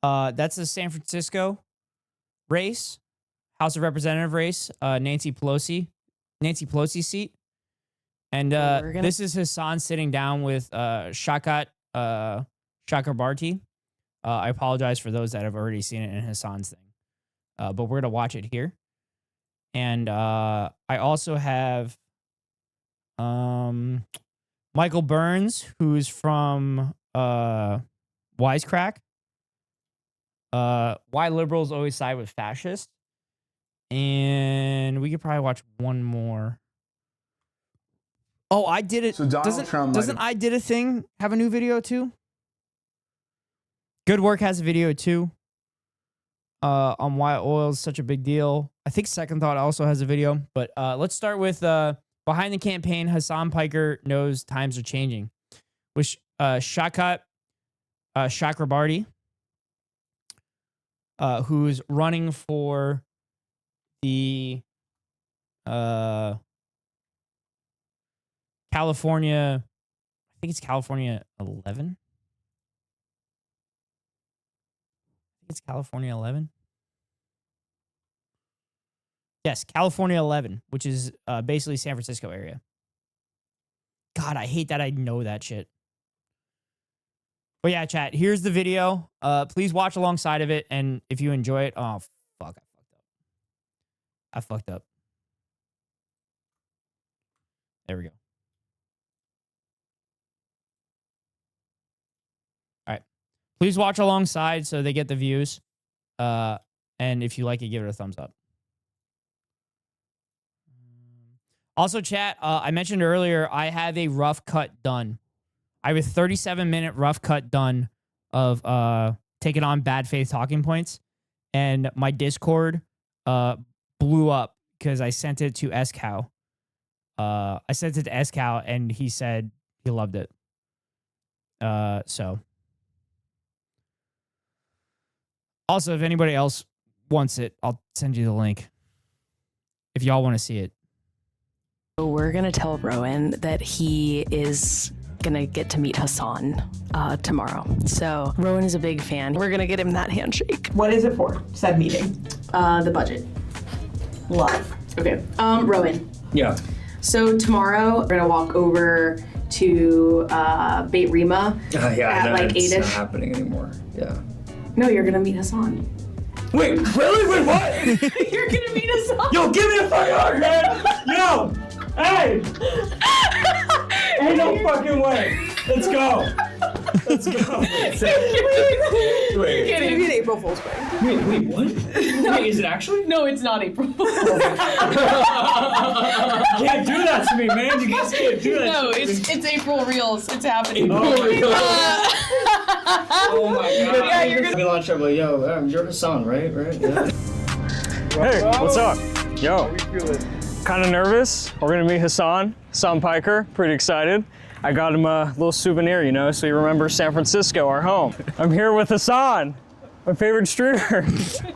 That's the San Francisco race, House of Representative race, Nancy Pelosi seat. And this is Hassan sitting down with Saikat Chakrabarti. I apologize for those that have already seen it in Hassan's thing. But we're going to watch it here. And I also have Michael Burns, who's from Wisecrack. Why liberals always side with fascists. And we could probably watch one more. Oh, I did it. So doesn't I Did a Thing have a new video too? Good Work has a video too. On why oil is such a big deal. I think Second Thought also has a video. But let's start with behind the campaign. Hassan Piker knows times are changing. With Saikat Chakrabarti, who's running for the California, I think it's California 11. It's California 11. Yes, California 11, which is basically San Francisco area. God, I hate that I know that shit. But yeah, chat, here's the video. Please watch alongside of it, and if you enjoy it, oh, fuck, I fucked up. There we go. All right. Please watch alongside so they get the views. And if you like it, give it a thumbs up. Also, chat, I mentioned earlier, I have a rough cut done. I have a 37-minute rough cut done of taking on bad faith talking points. And my Discord blew up because I sent it to SCow. I sent it to SCow, and he said he loved it. So also, if anybody else wants it, I'll send you the link if y'all want to see it. We're going to tell Rowan that he is going to get to meet Hassan tomorrow. So Rowan is a big fan. We're going to get him that handshake. What is it for, said meeting? The budget. Love. Okay. Rowan. Yeah. So tomorrow we're going to walk over to Beit Rima Yeah, I at know like it's 8ish. not happening anymore. Yeah. No, you're going to meet Hassan. Wait, really? Wait, what? You're going to meet Hassan. Yo, give me a fucking hug, man! Yo! Hey! Ain't no fucking way! Let's go! Let's go! Wait. It's gonna be an April Fool's prank. Wait, what? Wait, is it actually? No, it's not April. You can't do that to me, man. You guys can't do that No, to me. it's April Reels. It's happening. April Reels. Oh my god. Yeah, you're gonna be launch up like, yo, you're Hassan, right? Yeah. Hey, what's up? Yo. How we feeling? Kind of nervous. We're gonna meet Hassan Piker. Pretty excited. I got him a little souvenir, you know, so he remembers San Francisco, our home. I'm here with Hassan, my favorite streamer.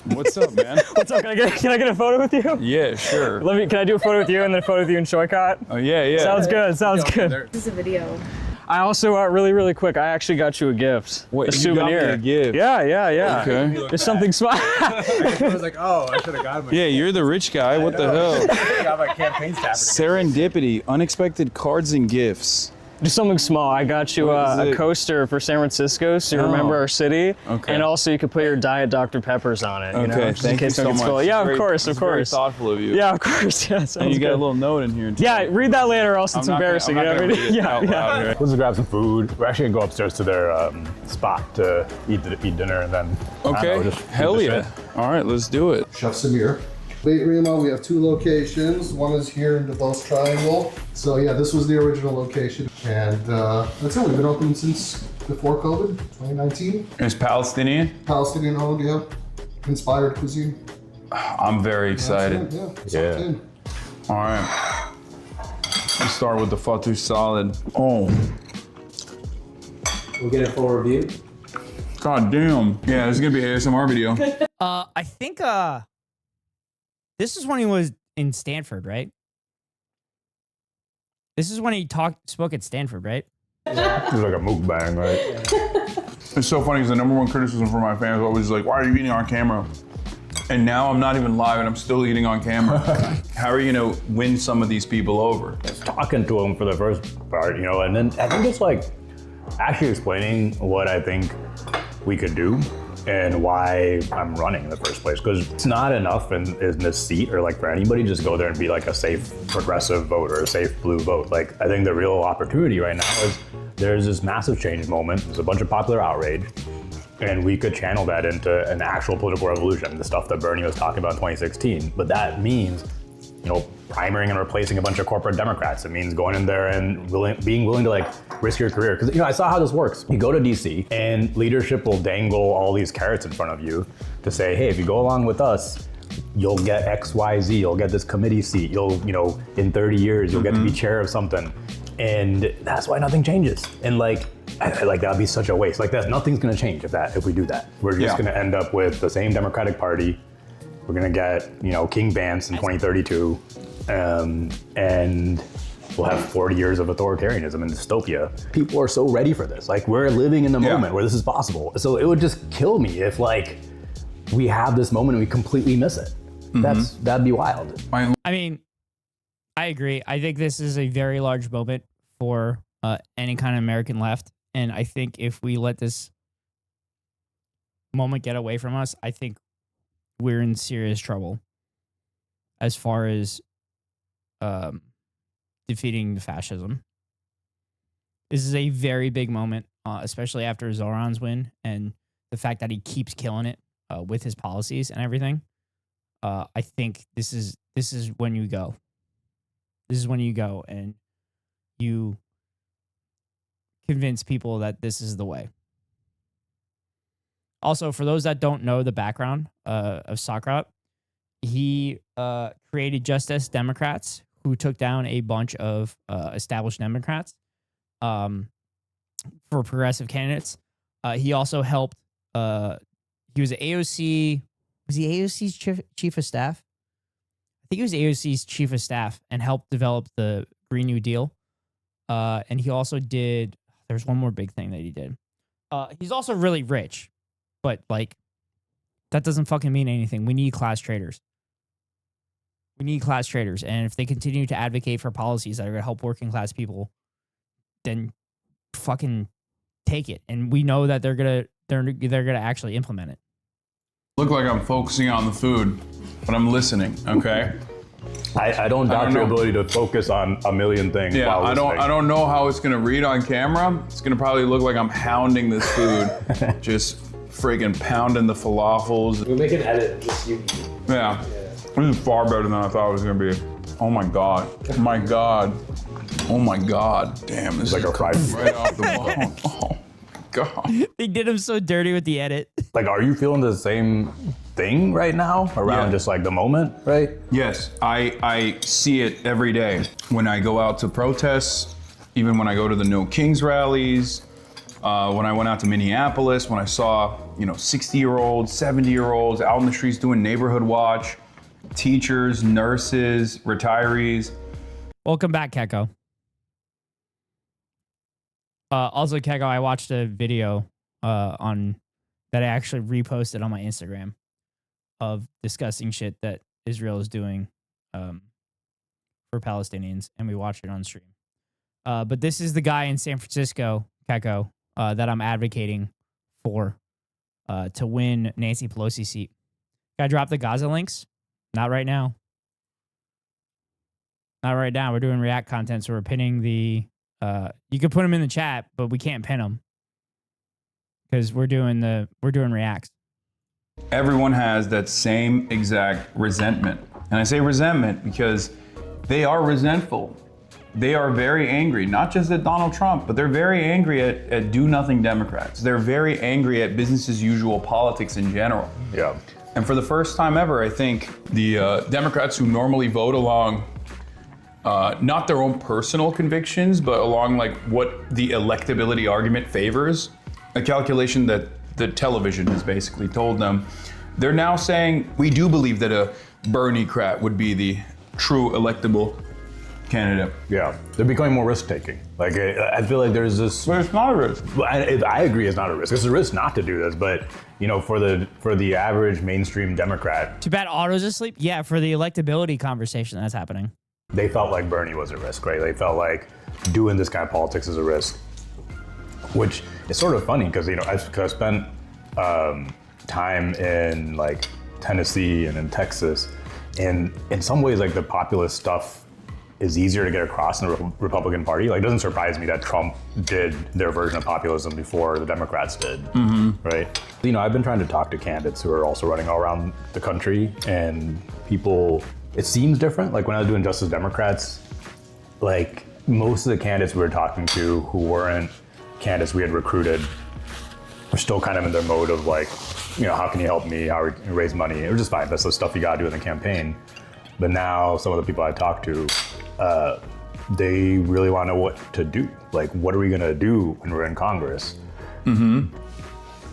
What's up, man? What's up? Can I get a photo with you? Yeah, sure. Can I do a photo with you and then a photo with you and Saikat? Oh yeah. Sounds good. Sounds good. This is a video. I also, really quick, I actually got you a gift. Wait, a you souvenir. got me a gift? Yeah. Okay. There's something small. I was like, oh, I should have got him. Yeah, you're the rich guy. What the hell? I got my campaign staff. Serendipity, unexpected cards and gifts. Just something small. I got you a coaster for San Francisco, so you remember our city. Okay. And also you could put your Diet Dr. Peppers on it. You know, Okay, just in thank you case so it gets much. full. Yeah, of Very- course. it's very thoughtful of you. Yeah, of course. Yeah, And sounds you got a good. little note in here. Too. Yeah, read that later, or else it's I'm not gonna- embarrassing. I'm not You know gonna what I mean? read it out loud here. Let's grab some food. We're actually gonna go upstairs to their spot to eat dinner, and then I don't Okay. know, just Hell shoot the yeah. shit. All right, let's do it. Chef Samir. Beit Rima, we have two locations. One is here in the Dulce Triangle. So yeah, this was the original location. And that's it, we've been open since before COVID, 2019. It's Palestinian. Palestinian owned, yeah. Inspired cuisine. I'm very excited. That's it, yeah. All right. Let's start with the Fatu salad. Oh. We'll get a full review. God damn. Yeah, this is gonna be an ASMR video. I think this is when he was in Stanford, right? This is when he spoke at Stanford, right? It was like a mukbang, right? It's so funny because the number one criticism from my fans was always like, why are you eating on camera? And now I'm not even live and I'm still eating on camera. How are you gonna win some of these people over? Talking to them for the first part, you know, and then I think it's like actually explaining what I think we could do and why I'm running in the first place. Because it's not enough in this seat or like for anybody just go there and be like a safe progressive vote or a safe blue vote. Like I think the real opportunity right now is there's this massive change moment. There's a bunch of popular outrage. And we could channel that into an actual political revolution, the stuff that Bernie was talking about in 2016. But that means, you know, primering and replacing a bunch of corporate Democrats. It means going in there and being willing to like risk your career. Because, you know, I saw how this works. You go to DC and leadership will dangle all these carrots in front of you to say, hey, if you go along with us, you'll get X, Y, Z, you'll get this committee seat. You'll, you know, in 30 years, you'll get to be chair of something. And that's why nothing changes. And like that'd be such a waste. Like that, nothing's gonna change if we do that. We're just gonna end up with the same Democratic Party. We're gonna get, you know, King Vance in 2032, and we'll have 40 years of authoritarianism and dystopia. People are so ready for this. Like we're living in the moment where this is possible. So it would just kill me if like we have this moment and we completely miss it. That'd be wild. I mean, I agree. I think this is a very large moment for any kind of American left. And I think if we let this moment get away from us, I think we're in serious trouble as far as defeating the fascism. This is a very big moment, especially after Zoran's win and the fact that he keeps killing it with his policies and everything. I think this is when you go. This is when you go and you convince people that this is the way. Also, for those that don't know the background of Saikat, he created Justice Democrats who took down a bunch of established Democrats for progressive candidates. He also helped. He was AOC. Was he AOC's chief of staff? I think he was AOC's chief of staff and helped develop the Green New Deal. And he also did. There's one more big thing that he did. He's also really rich, but like that doesn't fucking mean anything. We need class traders. We need class traders, and if they continue to advocate for policies that are going to help working class people, then fucking take it. And we know that they're gonna actually implement it. Look like I'm focusing on the food, but I'm listening. Okay. I don't doubt your ability to focus on a million things. Yeah, while I don't know how it's gonna read on camera. It's gonna probably look like I'm hounding this food, just freaking pounding the falafels. We'll make an edit. Just you. Yeah. This is far better than I thought it was gonna be. Oh my god. Oh my god. Oh my god. Damn, this is like right off the bone. Oh god. They did him so dirty with the edit. Like, are you feeling the same thing right now around just like the moment, right? Yes, I see it every day when I go out to protests, even when I go to the No Kings rallies, when I went out to Minneapolis, when I saw 60-year-olds, 70-year-olds out in the streets doing neighborhood watch, teachers, nurses, retirees. Welcome back, Keko. Also, Keko, I watched a video on that I actually reposted on my Instagram of discussing shit that Israel is doing for Palestinians, and we watched it on stream. But this is the guy in San Francisco, Keko, that I'm advocating for to win Nancy Pelosi's seat. Can I drop the Gaza links? Not right now. Not right now. We're doing React content, so we're pinning the... you could put them in the chat, but we can't pin them because we're doing Reacts. Everyone has that same exact resentment. And I say resentment because they are resentful. They are very angry, not just at Donald Trump, but they're very angry at do-nothing Democrats. They're very angry at business as usual politics in general. Yeah. And for the first time ever, I think the Democrats who normally vote along not their own personal convictions, but along like what the electability argument favors, a calculation that the television has basically told them. They're now saying, we do believe that a Bernie-crat would be the true electable candidate. Yeah, they're becoming more risk-taking. Like, I feel like there's this... But it's not a risk. I agree it's not a risk. It's a risk not to do this, but, for the average mainstream Democrat... Too bad Otto's asleep? Yeah, for the electability conversation that's happening. They felt like Bernie was a risk, right? They felt like doing this kind of politics is a risk, which is sort of funny because I spent time in like Tennessee and in Texas, and in some ways like the populist stuff is easier to get across in the Republican Party. Like, it doesn't surprise me that Trump did their version of populism before the Democrats did, right? I've been trying to talk to candidates who are also running all around the country, and people. It seems different. Like when I was doing Justice Democrats, like most of the candidates we were talking to who weren't candidates we had recruited were still kind of in their mode of like, how can you help me? How can you raise money? It was just fine. That's the stuff you gotta do in the campaign. But now some of the people I talked to, they really want to know what to do. Like, what are we gonna do when we're in Congress? And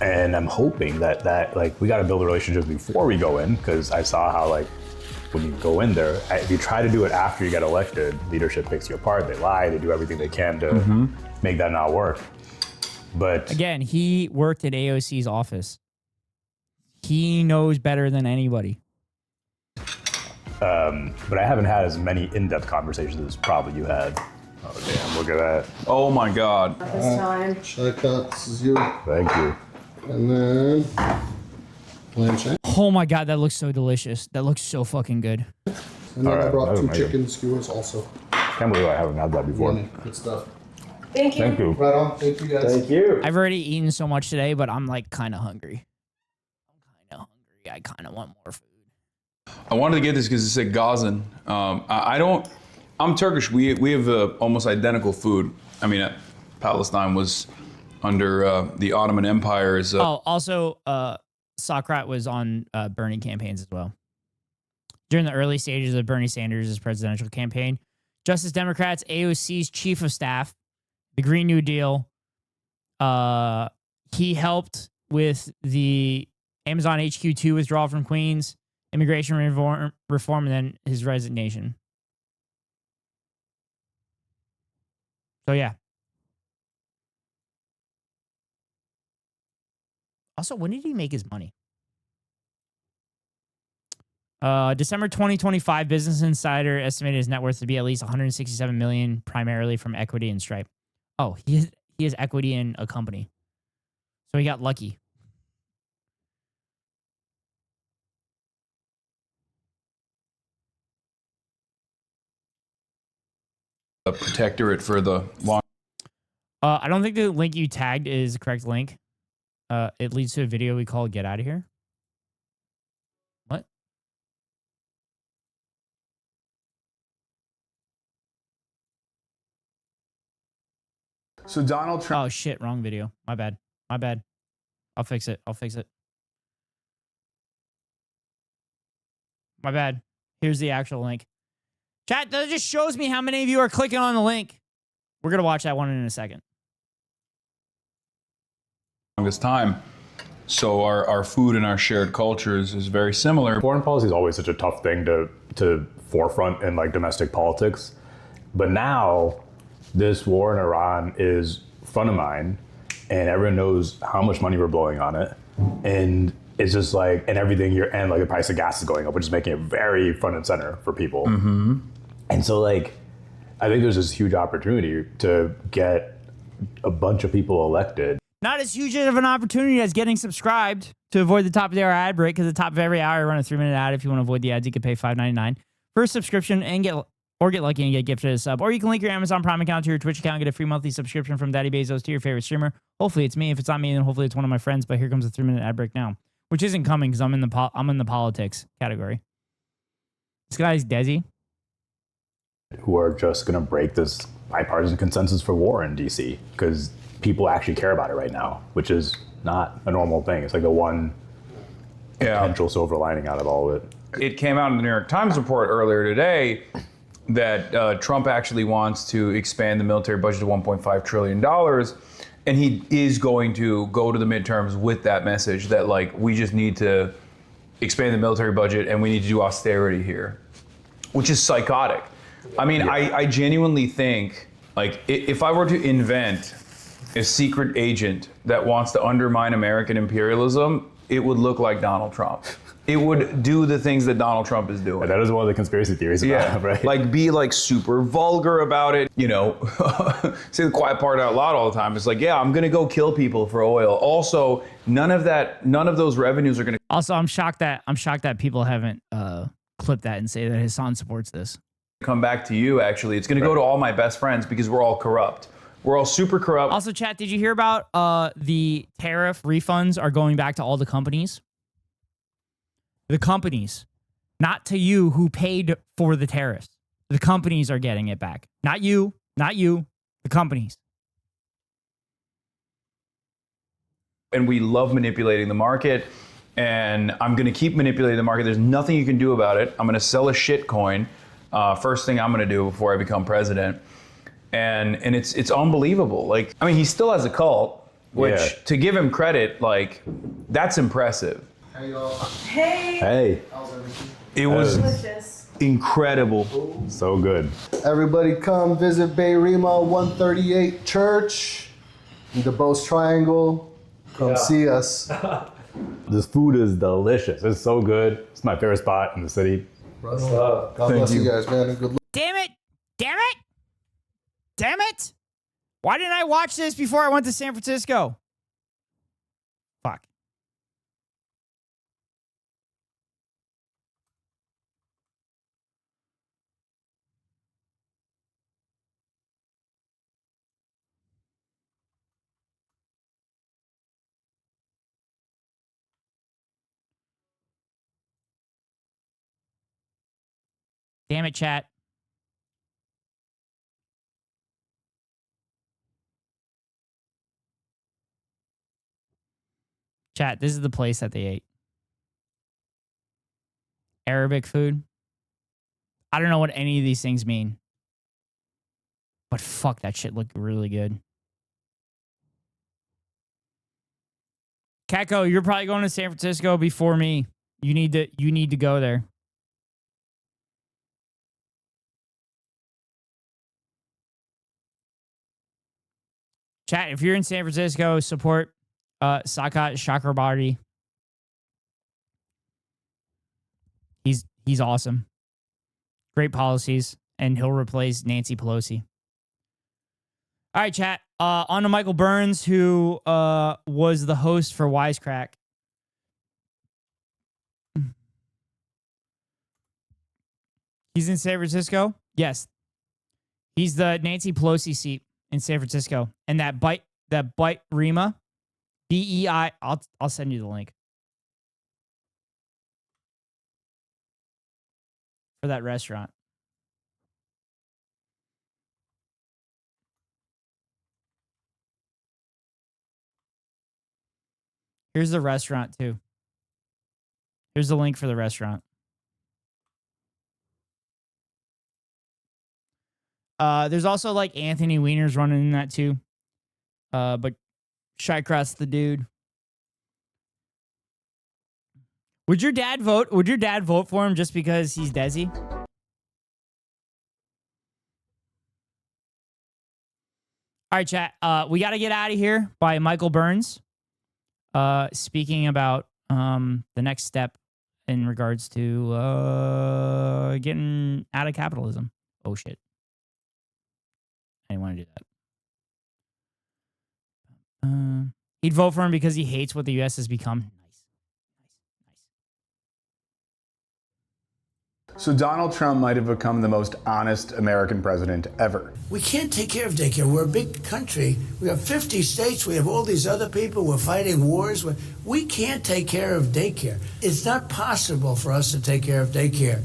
I'm hoping that like we gotta build a relationship before we go in, because I saw how like, when you go in there, if you try to do it after you get elected, leadership picks you apart, they lie, they do everything they can to make that not work. But again, he worked at AOC's office. He knows better than anybody. But I haven't had as many in-depth conversations as probably you had. Oh damn, look at that. Oh my God. This time. Saikat, this is you. Thank you. And then... Oh my God, that looks so delicious. That looks so fucking good. And then I brought 2 chicken skewers also. Can't believe I haven't had that before. Good stuff. Thank you. Thank you. Right on. Thank you guys. Thank you. I've already eaten so much today, but I'm like kind of hungry. I kind of want more food. I wanted to get this because it said Gazan. I'm Turkish. We have almost identical food. I mean, Palestine was under the Ottoman Empire's. Also, Saikat was on Bernie campaigns as well. During the early stages of Bernie Sanders' presidential campaign, Justice Democrats, AOC's chief of staff, the Green New Deal, He helped with the Amazon HQ2 withdrawal from Queens, immigration reform, and then his resignation. So, yeah. Also, when did he make his money? December 2025, Business Insider estimated his net worth to be at least $167 million, primarily from equity and Stripe. Oh, he has equity in a company. So he got lucky. A protectorate for the long. I don't think the link you tagged is the correct link. It leads to a video we call Get Out of Here. What? So Donald Trump. Oh, shit. Wrong video. My bad. My bad. I'll fix it. I'll fix it. My bad. Here's the actual link. Chat, that just shows me how many of you are clicking on the link. We're going to watch that one in a second. Longest time. So our food and our shared cultures is very similar. Foreign policy is always such a tough thing to forefront in like domestic politics. But now this war in Iran is front of mind and everyone knows how much money we're blowing on it. And it's just like, and everything and like the price of gas is going up, which is making it very front and center for people. Mm-hmm. And so like, I think there's this huge opportunity to get a bunch of people elected. Not as huge of an opportunity as getting subscribed to avoid the top of the hour ad break, because at the top of every hour, I run a 3-minute ad. If you want to avoid the ads, you can pay $5.99 for a subscription and get lucky and get gifted a sub. Or you can link your Amazon Prime account to your Twitch account and get a free monthly subscription from Daddy Bezos to your favorite streamer. Hopefully it's me. If it's not me, then hopefully it's one of my friends. But here comes a 3-minute ad break now, which isn't coming because I'm in the politics category. This guy's Desi. Who are just going to break this bipartisan consensus for war in DC because people actually care about it right now, which is not a normal thing. It's like the one potential silver lining out of all of it. It came out in the New York Times report earlier today that Trump actually wants to expand the military budget to $1.5 trillion. And he is going to go to the midterms with that message that, like, we just need to expand the military budget and we need to do austerity here, which is psychotic. I mean, I genuinely think, like, if I were to invent a secret agent that wants to undermine American imperialism, it would look like Donald Trump. It would do the things that Donald Trump is doing. And that is one of the conspiracy theories about it, right? Like, be like super vulgar about it, you know, say the quiet part out loud all the time. It's like, yeah, I'm gonna go kill people for oil. Also, none of those revenues are gonna. Also, I'm shocked that people haven't clipped that and say that Hassan supports this. Come back to you, actually. It's gonna go to all my best friends because we're all corrupt. We're all super corrupt. Also, chat, did you hear about the tariff refunds are going back to all the companies? The companies, not to you who paid for the tariffs. The companies are getting it back. Not you, the companies. And we love manipulating the market, and I'm gonna keep manipulating the market. There's nothing you can do about it. I'm gonna sell a shit coin. First thing I'm gonna do before I become president. And it's unbelievable. Like, I mean, he still has a cult, which to give him credit, like, that's impressive. Hey, y'all. Hey. Hey. It was Delicious. incredible. So good. Everybody come visit Bay Rima 138 Church in the Bose Triangle. Come see us. This food is delicious. It's so good. It's my favorite spot in the city. What's up? God bless you guys, man. And good luck. Damn it! Damn it! Damn it! Why didn't I watch this before I went to San Francisco? Fuck. Damn it, chat. Chat, this is the place that they ate. Arabic food. I don't know what any of these things mean. But fuck, that shit looked really good. Catco, you're probably going to San Francisco before me. You need to go there. Chat, if you're in San Francisco, support Saikat Chakrabarti. He's awesome. Great policies, and he'll replace Nancy Pelosi. All right, chat. On to Michael Burns, who was the host for Wisecrack. He's in San Francisco? Yes. He's the Nancy Pelosi seat in San Francisco. And that bite Rima, BEI, I'll send you the link. For that restaurant. Here's the restaurant too. Here's the link for the restaurant. There's also like Anthony Weiner's running in that too. But Shycross the dude. Would your dad vote? Would your dad vote for him just because he's Desi? All right, chat. We got to get out of here by Michael Burns. Speaking about the next step in regards to getting out of capitalism. Oh, shit. I didn't want to do that. He'd vote for him because he hates what the U.S. has become. So Donald Trump might have become the most honest American president ever. We can't take care of daycare. We're a big country. We have 50 states. We have all these other people. We're fighting wars. We can't take care of daycare. It's not possible for us to take care of daycare.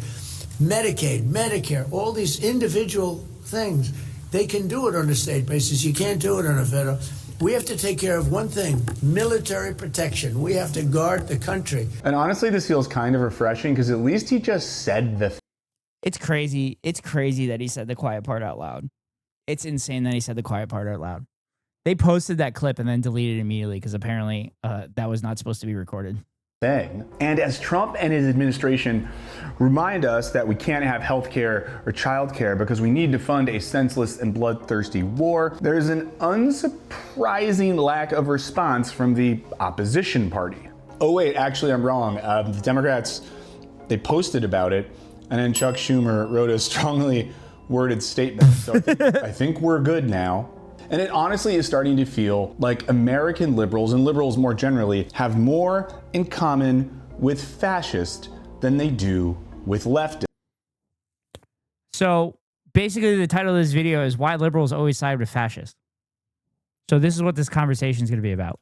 Medicaid, Medicare, all these individual things, they can do it on a state basis. You can't do it on a federal. We have to take care of one thing, military protection. We have to guard the country. And honestly, this feels kind of refreshing because at least he just said the It's crazy. It's crazy that he said the quiet part out loud. It's insane that he said the quiet part out loud. They posted that clip and then deleted it immediately because apparently that was not supposed to be recorded. thing. And as Trump and his administration remind us that we can't have health care or child care because we need to fund a senseless and bloodthirsty war, there's an unsurprising lack of response from the opposition party. Oh wait, actually I'm wrong. The Democrats, they posted about it, and then Chuck Schumer wrote a strongly worded statement. So I think we're good now. And it honestly is starting to feel like American liberals, and liberals more generally, have more in common with fascists than they do with leftists. So basically the title of this video is Why Liberals Always Side with Fascists. So this is what this conversation is going to be about.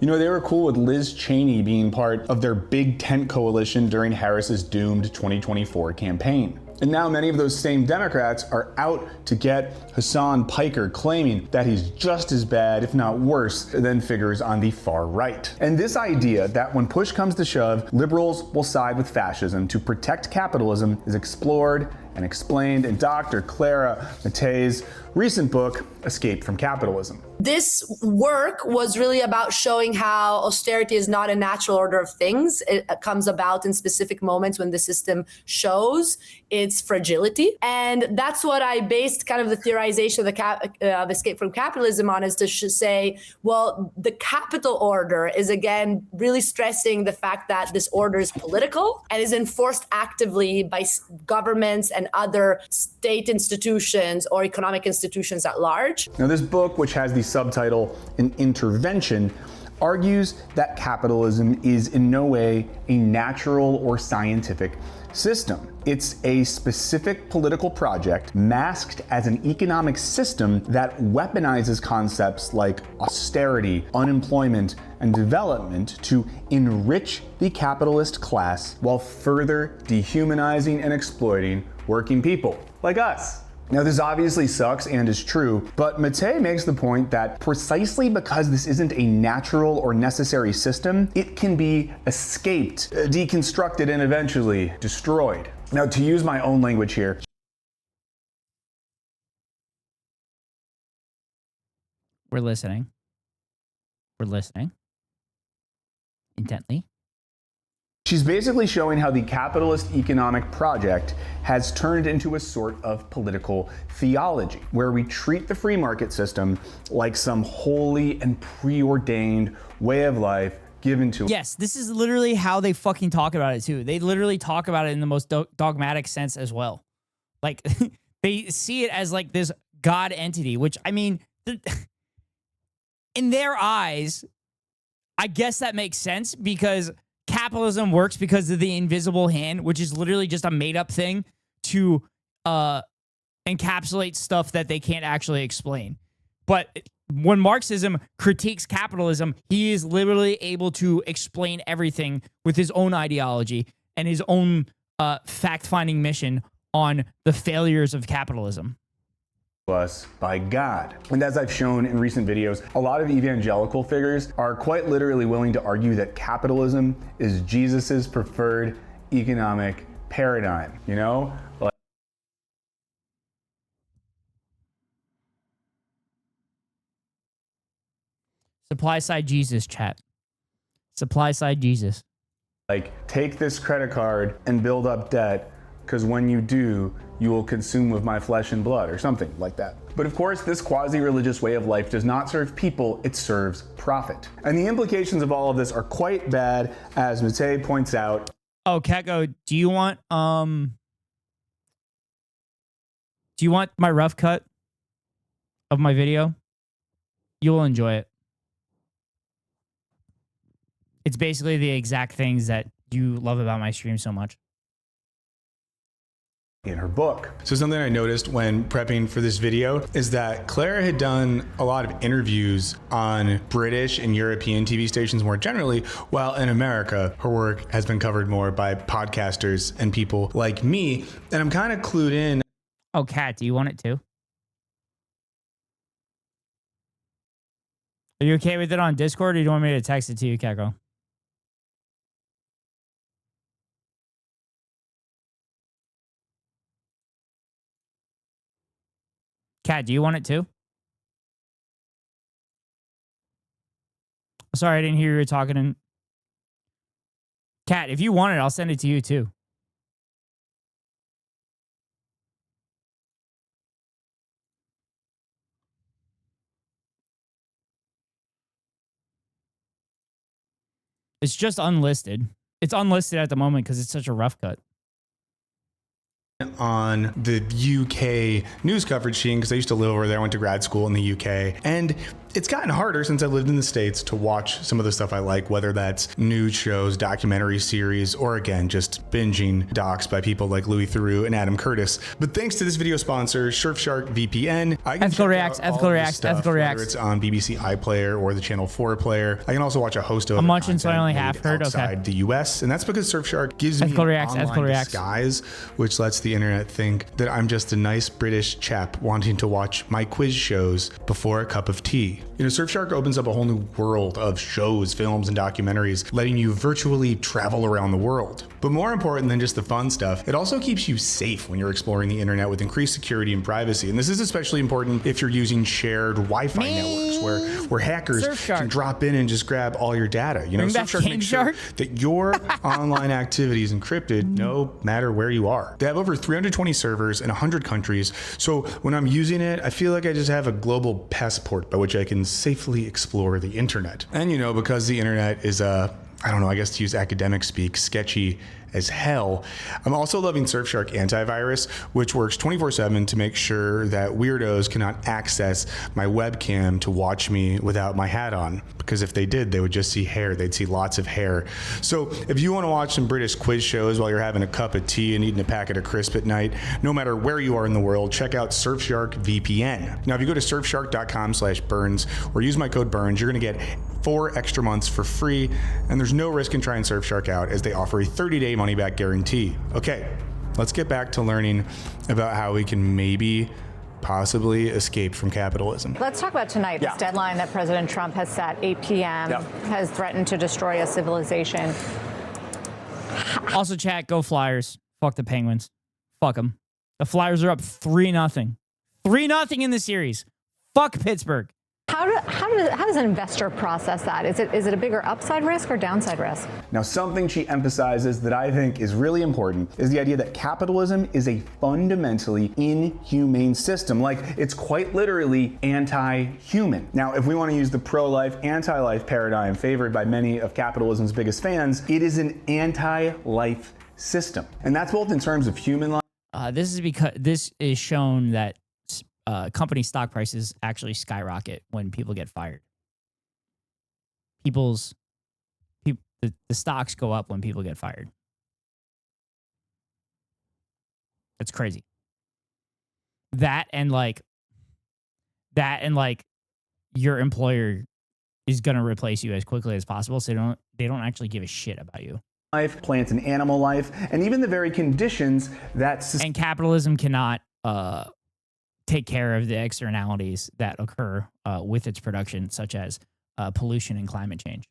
You know, they were cool with Liz Cheney being part of their big tent coalition during Harris's doomed 2024 campaign. And now many of those same Democrats are out to get Hassan Piker, claiming that he's just as bad, if not worse, than figures on the far right. And this idea that when push comes to shove, liberals will side with fascism to protect capitalism is explored and explained in Dr. Clara Mattei's recent book, Escape from Capitalism. This work was really about showing how austerity is not a natural order of things. It comes about in specific moments when the system shows its fragility. And that's what I based kind of the theorization of Escape from Capitalism on, is to say, well, the capital order is, again, really stressing the fact that this order is political and is enforced actively by governments and other state institutions or economic institutions at large. Now, this book, which has the subtitle An Intervention, argues that capitalism is in no way a natural or scientific system. It's a specific political project masked as an economic system that weaponizes concepts like austerity, unemployment, and development to enrich the capitalist class while further dehumanizing and exploiting working people like us. Now, this obviously sucks and is true, but Mattei makes the point that precisely because this isn't a natural or necessary system, it can be escaped, deconstructed, and eventually destroyed. Now, to use my own language here, We're listening. We're listening. intently. She's basically showing how the capitalist economic project has turned into a sort of political theology, where we treat the free market system like some holy and preordained way of life given to us. Yes, this is literally how they fucking talk about it too. They literally talk about it in the most dogmatic sense as well. Like, they see it as like this God entity, which, I mean, in their eyes, I guess that makes sense because capitalism works because of the invisible hand, which is literally just a made-up thing to encapsulate stuff that they can't actually explain. But when Marxism critiques capitalism, he is literally able to explain everything with his own ideology and his own fact-finding mission on the failures of capitalism. Us by God. And as I've shown in recent videos, a lot of evangelical figures are quite literally willing to argue that capitalism is Jesus's preferred economic paradigm, you know? Like, Supply side Jesus, chat. Supply side Jesus. like, take this credit card and build up debt, because when you do, you will consume with my flesh and blood, or something like that. But of course, this quasi-religious way of life does not serve people, it serves profit. And the implications of all of this are quite bad, as Mattei points out. Oh, Keko, do you want my rough cut of my video? You'll enjoy it. It's basically the exact things that you love about my stream so much. In her book. So something I noticed when prepping for this video is that Clara had done a lot of interviews on British and European TV stations more generally, while in America, her work has been covered more by podcasters and people like me. And I'm kind of clued in. Oh, Kat, do you want it too? Are you okay with it on Discord, or do you want me to text it to you, Keko? Kat, do you want it too? Sorry, I didn't hear you were talking. And Kat, if you want it, I'll send it to you too. It's just unlisted. It's unlisted at the moment because it's such a rough cut. On the UK news coverage scene, because I used to live over there. I went to grad school in the UK, and it's gotten harder since I lived in the States to watch some of the stuff I like, whether that's news shows, documentary series, or again, just binging docs by people like Louis Theroux and Adam Curtis. But thanks to this video sponsor, Surfshark VPN, I can Ethical Reacts, Ethical Reacts, Ethical Reacts. Whether it's on BBC iPlayer or the Channel 4 player. I can also watch a host of I'm munching, so I only half heard. Outside the US, and that's because Surfshark gives me an online disguise, which lets the internet think that I'm just a nice British chap wanting to watch my quiz shows before a cup of tea. You know, Surfshark opens up a whole new world of shows, films, and documentaries, letting you virtually travel around the world. But more important than just the fun stuff, it also keeps you safe when you're exploring the internet with increased security and privacy. And this is especially important if you're using shared Wi-Fi networks where hackers can drop in and just grab all your data. You know, Surfshark makes sure that your online activity is encrypted no matter where you are. They have over 320 servers in 100 countries. So when I'm using it, I feel like I just have a global passport by which I can safely explore the internet. And you know, because the internet is I don't know, I guess to use academic speak, sketchy as hell, I'm also loving Surfshark Antivirus, which works 24/7 to make sure that weirdos cannot access my webcam to watch me without my hat on. Because if they did, they would just see hair. They'd see lots of hair. So if you want to watch some British quiz shows while you're having a cup of tea and eating a packet of crisp at night, no matter where you are in the world, check out Surfshark VPN. Now, if you go to surfshark.com/Burns or use my code Burns, you're going to get 4 extra months for free, and there's no risk in trying Surfshark out as they offer a 30-day money-back guarantee. Okay, let's get back to learning about how we can maybe possibly escape from capitalism. Let's talk about tonight, this deadline that President Trump has set, 8 p.m., has threatened to destroy a civilization. Also, chat, go Flyers. Fuck the Penguins. Fuck them. The Flyers are up 3-0. 3-0 in the series. Fuck Pittsburgh. How does an investor process that? Is it a bigger upside risk or downside risk? Now, something she emphasizes that I think is really important is the idea that capitalism is a fundamentally inhumane system. Like, it's quite literally anti-human. Now, if we want to use the pro-life, anti-life paradigm favored by many of capitalism's biggest fans, it is an anti-life system. And that's both in terms of human life. This is because this is shown that company stock prices actually skyrocket when people get fired. The stocks go up when people get fired. That's crazy. That and your employer is going to replace you as quickly as possible, so they don't actually give a shit about you. Life, plant and animal life, and even the very conditions that and capitalism cannot take care of the externalities that occur with its production, such as pollution and climate change.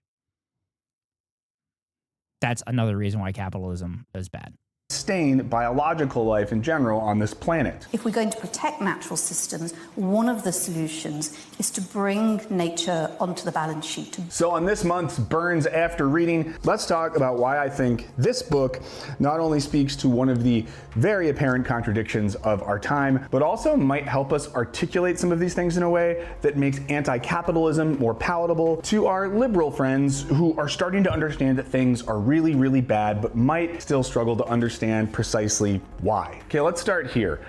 That's another reason why capitalism is bad. Sustain biological life in general on this planet. If we're going to protect natural systems, one of the solutions is to bring nature onto the balance sheet. So on this month's Burns After Reading, let's talk about why I think this book not only speaks to one of the very apparent contradictions of our time, but also might help us articulate some of these things in a way that makes anti-capitalism more palatable to our liberal friends who are starting to understand that things are really, really bad, but might still struggle to understand precisely why. Okay, let's start here.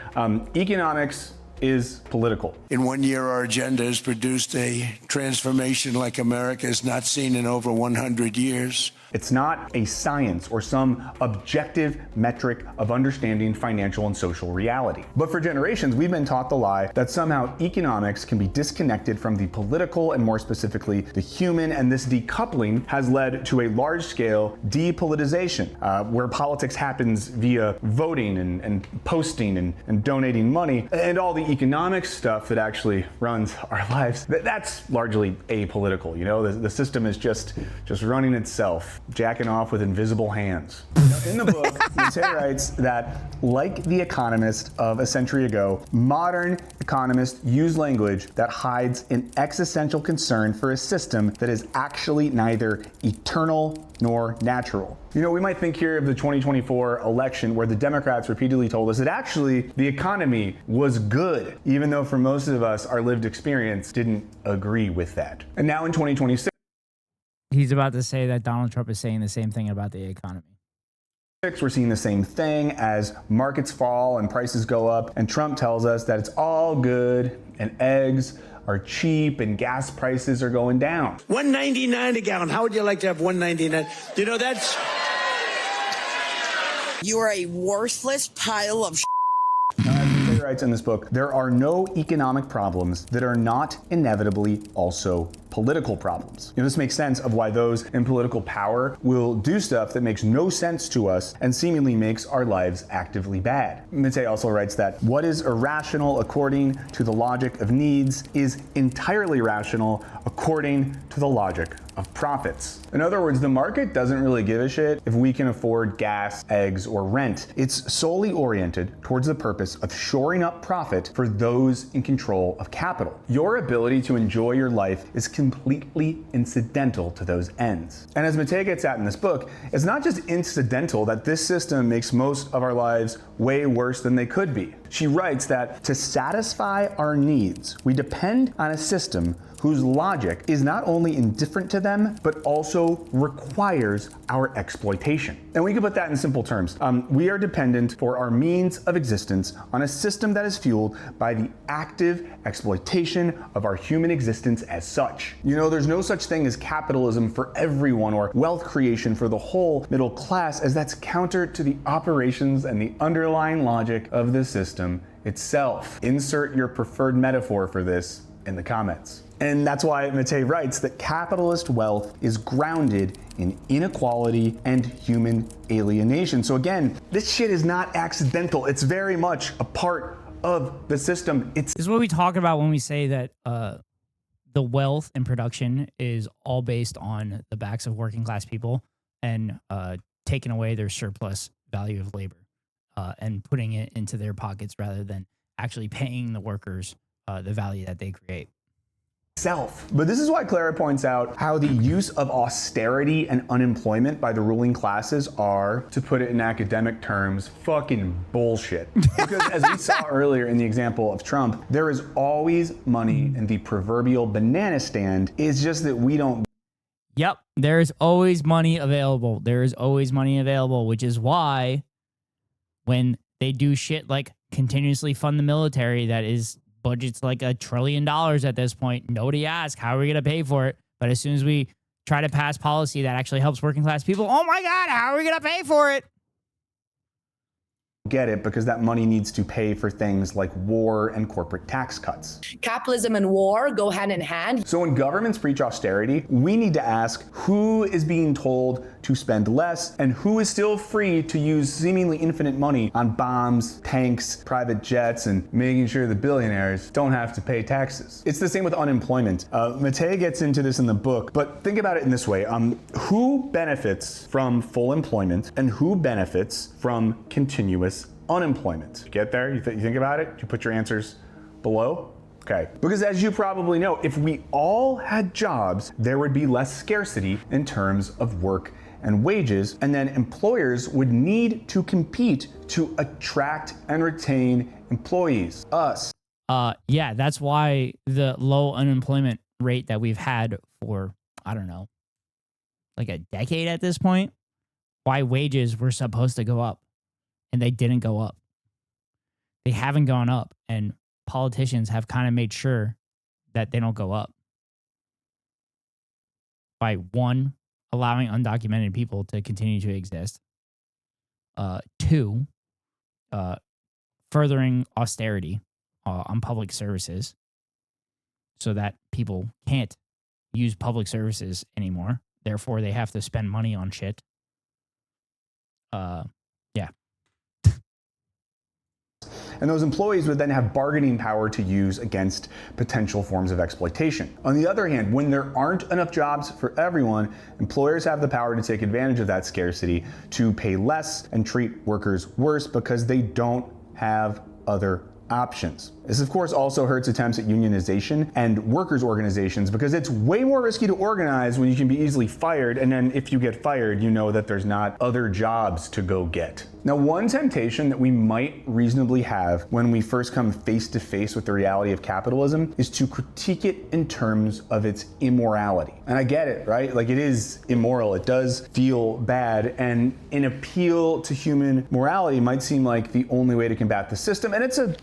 Economics is political. In 1 year, our agenda has produced a transformation like America has not seen in over 100 years. It's not a science or some objective metric of understanding financial and social reality. But for generations, we've been taught the lie that somehow economics can be disconnected from the political and more specifically the human, and this decoupling has led to a large-scale depolitization, where politics happens via voting and posting and donating money, and all the economic stuff that actually runs our lives, that's largely apolitical. You know, the system is just running itself, jacking off with invisible hands. In the book, Mattei writes that, like The Economist of a century ago, modern economists use language that hides an existential concern for a system that is actually neither eternal nor natural. You know, we might think here of the 2024 election where the Democrats repeatedly told us that actually the economy was good, even though for most of us, our lived experience didn't agree with that. And now in 2026, he's about to say that Donald Trump is saying the same thing about the economy. We're seeing the same thing as markets fall and prices go up, and Trump tells us that it's all good and eggs are cheap and gas prices are going down. $1.99 a gallon. How would you like to have $1.99? You know, that's... You are a worthless pile of He writes in this book, there are no economic problems that are not inevitably also political problems. You know, this makes sense of why those in political power will do stuff that makes no sense to us and seemingly makes our lives actively bad. Mattei also writes that what is irrational according to the logic of needs is entirely rational according to the logic of profits. In other words, the market doesn't really give a shit if we can afford gas, eggs, or rent. It's solely oriented towards the purpose of shoring up profit for those in control of capital. Your ability to enjoy your life is completely incidental to those ends. And as Mattei gets at in this book, it's not just incidental that this system makes most of our lives way worse than they could be. She writes that to satisfy our needs, we depend on a system whose logic is not only indifferent to them, but also requires our exploitation. And we can put that in simple terms. We are dependent for our means of existence on a system that is fueled by the active exploitation of our human existence as such. You know, there's no such thing as capitalism for everyone or wealth creation for the whole middle class, as that's counter to the operations and the underlying logic of the system itself. Insert your preferred metaphor for this in the comments. And that's why Mattei writes that capitalist wealth is grounded in inequality and human alienation. So again, this shit is not accidental. It's very much a part of the system. This is what we talk about when we say that the wealth and production is all based on the backs of working class people and taking away their surplus value of labor and putting it into their pockets rather than actually paying the workers the value that they create. itself. But this is why Clara points out how the use of austerity and unemployment by the ruling classes are, to put it in academic terms, fucking bullshit. Because as we saw earlier in the example of Trump, there is always money in the proverbial banana stand. It's just that we don't. Yep, there's always money available. There is always money available, which is why when they do shit like continuously fund the military that is budget's like $1 trillion at this point, nobody asks, how are we going to pay for it? But as soon as we try to pass policy that actually helps working class people, oh my God, how are we going to pay for it? Get it, because that money needs to pay for things like war and corporate tax cuts. Capitalism and war go hand in hand. So when governments preach austerity, we need to ask who is being told to spend less and who is still free to use seemingly infinite money on bombs, tanks, private jets, and making sure the billionaires don't have to pay taxes. It's the same with unemployment. Mattei gets into this in the book, but think about it in this way. Who benefits from full employment and who benefits from continuous unemployment? Get there? You think about it? You put your answers below? Okay. Because as you probably know, if we all had jobs, there would be less scarcity in terms of work and wages, and then employers would need to compete to attract and retain employees, us. Yeah, that's why the low unemployment rate that we've had for, I don't know, like a decade at this point, why wages were supposed to go up and they didn't go up. They haven't gone up, and politicians have kind of made sure that they don't go up by, one, allowing undocumented people to continue to exist. Two, furthering austerity on public services so that people can't use public services anymore. Therefore, they have to spend money on shit. Yeah. And those employees would then have bargaining power to use against potential forms of exploitation. On the other hand, when there aren't enough jobs for everyone, employers have the power to take advantage of that scarcity to pay less and treat workers worse because they don't have other options. This, of course, also hurts attempts at unionization and workers' organizations because it's way more risky to organize when you can be easily fired, and then if you get fired, you know that there's not other jobs to go get. Now, one temptation that we might reasonably have when we first come face to face with the reality of capitalism is to critique it in terms of its immorality. And I get it, right? Like, it is immoral. It does feel bad, and an appeal to human morality might seem like the only way to combat the system, and it's a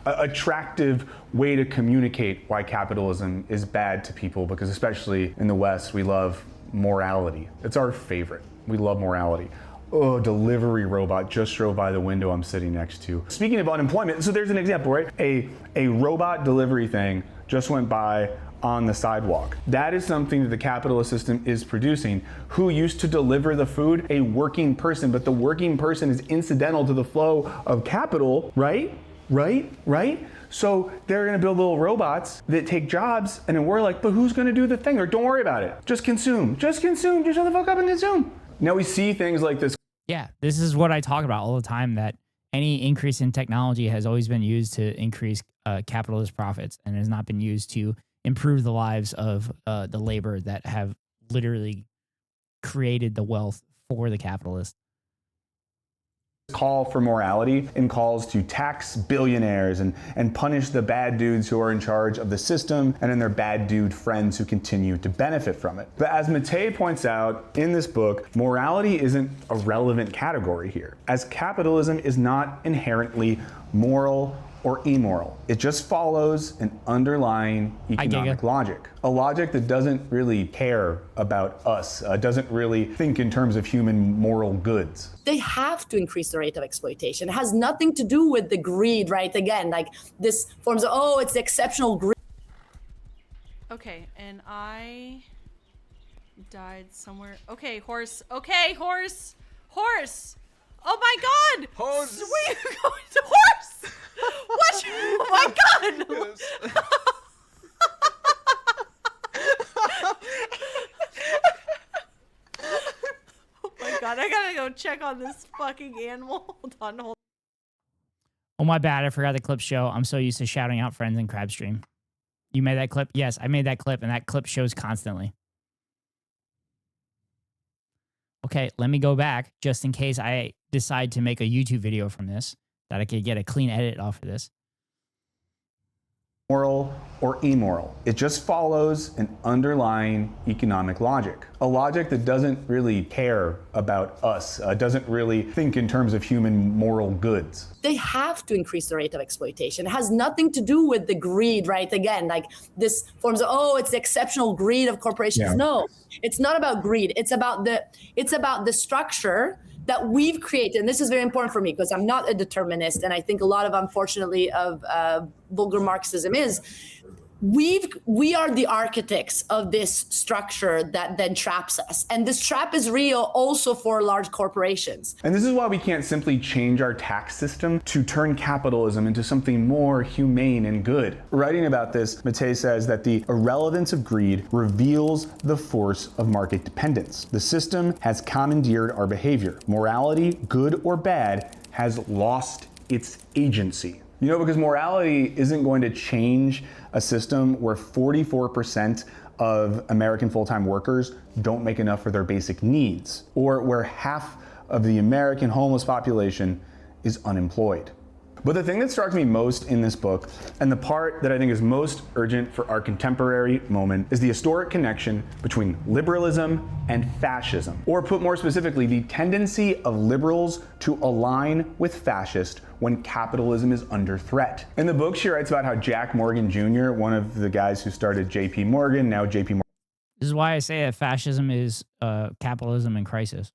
attractive way to communicate why capitalism is bad to people, because especially in the West, we love morality. It's our favorite. We love morality. Oh, delivery robot just drove by the window I'm sitting next to. Speaking of unemployment, so there's an example, right? A robot delivery thing just went by on the sidewalk. That is something that the capitalist system is producing. Who used to deliver the food? A working person, but the working person is incidental to the flow of capital, right? Right? So they're gonna build little robots that take jobs, and then we're like, but who's gonna do the thing? Or don't worry about it. Just consume. Just shut the fuck up and consume. Now we see things like this. Yeah, this is what I talk about all the time, that any increase in technology has always been used to increase capitalist profits and has not been used to improve the lives of the labor that have literally created the wealth for the capitalists. Call for morality and calls to tax billionaires and punish the bad dudes who are in charge of the system and then their bad dude friends who continue to benefit from it. But as Mattei points out in this book, morality isn't a relevant category here, as capitalism is not inherently moral or immoral. It just follows an underlying economic logic. A logic that doesn't really care about us, doesn't really think in terms of human moral goods. They have to increase the rate of exploitation. It has nothing to do with the greed, right? Again, like this forms of, oh, it's the exceptional greed. Okay, and I died somewhere. Okay, horse. Okay, horse. Horse. Oh my God! Horse. Where are you going to horse? What? Oh my God! Oh my God! I gotta go check on this fucking animal. Hold on. Oh my bad! I forgot the clip show. I'm so used to shouting out friends in Crab Stream. You made that clip? Yes, I made that clip, and that clip shows constantly. Okay, let me go back just in case I decide to make a YouTube video from this, that I could get a clean edit off of this. Moral or immoral. It just follows an underlying economic logic. A logic that doesn't really care about us, doesn't really think in terms of human moral goods. They have to increase the rate of exploitation. It has nothing to do with the greed, right? Again, like this forms of, oh, it's the exceptional greed of corporations. Yeah. No, it's not about greed. It's about the structure that we've created. And this is very important for me because I'm not a determinist. And I think a lot of, unfortunately, of vulgar Marxism is we are the architects of this structure that then traps us. And this trap is real also for large corporations. And this is why we can't simply change our tax system to turn capitalism into something more humane and good. Writing about this, Mattei says that the irrelevance of greed reveals the force of market dependence. The system has commandeered our behavior. Morality, good or bad, has lost its agency. You know, because morality isn't going to change a system where 44% of American full-time workers don't make enough for their basic needs, or where half of the American homeless population is unemployed. But the thing that struck me most in this book, and the part that I think is most urgent for our contemporary moment, is the historic connection between liberalism and fascism. Or put more specifically, the tendency of liberals to align with fascists when capitalism is under threat. In the book, she writes about how Jack Morgan Jr., one of the guys who started JP Morgan, now JP Morgan. This is why I say that fascism is capitalism in crisis.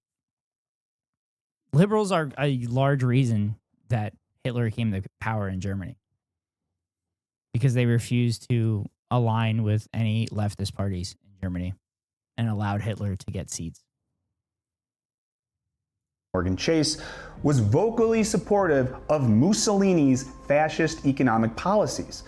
Liberals are a large reason that Hitler came to power in Germany, because they refused to align with any leftist parties in Germany and allowed Hitler to get seats. Morgan Chase was vocally supportive of Mussolini's fascist economic policies.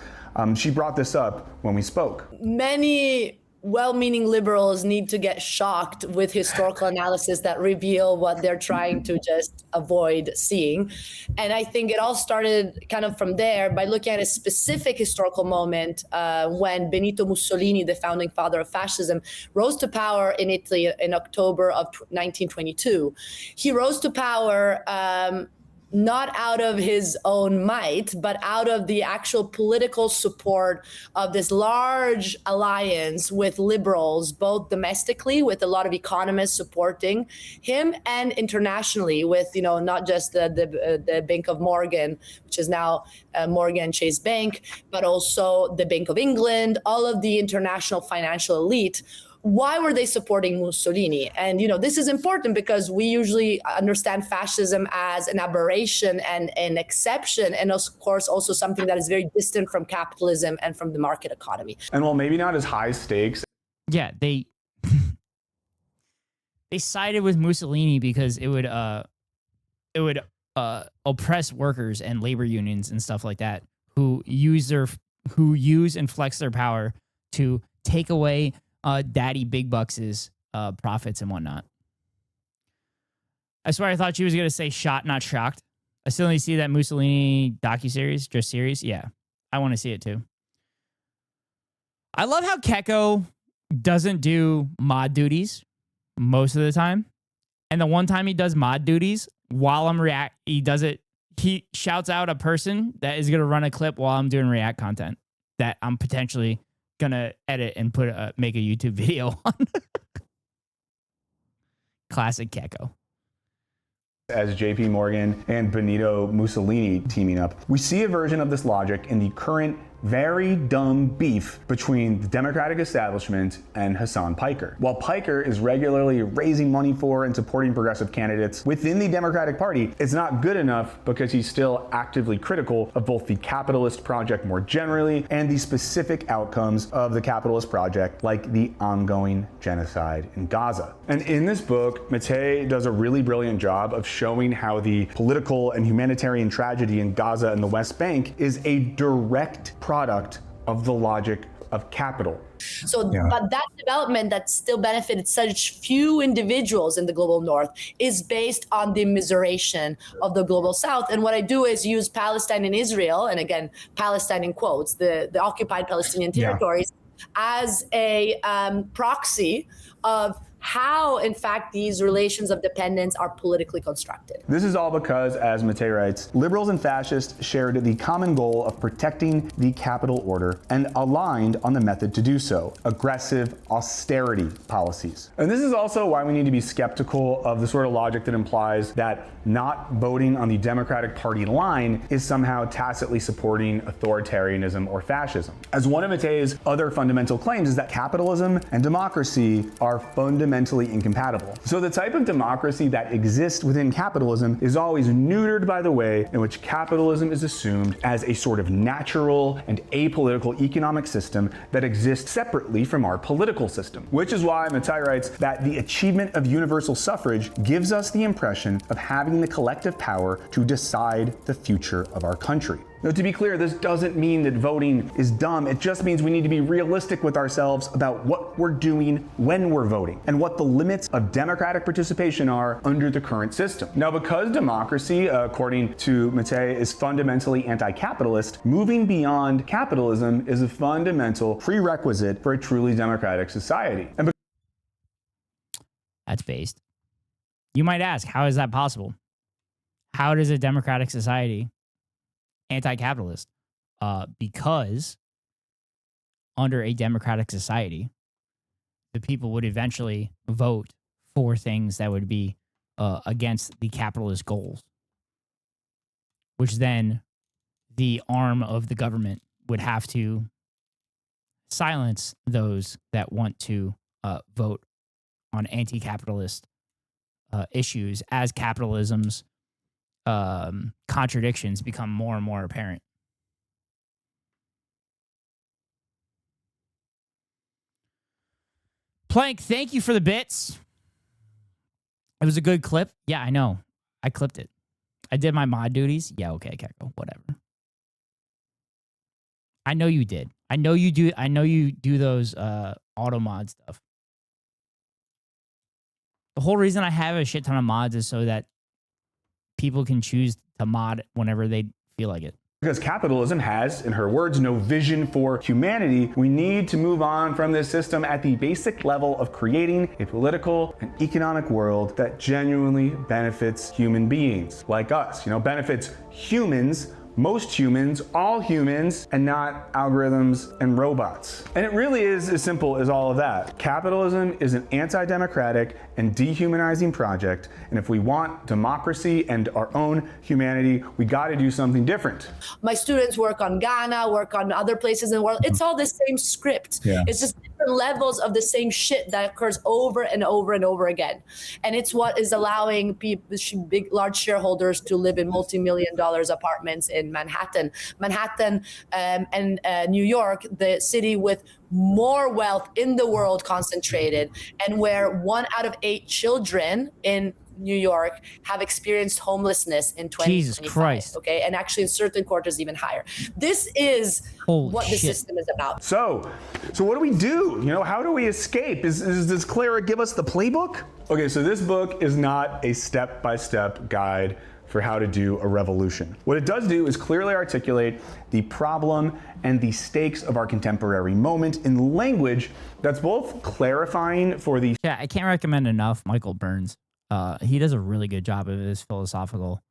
She brought this up when we spoke. Many well-meaning liberals need to get shocked with historical analysis that reveal what they're trying to just avoid seeing. And I think it all started kind of from there by looking at a specific historical moment when Benito Mussolini, the founding father of fascism, rose to power in Italy in October of 1922. He rose to power not out of his own might, but out of the actual political support of this large alliance with liberals, both domestically, with a lot of economists supporting him, and internationally with, you know, not just the Bank of Morgan, which is now Morgan Chase Bank, but also the Bank of England, all of the international financial elite. Why were they supporting Mussolini? And, you know, this is important because we usually understand fascism as an aberration and an exception, and of course also something that is very distant from capitalism and from the market economy. And while maybe not as high stakes. Yeah, they sided with Mussolini because it would oppress workers and labor unions and stuff like that who use and flex their power to take away Daddy Big Bucks' profits and whatnot. I swear I thought she was going to say shot, not shocked. I still need to see that Mussolini docuseries, just series. Yeah, I want to see it too. I love how Keko doesn't do mod duties most of the time. And the one time he does mod duties, while I'm he shouts out a person that is going to run a clip while I'm doing React content that I'm potentially gonna edit and make a YouTube video on. Classic Keko. As JP Morgan and Benito Mussolini teaming up, we see a version of this logic in the current very dumb beef between the Democratic establishment and Hassan Piker. While Piker is regularly raising money for and supporting progressive candidates within the Democratic Party, it's not good enough because he's still actively critical of both the capitalist project more generally and the specific outcomes of the capitalist project, like the ongoing genocide in Gaza. And in this book, Mattei does a really brilliant job of showing how the political and humanitarian tragedy in Gaza and the West Bank is a direct product of the logic of capital. So, but that development that still benefited such few individuals in the global north is based on the immiseration of the global south. And what I do is use Palestine and Israel, and again, Palestine in quotes, the occupied Palestinian territories, as a proxy of how, in fact, these relations of dependence are politically constructed. This is all because, as Mattei writes, liberals and fascists shared the common goal of protecting the capital order and aligned on the method to do so: aggressive austerity policies. And this is also why we need to be skeptical of the sort of logic that implies that not voting on the Democratic Party line is somehow tacitly supporting authoritarianism or fascism. As one of Mattei's other fundamental claims is that capitalism and democracy are fundamentally incompatible. So the type of democracy that exists within capitalism is always neutered by the way in which capitalism is assumed as a sort of natural and apolitical economic system that exists separately from our political system. Which is why Mattei writes that the achievement of universal suffrage gives us the impression of having the collective power to decide the future of our country. Now, to be clear, this doesn't mean that voting is dumb. It just means we need to be realistic with ourselves about what we're doing when we're voting and what the limits of democratic participation are under the current system. Now, because democracy, according to Mattei, is fundamentally anti-capitalist, moving beyond capitalism is a fundamental prerequisite for a truly democratic society. And that's based. You might ask, how is that possible? How does a democratic society anti-capitalist? Because under a democratic society, the people would eventually vote for things that would be against the capitalist goals, which then the arm of the government would have to silence those that want to vote on anti-capitalist issues as capitalism's contradictions become more and more apparent. Plank, thank you for the bits. It was a good clip. Yeah, I know. I clipped it. I did my mod duties. Yeah, okay, Keko, whatever. I know you did. I know you do. I know you do those auto mod stuff. The whole reason I have a shit ton of mods is so that people can choose to mod whenever they feel like it. Because capitalism has, in her words, no vision for humanity, we need to move on from this system at the basic level of creating a political and economic world that genuinely benefits human beings like us. You know, benefits humans, most humans, all humans, and not algorithms and robots. And it really is as simple as all of that. Capitalism is an anti-democratic and dehumanizing project, and if we want democracy and our own humanity, we got to do something different. My students work on Ghana, work on other places in the world. It's all the same script. Yeah. It's just different levels of the same shit that occurs over and over and over again. And it's what is allowing people, large shareholders to live in multi-million-dollar apartments in Manhattan and New York, the city with more wealth in the world concentrated, and where 1 out of 8 children in New York have experienced homelessness in 2025. Jesus Christ. Okay, and actually in certain quarters even higher. This is what the system is about. So what do we do? You know, how do we escape? Does Clara give us the playbook? Okay, so this book is not a step-by-step guide for how to do a revolution. What it does do is clearly articulate the problem and the stakes of our contemporary moment in language that's both clarifying for the... Yeah, I can't recommend enough Michael Burns. He does a really good job of his philosophical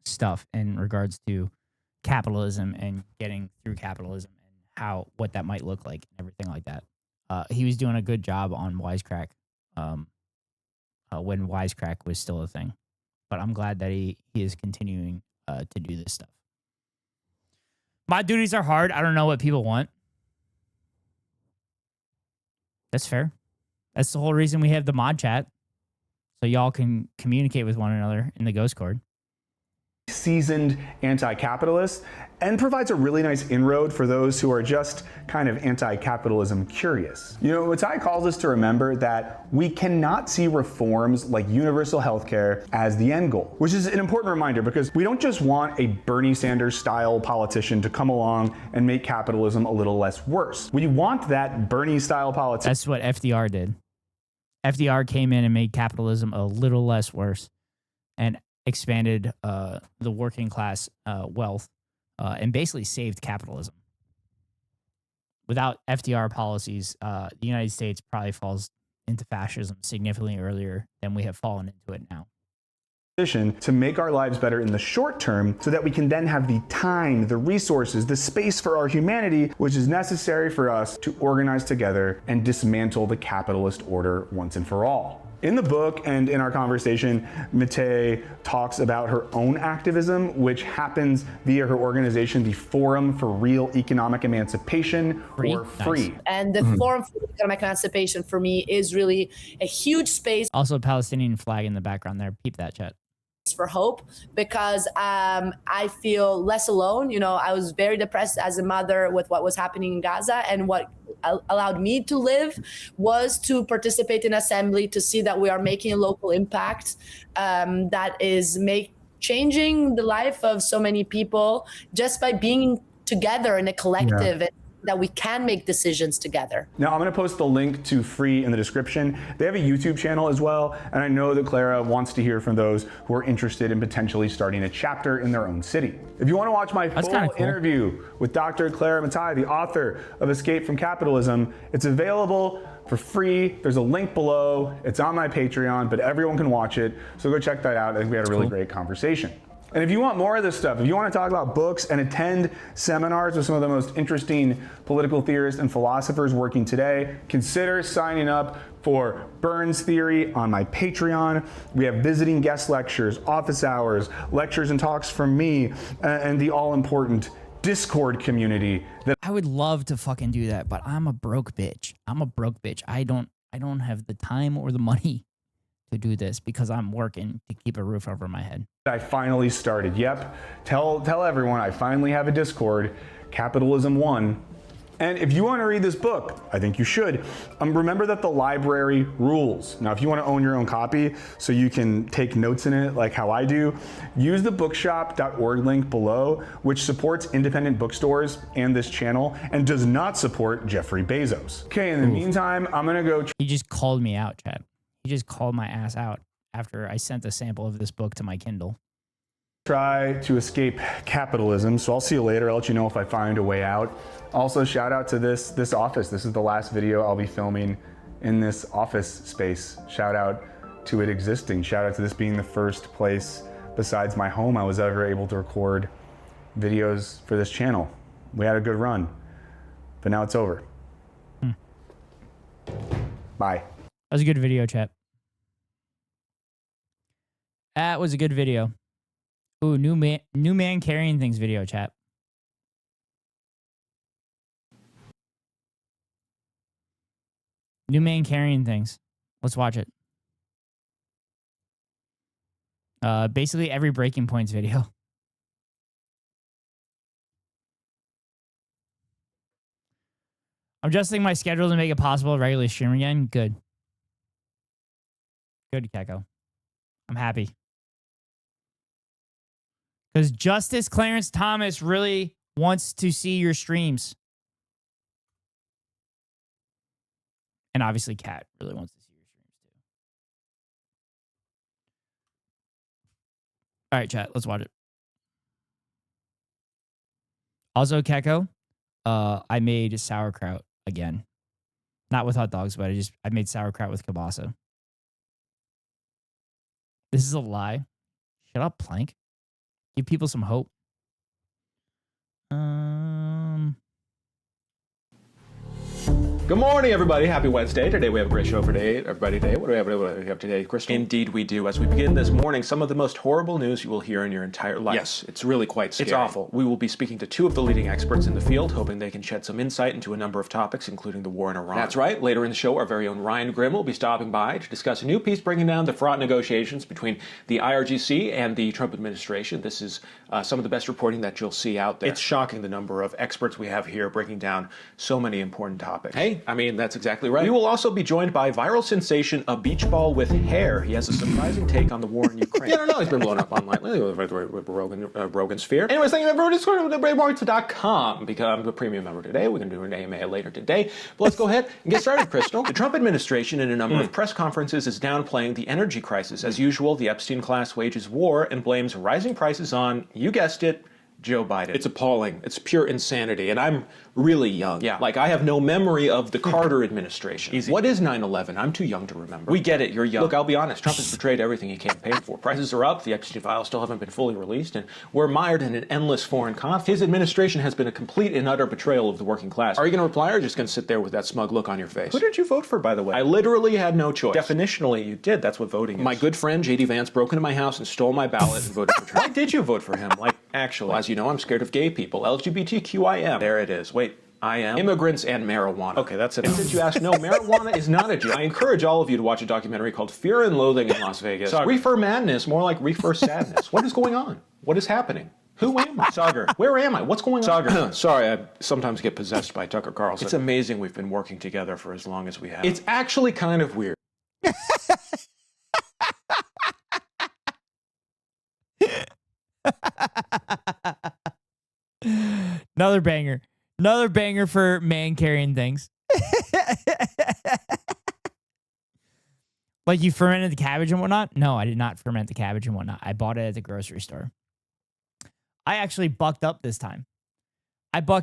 stuff in regards to capitalism and getting through capitalism and what that might look like and everything like that. He was doing a good job on Wisecrack when Wisecrack was still a thing. But I'm glad that he is continuing to do this stuff. My duties are hard. I don't know what people want. That's fair. That's the whole reason we have the mod chat. So y'all can communicate with one another in the Ghost Cord. seasoned anti-capitalist and provides a really nice inroad for those who are just kind of anti-capitalism curious. You know, Mattei calls us to remember that we cannot see reforms like universal healthcare as the end goal, which is an important reminder because we don't just want a Bernie Sanders style politician to come along and make capitalism a little less worse. We want that Bernie style politician. That's what FDR did. FDR came in and made capitalism a little less worse and expanded the working class wealth and basically saved capitalism. Without FDR policies, the United States probably falls into fascism significantly earlier than we have fallen into it now. To make our lives better in the short term so that we can then have the time, the resources, the space for our humanity, which is necessary for us to organize together and dismantle the capitalist order once and for all. In the book and in our conversation, Mattei talks about her own activism, which happens via her organization, the Forum for Real Economic Emancipation, or FREE. And the Forum for Economic Emancipation for me is really a huge space. Also a Palestinian flag in the background there. Peep that, chat. For hope, because I feel less alone. You know, I was very depressed as a mother with what was happening in Gaza, and what allowed me to live was to participate in assembly, to see that we are making a local impact that is changing the life of so many people just by being together in a collective. And that we can make decisions together. Now, I'm going to post the link to FREE in the description. They have a YouTube channel as well, and I know that Clara wants to hear from those who are interested in potentially starting a chapter in their own city. If you want to watch my full interview with Dr. Clara Mattei, the author of Escape from Capitalism, it's available for free. There's a link below. It's on my Patreon, but everyone can watch it, so go check that out. I think we had a really great conversation. And if you want more of this stuff, if you want to talk about books and attend seminars with some of the most interesting political theorists and philosophers working today, consider signing up for Burns Theory on my Patreon. We have visiting guest lectures, office hours, lectures and talks from me, and the all-important Discord community. I would love to fucking do that, but I'm a broke bitch. I don't have the time or the money to do this because I'm working to keep a roof over my head. I finally started. Yep. Tell everyone I finally have a Discord, Capitalism 1. And if you want to read this book, I think you should. Remember that the library rules. Now, if you want to own your own copy so you can take notes in it like how I do, use the bookshop.org link below, which supports independent bookstores and this channel and does not support Jeffrey Bezos. Okay, in the meantime, I'm going to go. He just called me out, Chad. He just called my ass out after I sent a sample of this book to my Kindle. Try to escape capitalism. So I'll see you later. I'll let you know if I find a way out. Also, shout out to this office. This is the last video I'll be filming in this office space. Shout out to it existing. Shout out to this being the first place besides my home I was ever able to record videos for this channel. We had a good run, but now it's over. Bye. That was a good video, chat. That was a good video. Ooh, new man carrying things video, chat. New man carrying things. Let's watch it. Basically every Breaking Points video. I'm adjusting my schedule to make it possible to regularly stream again. Good. Good, Keko. I'm happy. Because Justice Clarence Thomas really wants to see your streams. And obviously Kat really wants to see your streams too. All right, chat, let's watch it. Also, Keko, I made sauerkraut again. Not with hot dogs, but I made sauerkraut with kielbasa. This is a lie. Shut up, Plank. Give people some hope. Good morning, everybody. Happy Wednesday. Today we have a great show for everybody today. What do we have today, Crystal? Indeed we do. As we begin this morning, some of the most horrible news you will hear in your entire life. Yes, it's really quite scary. It's awful. We will be speaking to two of the leading experts in the field, hoping they can shed some insight into a number of topics, including the war in Iran. That's right. Later in the show, our very own Ryan Grimm will be stopping by to discuss a new piece breaking down the fraught negotiations between the IRGC and the Trump administration. This is some of the best reporting that you'll see out there. It's shocking the number of experts we have here breaking down so many important topics. Hey, I mean, that's exactly right. We will also be joined by viral sensation A Beach Ball with Hair. He has a surprising take on the war in Ukraine. Yeah, I don't know. He's been blown up online lately with Rogan's fear. Anyways, thank you for discording with thebrainmarks.com. Become a premium member today. We're going to do an AMA later today. But let's go ahead and get started, Crystal. The Trump administration in a number of press conferences is downplaying the energy crisis. As usual, the Epstein class wages war and blames rising prices on, you guessed it, Joe Biden. It's appalling. It's pure insanity. And I'm really young. Yeah. Like, I have no memory of the Carter administration. Easy. What is 9/11? I'm too young to remember. We get it. You're young. Look, I'll be honest. Trump has betrayed everything he campaigned for. Prices are up. The Epstein files still haven't been fully released. And we're mired in an endless foreign conflict. His administration has been a complete and utter betrayal of the working class. Are you going to reply or just going to sit there with that smug look on your face? Who did you vote for, by the way? I literally had no choice. Definitionally, you did. That's what voting is. My good friend, J.D. Vance, broke into my house and stole my ballot and voted for Trump. Why did you vote for him? Like, actually, well, as you know, I'm scared of gay people. LGBTQIM. There it is. Wait. I am. Immigrants and marijuana. Okay, that's it. And since you asked, no, marijuana is not a joke. I encourage all of you to watch a documentary called Fear and Loathing in Las Vegas. Reefer madness, more like reefer sadness. What is going on? What is happening? Who am I? Sagar. Where am I? What's going on? Sagar. Sorry, I sometimes get possessed by Tucker Carlson. It's amazing we've been working together for as long as we have. It's actually kind of weird. Another banger. Another banger for man carrying things. Like, you fermented the cabbage and whatnot? No, I did not ferment the cabbage and whatnot. I bought it at the grocery store. I actually bucked up this time. And yeah,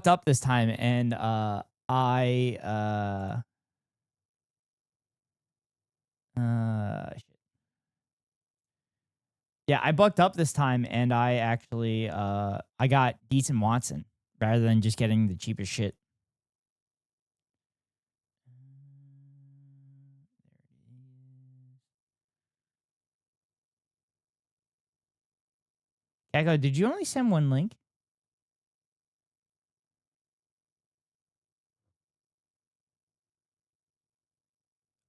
I bucked up this time, and I actually I got Dietz and Watson rather than just getting the cheapest shit. Echo, did you only send one link?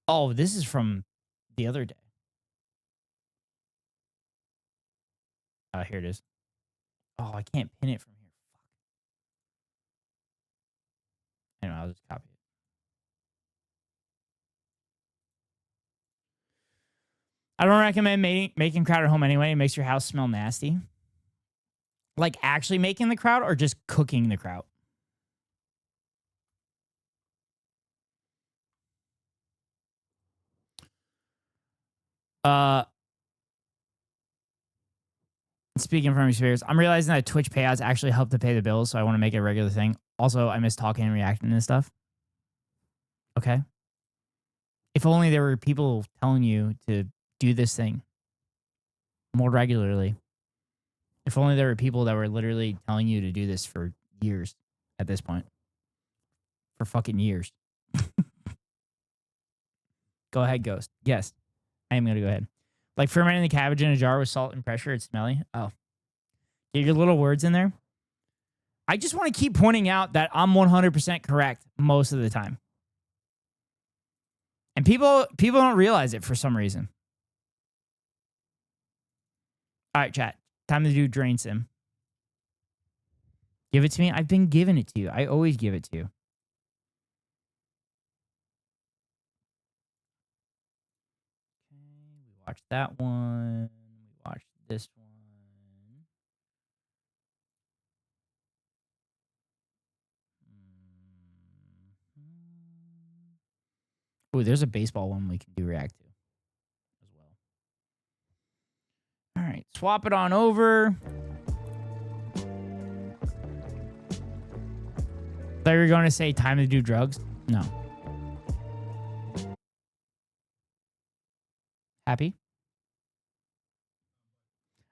Oh, this is from the other day. Oh, here it is. Oh, I can't pin it from here. Fuck. Anyway, I'll just copy it. I don't recommend making kraut at home anyway. It makes your house smell nasty. Like, actually making the kraut or just cooking the kraut? Speaking from experience, I'm realizing that Twitch payouts actually help to pay the bills, so I want to make it a regular thing. Also, I miss talking and reacting and stuff. Okay. If only there were people telling you to do this thing more regularly. If only there were people that were literally telling you to do this for years at this point. For fucking years. Go ahead, Ghost. Yes, I am going to go ahead. Like fermenting the cabbage in a jar with salt and pressure, it's smelly. Oh. Get your little words in there. I just want to keep pointing out that I'm 100% correct most of the time. And people don't realize it for some reason. All right, chat. Time to do DrainSim. Give it to me. I've been giving it to you. I always give it to you. Okay, we watched that one. We watched this one. Ooh, there's a baseball one we can do react to as well. All right, swap it on over. Thought you were going to say time to do drugs? No. Happy?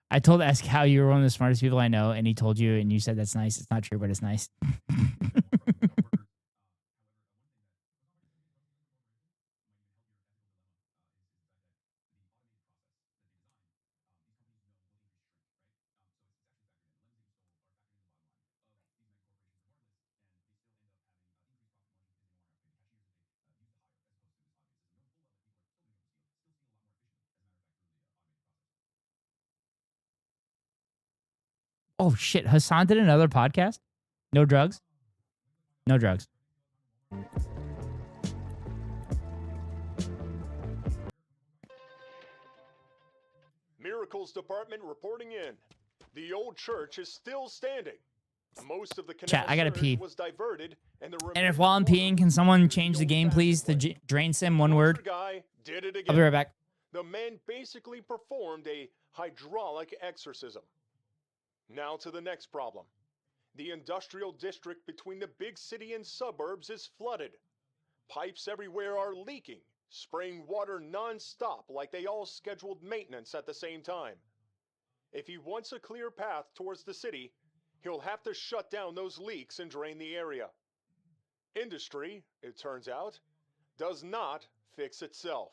I told Escal you were one of the smartest people I know, and he told you, and you said that's nice. It's not true, but it's nice. Oh, shit. Hassan did another podcast? No drugs? No drugs. Miracles department reporting in. The old church is still standing. Most of the canal Chat, I gotta surge pee. was diverted, and the And if while I'm peeing, can someone change the game, please? The DrainSim, one word. guy did it again. I'll be right back. The man basically performed a hydraulic exorcism. Now to the next problem. The industrial district between the big city and suburbs is flooded. Pipes everywhere are leaking, spraying water non-stop like they all scheduled maintenance at the same time. If he wants a clear path towards the city, he'll have to shut down those leaks and drain the area. Industry, it turns out, does not fix itself.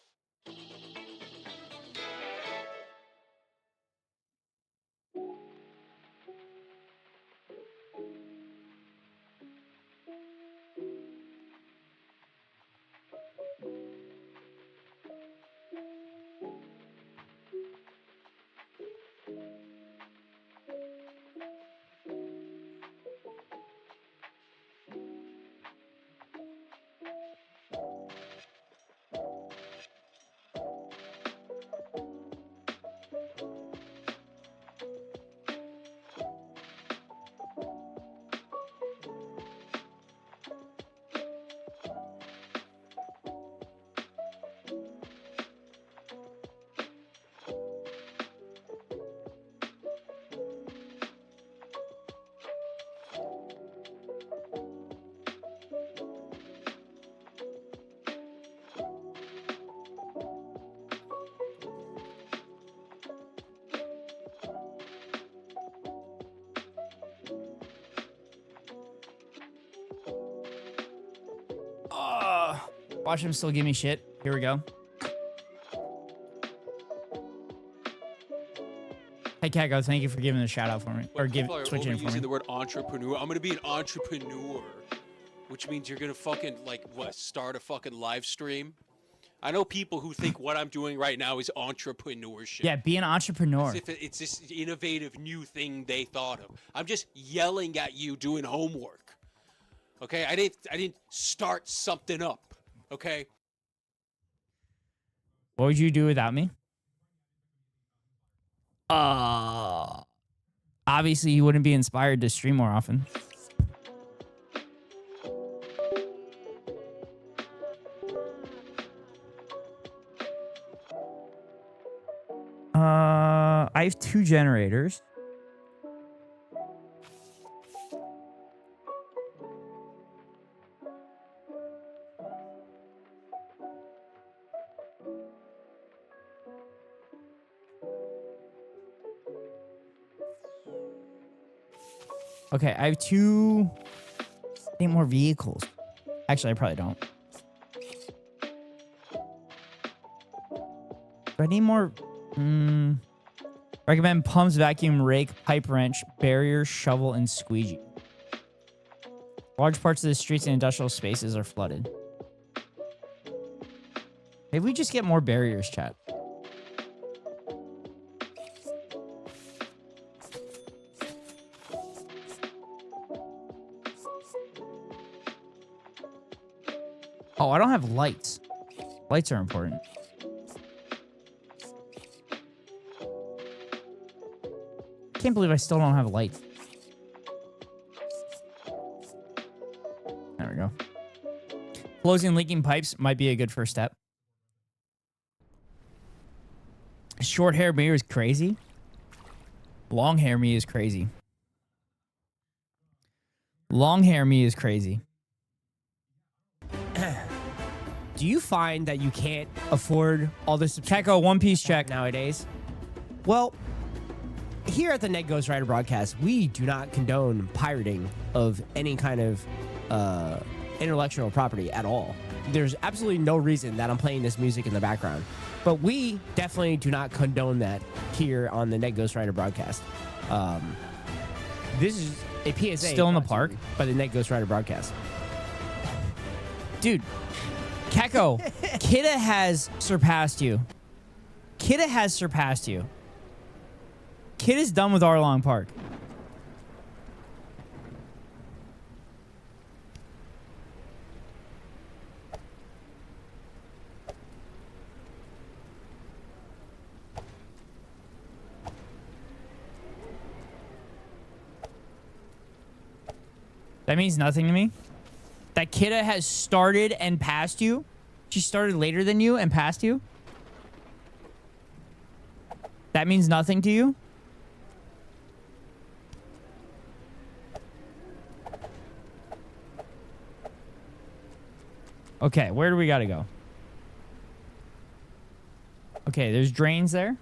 Watch him still give me shit. Here we go. Hey, Kago, thank you for giving the shout out for me. Or switching it for me. Using the word entrepreneur. I'm going to be an entrepreneur, which means you're going to fucking, start a fucking live stream. I know people who think what I'm doing right now is entrepreneurship. Yeah, be an entrepreneur. As if it's this innovative new thing they thought of. I'm just yelling at you doing homework. Okay? I didn't start something up. Okay? What would you do without me? Obviously you wouldn't be inspired to stream more often. I have 2 generators. Okay, I have 2 more vehicles. Actually, I probably don't. Do I need more? Recommend pumps, vacuum, rake, pipe wrench, barrier, shovel, and squeegee. Large parts of the streets and industrial spaces are flooded. Maybe we just get more barriers, chat. Oh, I don't have lights. Lights are important. I can't believe I still don't have lights. There we go. Closing leaking pipes might be a good first step. Short hair me is crazy. Long hair me is crazy. Long hair me is crazy. Do you find that you can't afford all this? Checo, One Piece check nowadays. Well, here at the Ned Ghost Rider broadcast, we do not condone pirating of any kind of intellectual property at all. There's absolutely no reason that I'm playing this music in the background. But we definitely do not condone that here on the Ned Ghost Rider broadcast. This is a PSA. Still in the park? By the Ned Ghost Rider broadcast. Dude, Keko, Kidda has surpassed you. Kidda has surpassed you. Kid is done with Arlong Park. That means nothing to me. That Kidda has started and passed you. She started later than you and passed you. That means nothing to you. Okay, where do we gotta go? Okay, there's drains there.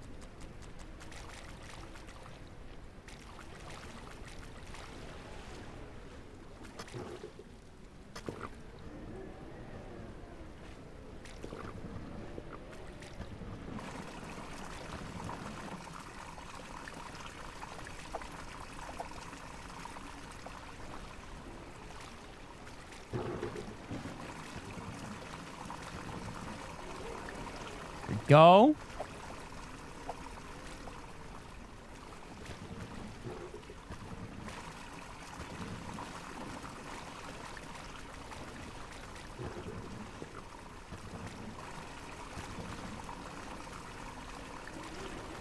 Go.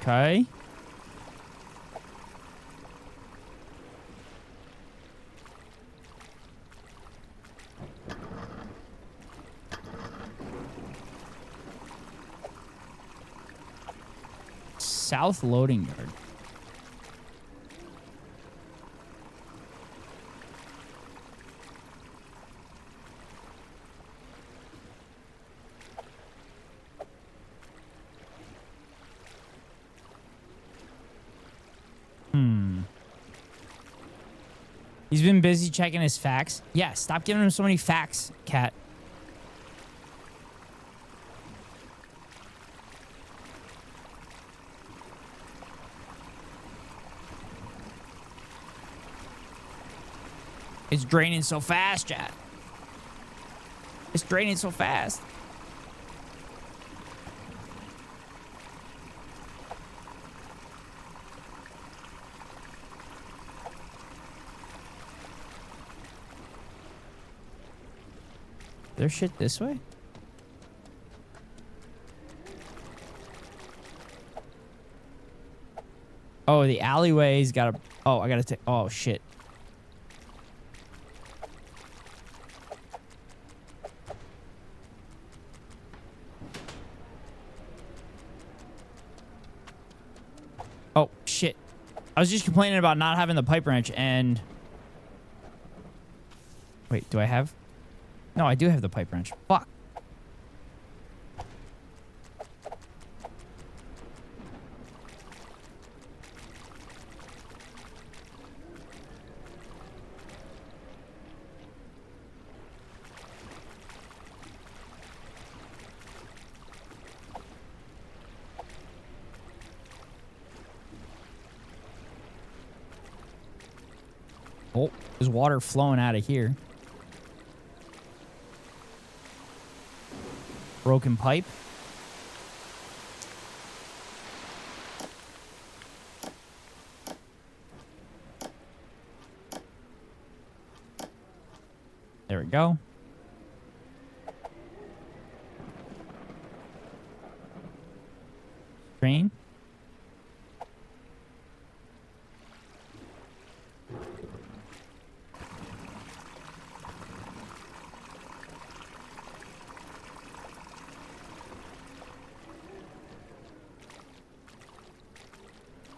Okay. South loading yard. He's been busy checking his facts. Yeah, stop giving him so many facts, cat. It's draining so fast, chat. It's draining so fast. There's shit this way? Oh, the alleyway's got a... Oh, I gotta take... Oh, shit. Oh, shit. I was just complaining about not having the pipe wrench and... Wait, do I have... No, I do have the pipe wrench. Fuck. Oh, there's water flowing out of here. Broken pipe. There we go. Drain.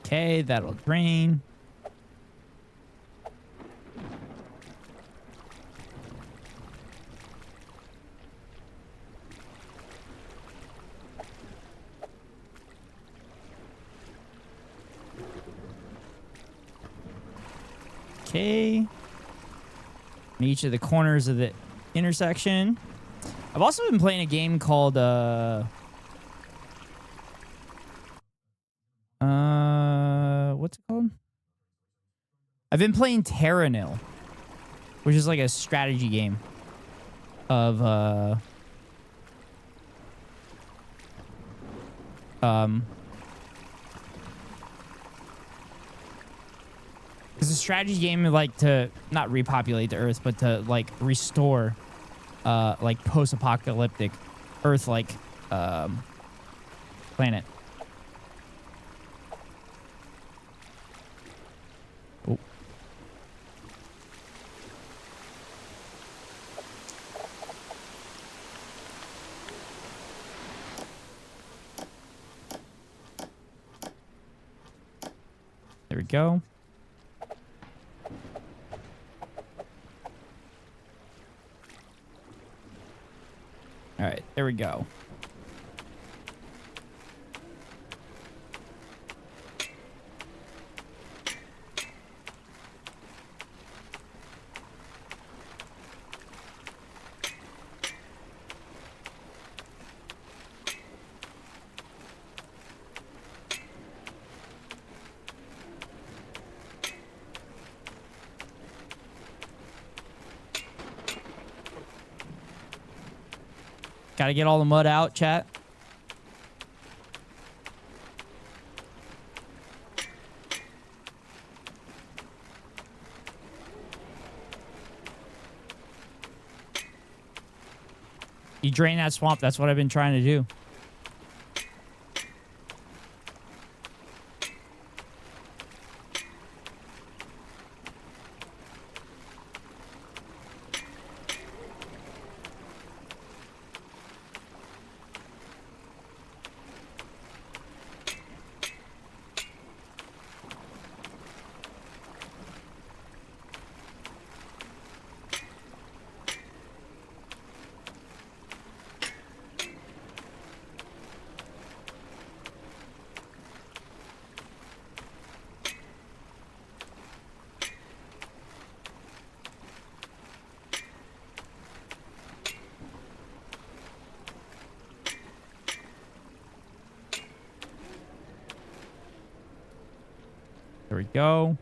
Okay, that'll drain. Okay. In each of the corners of the intersection. I've also been playing a game called what's it called? I've been playing Terranil, which is like a strategy game of it's a strategy game like to not repopulate the Earth, but to like restore like post-apocalyptic Earth like planet. Oh. There we go. All right, there we go. Got to get all the mud out, chat. You drain that swamp. That's what I've been trying to do. There we go.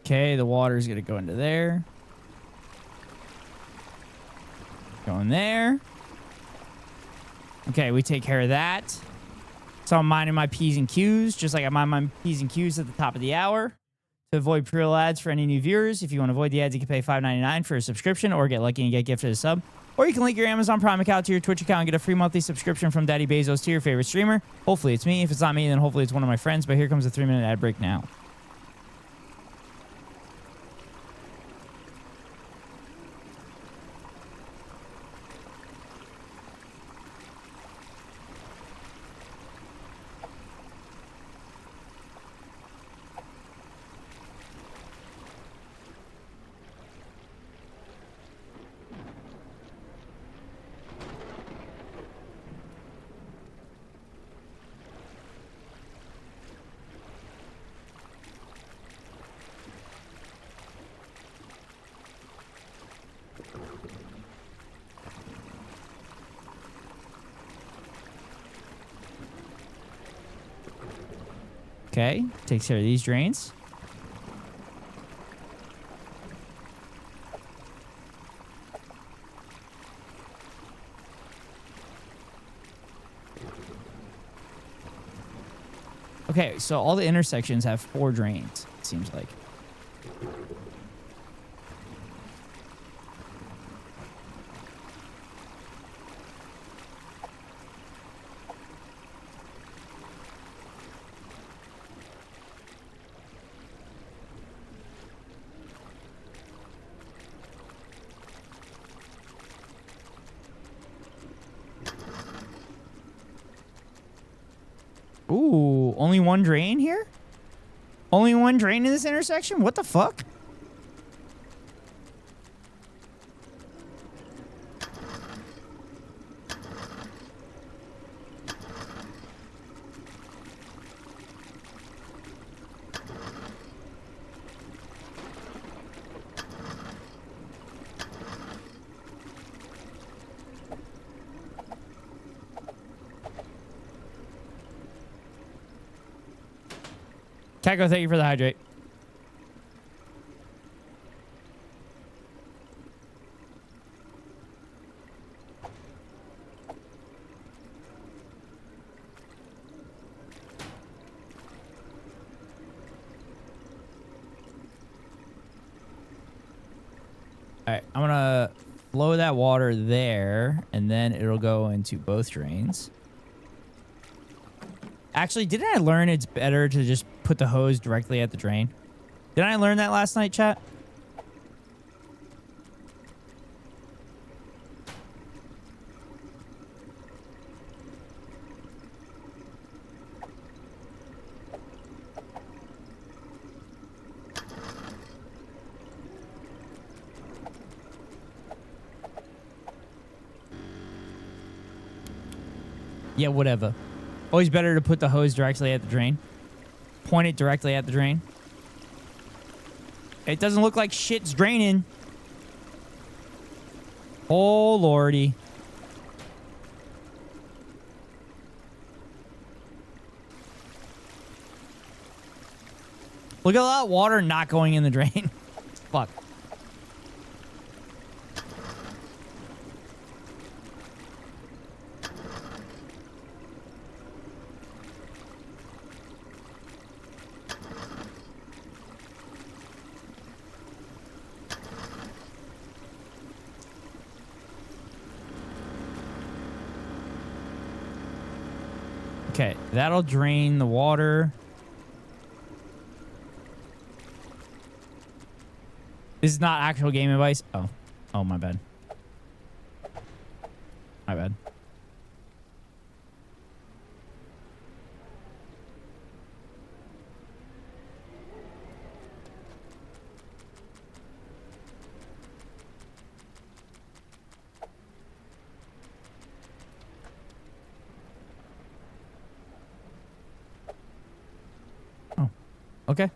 Okay, the water's gonna go into there. Go in there. Okay, we take care of that. So I'm minding my P's and Q's, just like I mind my P's and Q's at the top of the hour. To avoid pre-roll ads for any new viewers, if you want to avoid the ads, you can pay $5.99 for a subscription or get lucky and get gifted a sub. Or you can link your Amazon Prime account to your Twitch account and get a free monthly subscription from Daddy Bezos to your favorite streamer. Hopefully it's me. If it's not me, then hopefully it's one of my friends. But here comes a 3-minute ad break now. Okay, takes care of these drains. Okay, so all the intersections have 4 drains, it seems like. Ooh, only one drain here? Only one drain in this intersection? What the fuck? Taco, thank you for the hydrate. All right, I'm gonna flow that water there, and then it'll go into both drains. Actually, didn't I learn it's better to just put the hose directly at the drain? Didn't I learn that last night, chat? Yeah, whatever. Always better to put the hose directly at the drain. Point it directly at the drain. It doesn't look like shit's draining. Oh, lordy. Look at all that water not going in the drain. Fuck. Okay, that'll drain the water. This is not actual game advice. Oh. Oh, my bad. My bad. Oh. Okay.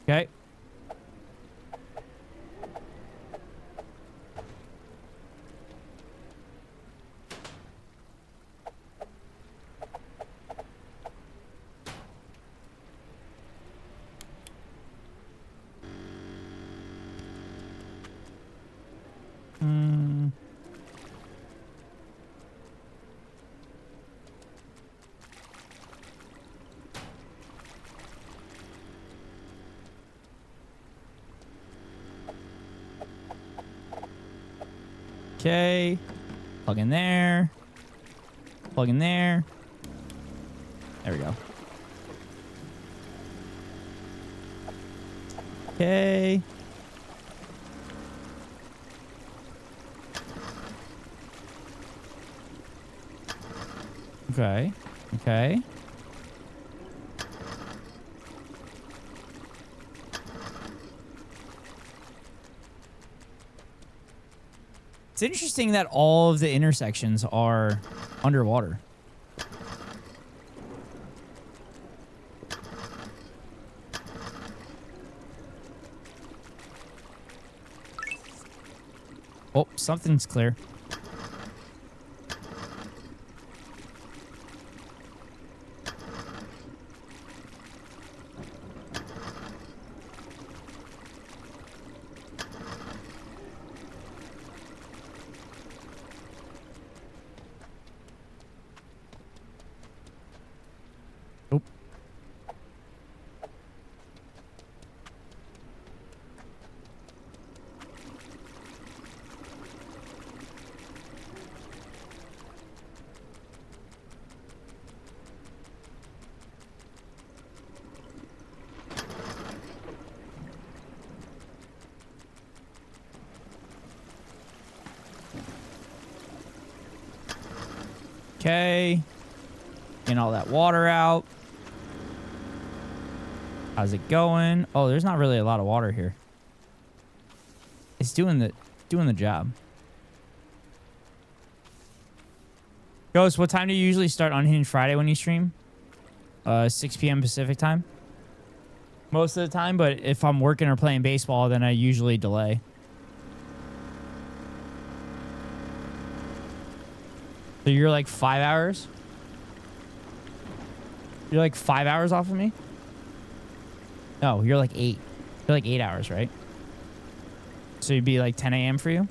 Okay. Okay. Plug in there. Plug in there. There we go. Okay. Okay. Okay. It's interesting that all of the intersections are underwater. Oh, something's clear. Okay. Getting all that water out. How's it going? Oh, there's not really a lot of water here. It's doing the job. Ghost, what time do you usually start Unhinged Friday when you stream? 6 p.m. Pacific time. Most of the time, but if I'm working or playing baseball, then I usually delay. So you're like 5 hours? You're like 5 hours off of me? No, you're like 8. You're like 8 hours, right? So you'd be like 10 a.m. for you?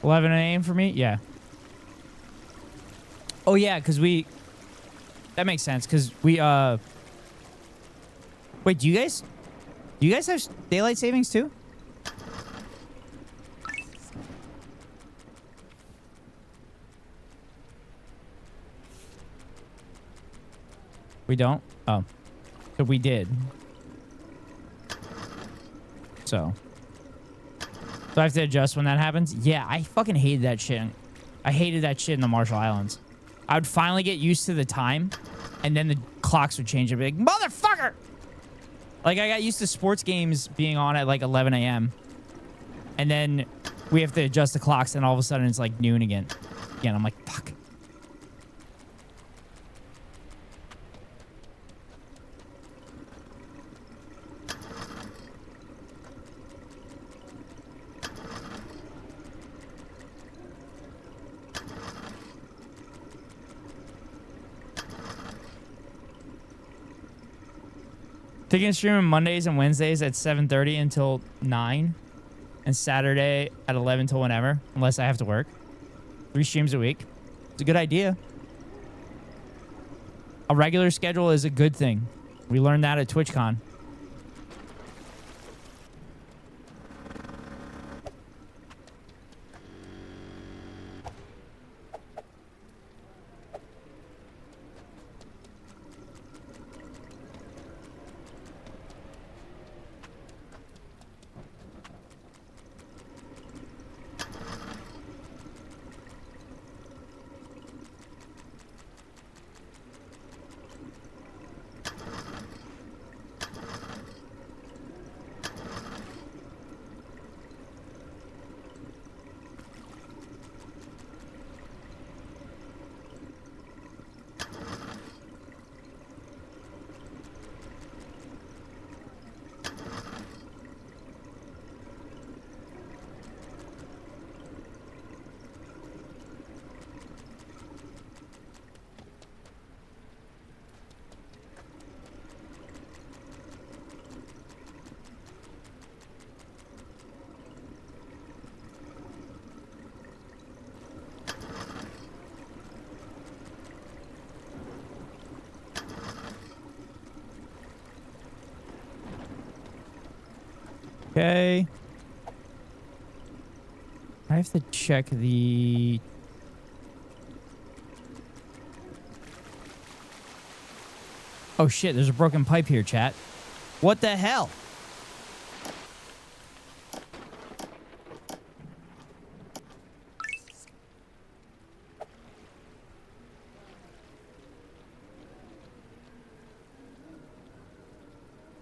$11 a.m. for me? Yeah. Oh, yeah, because we... That makes sense, because we, Wait, do you guys have daylight savings, too? We don't? Oh. So we did. So I have to adjust when that happens? Yeah, I fucking hated that shit. I hated that shit in the Marshall Islands. I would finally get used to the time, and then the clocks would change. I'd be like, motherfucker! Like, I got used to sports games being on at, like, 11 a.m. And then we have to adjust the clocks, and all of a sudden it's, like, noon again. Again, I'm like, fuck. Taking stream on Mondays and Wednesdays at 7:30 until 9. And Saturday at 11 till whenever. Unless I have to work. 3 streams a week. It's a good idea. A regular schedule is a good thing. We learned that at TwitchCon. Okay. I have to check the... Oh shit, there's a broken pipe here, chat. What the hell?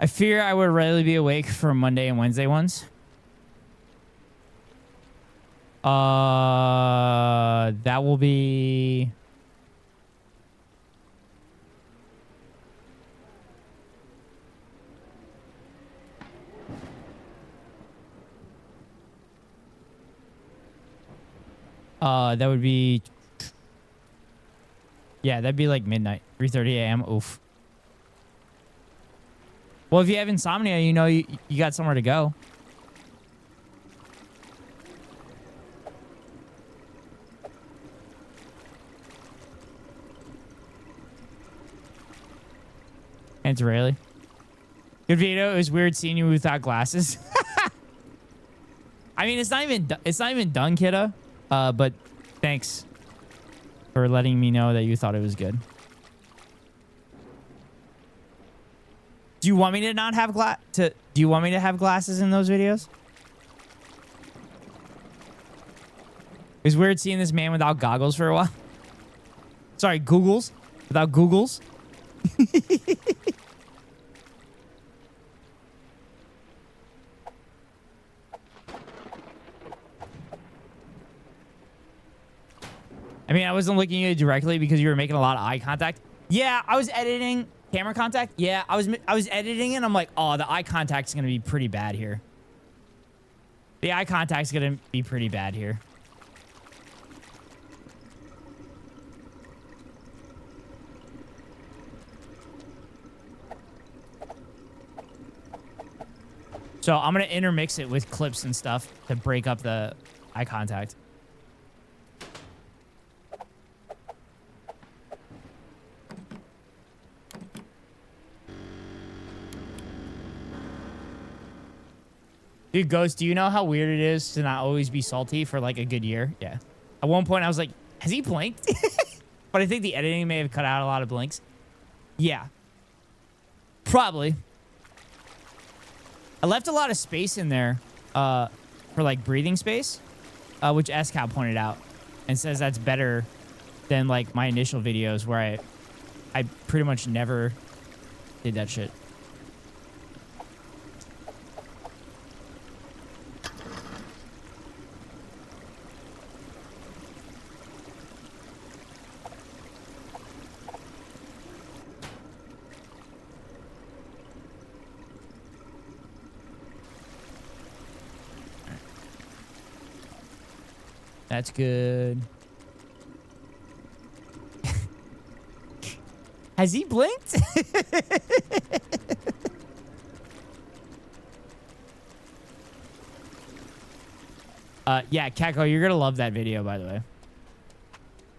I fear I would rarely be awake for Monday and Wednesday ones. That will be... that would be... Yeah, that'd be like midnight. 3:30 a.m. Oof. Well, if you have insomnia, you know you got somewhere to go. It's really good video. It was weird seeing you without glasses. I mean, it's not even done, kiddo. But thanks for letting me know that you thought it was good. Do you want me to not have Do you want me to have glasses in those videos? It was weird seeing this man without goggles for a while. Sorry, Googles. Without Googles. I mean, I wasn't looking at you directly because you were making a lot of eye contact. Yeah, I was editing camera contact. Yeah, I was editing it and I'm like, oh, the eye contact's going to be pretty bad here. The eye contact's going to be pretty bad here. So I'm going to intermix it with clips and stuff to break up the eye contact. Dude, Ghost, do you know how weird it is to not always be salty for like a good year? Yeah. At one point I was like, has he blinked? But I think the editing may have cut out a lot of blinks. Yeah. Probably. I left a lot of space in there for like breathing space, which SCal pointed out and says that's better than like my initial videos where I pretty much never did that shit. That's good. Has he blinked? Yeah, Kako, you're gonna love that video, by the way.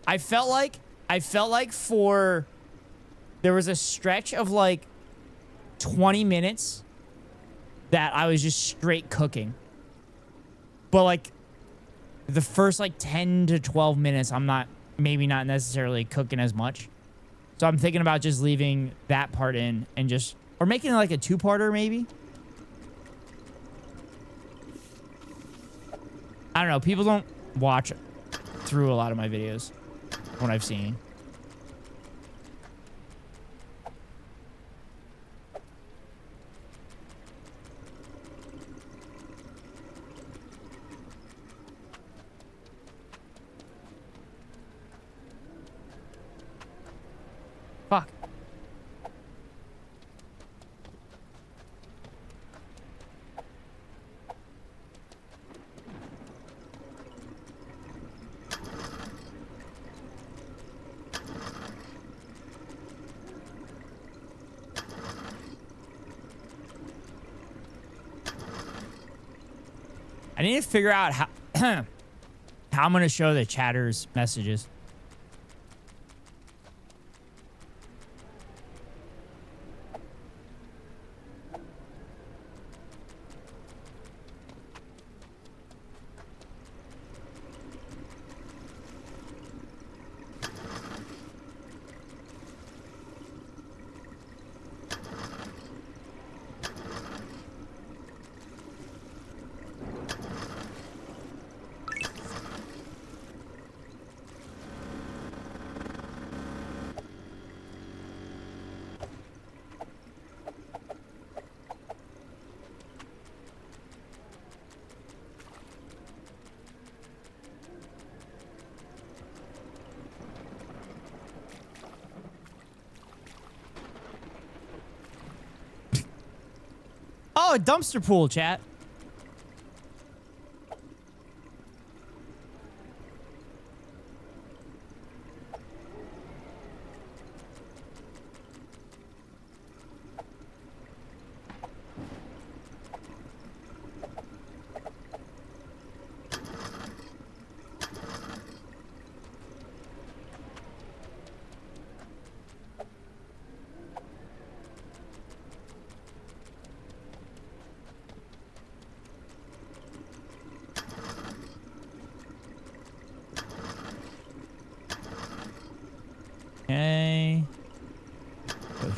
I felt like there was a stretch of like 20 minutes that I was just straight cooking. But like the first like 10 to 12 minutes, I'm maybe not necessarily cooking as much. So I'm thinking about just leaving that part in and or making it like a 2-parter maybe. I don't know. People don't watch through a lot of my videos, what I've seen. Fuck. I need to figure out how how I'm going to show the chatters messages. Oh, a dumpster pool, chat.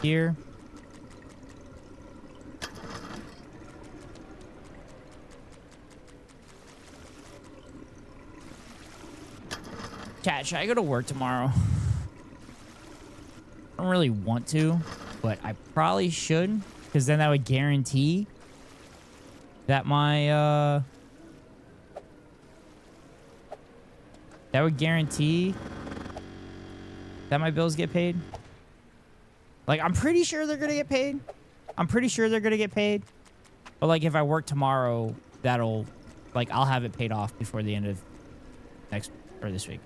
here. Chat, should I go to work tomorrow? I don't really want to, but I probably should, because then that would guarantee that my bills get paid. Like, I'm pretty sure they're gonna get paid. But like, if I work tomorrow, that'll, like, I'll have it paid off before the end of this week.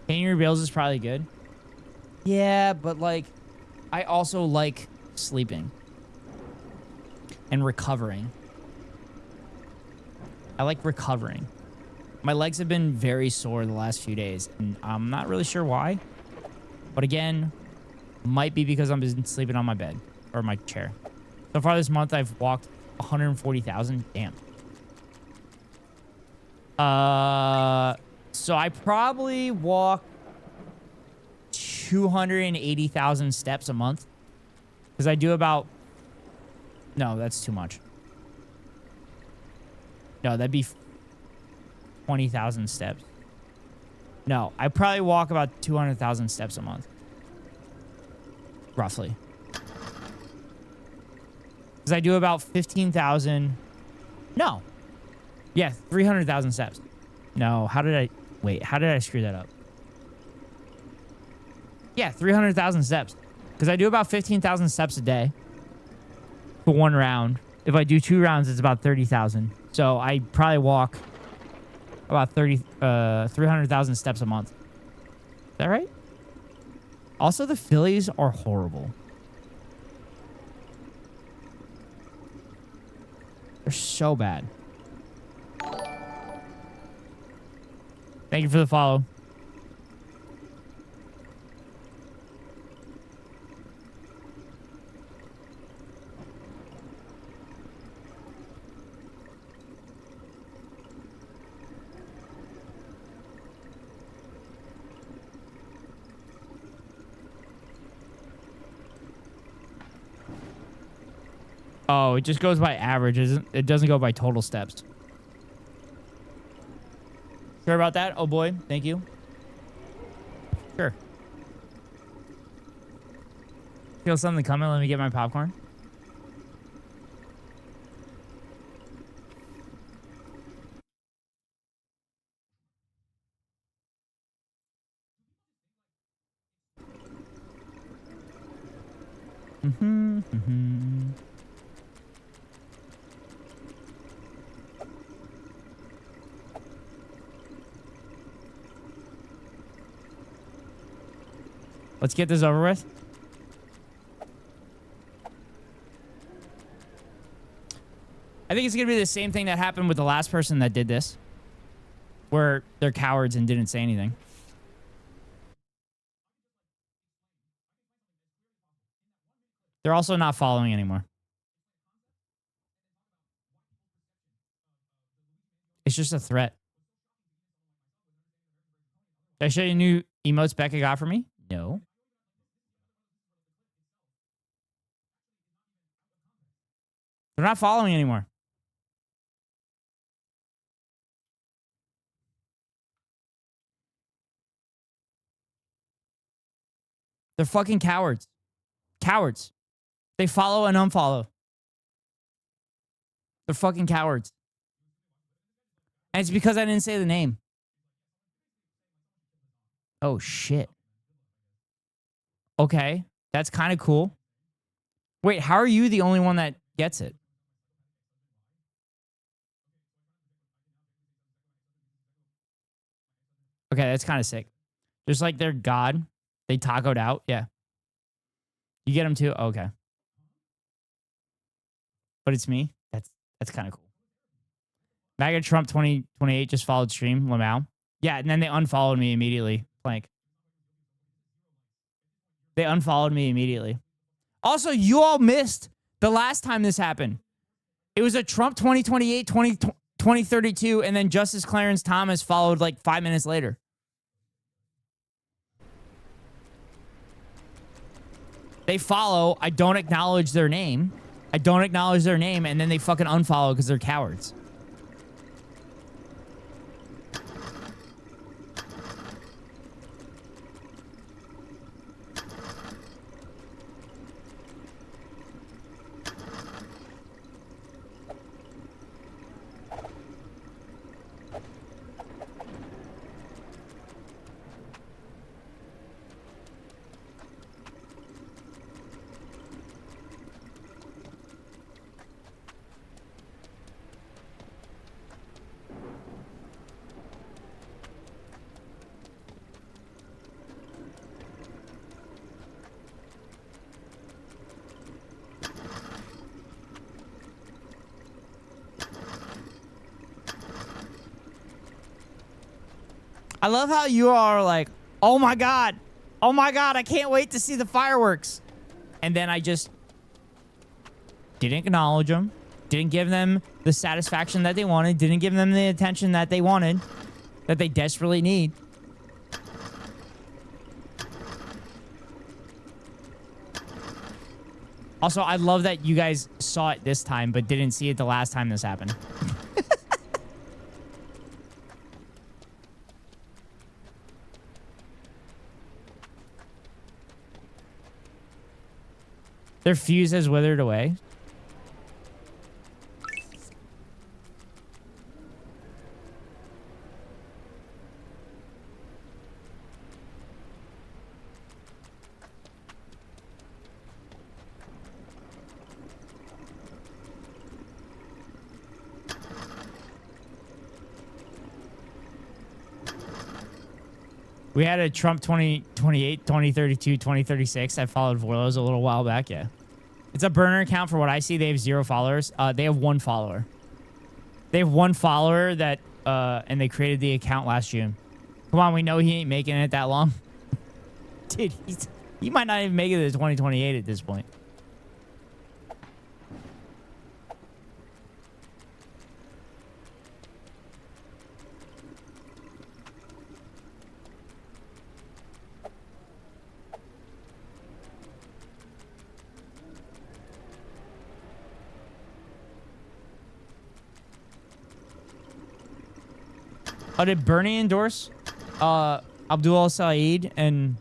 Paying your bills is probably good. Yeah, but like, I also like sleeping and recovering. I like recovering. My legs have been very sore the last few days, and I'm not really sure why. But again, might be because I've been sleeping on my bed or my chair. So far this month, I've walked 140,000. Damn. So I probably walk 280,000 steps a month. Because I do about... No, that's too much. No, that'd be 20,000 steps. No, I probably walk about 200,000 steps a month. Roughly. Because I do about 15,000... No. Yeah, 300,000 steps. No, how did I... Wait, how did I screw that up? Yeah, 300,000 steps. Because I do about 15,000 steps a day for one round. If I do 2 rounds, it's about 30,000. So I probably walk about 300,000 steps a month. Is that right? Also, the Phillies are horrible. They're so bad. Thank you for the follow. Oh, it just goes by average. It doesn't go by total steps. Sure about that? Oh boy, thank you. Sure. Feel something coming. Let me get my popcorn. Let's get this over with. I think it's going to be the same thing that happened with the last person that did this, where they're cowards and didn't say anything. They're also not following anymore. It's just a threat. Did I show you new emotes Becca got for me? No. They're not following anymore. They're fucking cowards. Cowards. They follow and unfollow. They're fucking cowards. And it's because I didn't say the name. Oh, shit. Okay. That's kind of cool. Wait, how are you the only one that gets it? Okay, that's kind of sick. Just like their god, they tacoed out. Yeah. You get them too? Okay. But it's me? That's kind of cool. MAGA Trump 2028 just followed stream, Lamau. Yeah, and then they unfollowed me immediately. Plank. They unfollowed me immediately. Also, you all missed the last time this happened. It was a Trump 2028, 2032, and then Justice Clarence Thomas followed like 5 minutes later. They follow. I don't acknowledge their name. And then they fucking unfollow because they're cowards. I love how you are like, oh my God, I can't wait to see the fireworks. And then I just didn't acknowledge them, didn't give them the satisfaction that they wanted, didn't give them the attention that they wanted, that they desperately need. Also, I love that you guys saw it this time, but didn't see it the last time this happened. Their fuse has withered away. We had a Trump 2028, 2032, 2036. I followed Vorlos a little while back, yeah. It's a burner account for what I see. They have 0 followers. They have 1 follower. They have 1 follower that, and they created the account last June. Come on, we know he ain't making it that long. Dude, he might not even make it to 2028 at this point. Oh, did Bernie endorse Abdul El-Sayed and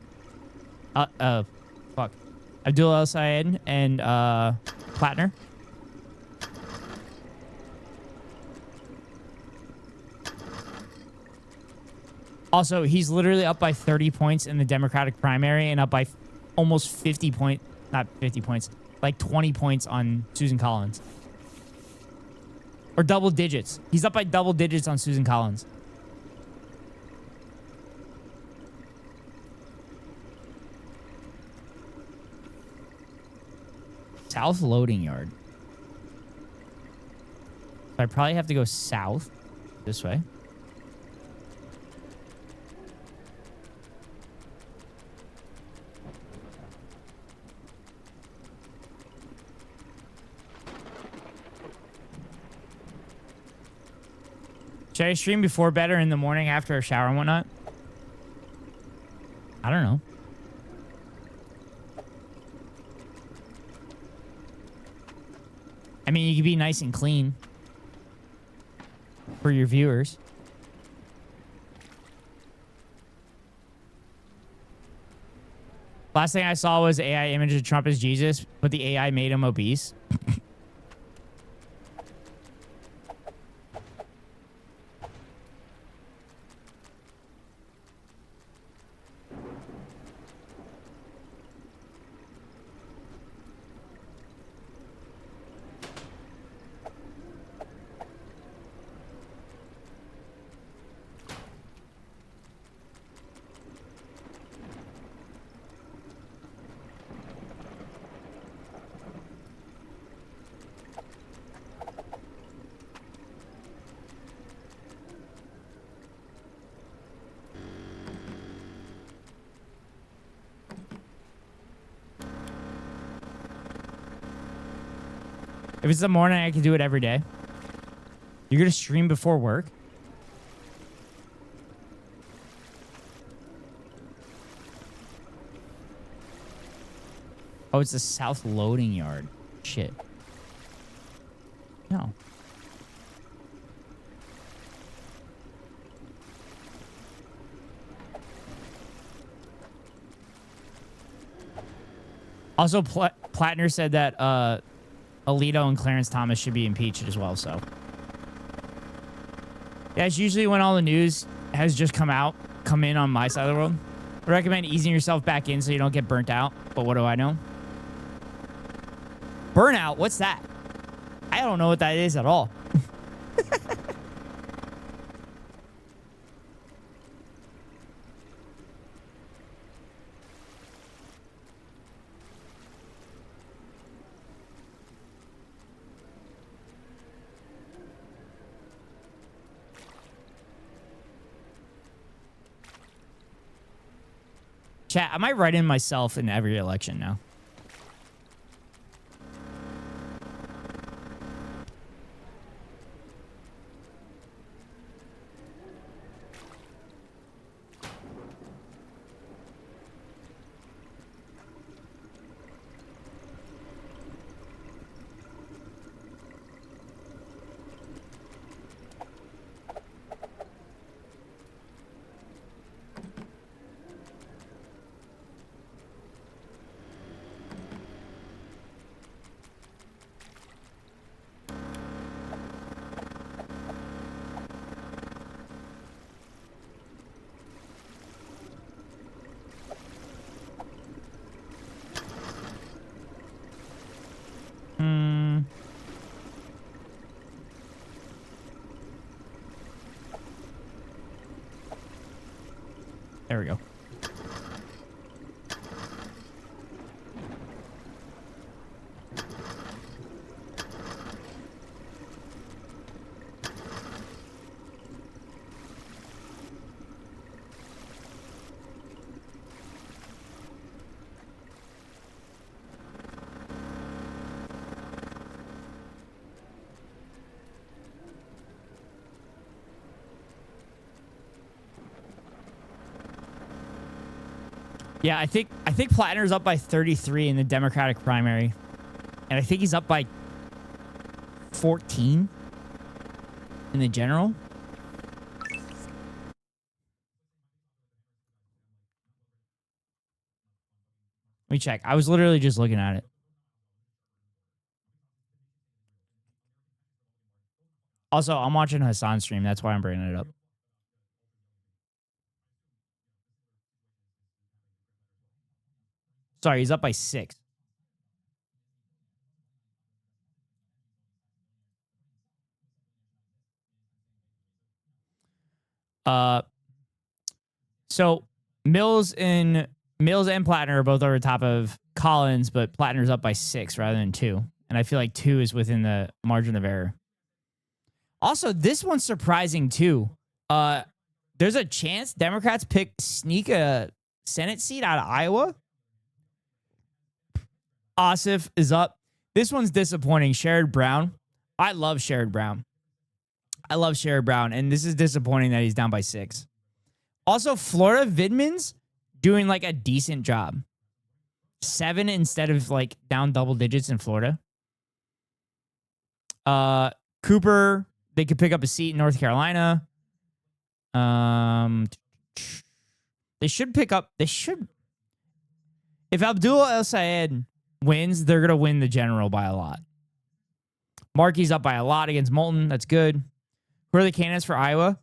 Abdul El-Sayed and Plattner? Also, he's literally up by 30 points in the Democratic primary and up by almost 50 points, not 50 points, like 20 points on Susan Collins. Or double digits. He's up by double digits on Susan Collins. South loading yard. So I probably have to go south this way. Should I stream before bed or in the morning after a shower and whatnot? I don't know. I mean, you can be nice and clean for your viewers. Last thing I saw was AI image of Trump as Jesus, but the AI made him obese. If it's the morning, I can do it every day. You're going to stream before work? Oh, it's the south loading yard. Shit. No. Also, Plattner said that Alito and Clarence Thomas should be impeached as well, so. Yeah, it's usually when all the news has just come in on my side of the world. I recommend easing yourself back in so you don't get burnt out, but what do I know? Burnout? What's that? I don't know what that is at all. Chat, I might write in myself in every election now. There we go. Yeah, I think Plattner's up by 33 in the Democratic primary. And I think he's up by 14 in the general. Let me check. I was literally just looking at it. Also, I'm watching Hassan's stream. That's why I'm bringing it up. Sorry, he's up by 6. So Mills and Plattner are both over top of Collins, but Plattner's up by 6 rather than 2. And I feel like 2 is within the margin of error. Also, this one's surprising too. There's a chance Democrats sneak a Senate seat out of Iowa. Ossoff is up. This one's disappointing. Sherrod Brown. I love Sherrod Brown. And this is disappointing that he's down by 6. Also, Florida Vidman's doing like a decent job. 7 instead of like down double digits in Florida. Cooper, they could pick up a seat in North Carolina. They should. If Abdul El Sayed wins, they're going to win the general by a lot. Markey's up by a lot against Moulton. That's good. Who are the candidates for Iowa?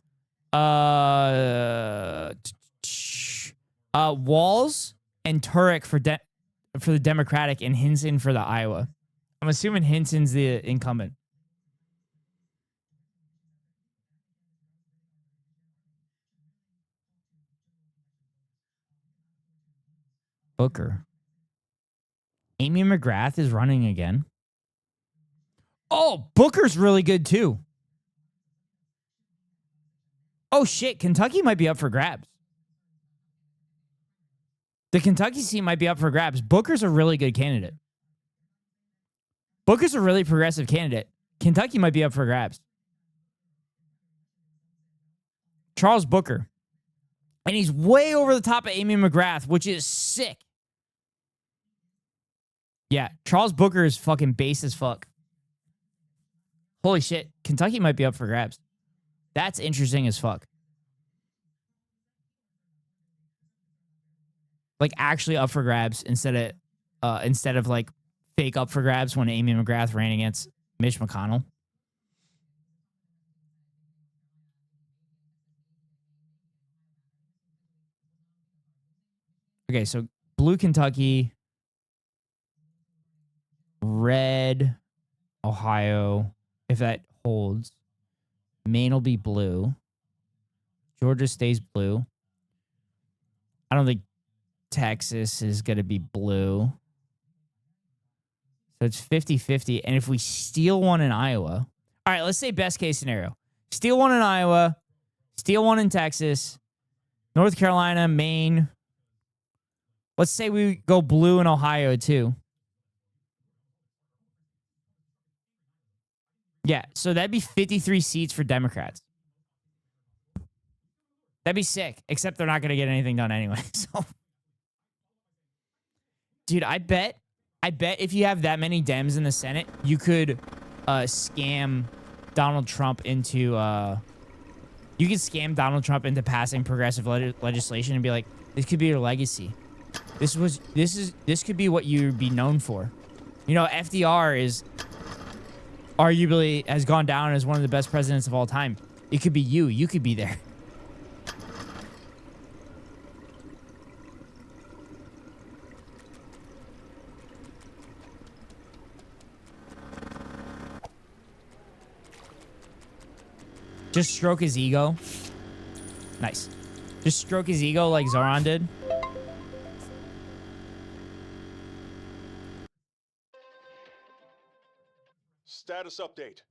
Walls and Turek for the Democratic and Hinson for the Iowa. I'm assuming Hinson's the incumbent. Booker. Amy McGrath is running again. Oh, Booker's really good too. Oh shit, Kentucky might be up for grabs. The Kentucky seat might be up for grabs. Booker's a really good candidate. Booker's a really progressive candidate. Kentucky might be up for grabs. Charles Booker. And he's way over the top of Amy McGrath, which is sick. Yeah, Charles Booker is fucking base as fuck. Holy shit. Kentucky might be up for grabs. That's interesting as fuck. Like actually up for grabs instead of like fake up for grabs when Amy McGrath ran against Mitch McConnell. Okay, so blue Kentucky, red Ohio, if that holds. Maine will be blue. Georgia stays blue. I don't think Texas is going to be blue. So it's 50-50. And if we steal one in Iowa, all right, let's say best case scenario. Steal one in Iowa, steal one in Texas, North Carolina, Maine. Let's say we go blue in Ohio too. Yeah, so that'd be 53 seats for Democrats. That'd be sick, except they're not going to get anything done anyway. So, dude, I bet if you have that many Dems in the Senate, you could scam Donald Trump into passing progressive legislation and be like, this could be your legacy. This could be what you'd be known for. You know, FDR is arguably has gone down as one of the best presidents of all time. It could be you. You could be there. Just stroke his ego. Nice. Just stroke his ego like Zoran did. Status update.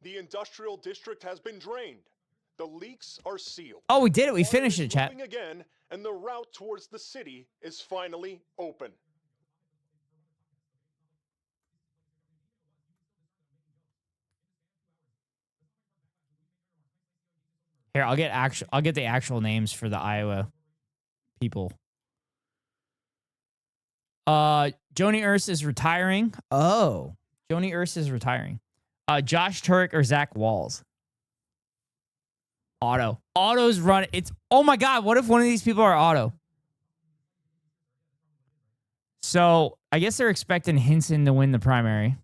The industrial district has been drained. The leaks are sealed. Oh, we did it. We finished it, chat. Again, and the route towards the city is finally open. Here, I'll get the actual names for the Iowa people. Joni Ernst is retiring. Oh, Joni Ernst is retiring. Josh Turek or Zach Walls. Otto's run. Oh my God. What if one of these people are Otto? So I guess they're expecting Hinson to win the primary.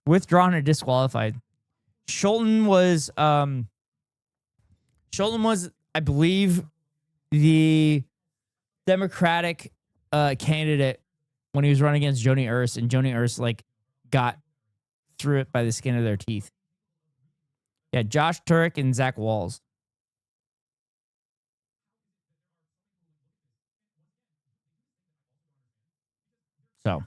Withdrawn or disqualified. Scholten was, I believe, the Democratic candidate when he was running against Joni Ernst, and Joni Ernst got through it by the skin of their teeth. Yeah, Josh Turek and Zach Walls. So.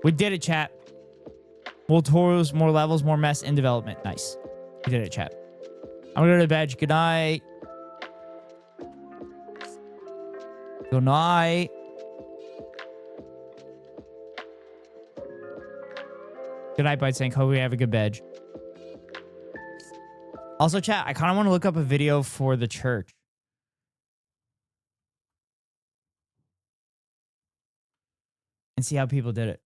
We did it, chat. More tours, more levels, more mess in development. Nice. We did it, chat. I'm going to go to bed. Good night. Good night. Good night, Bite Sank. Hope we have a good bed. Also, chat, I kind of want to look up a video for the church. And see how people did it.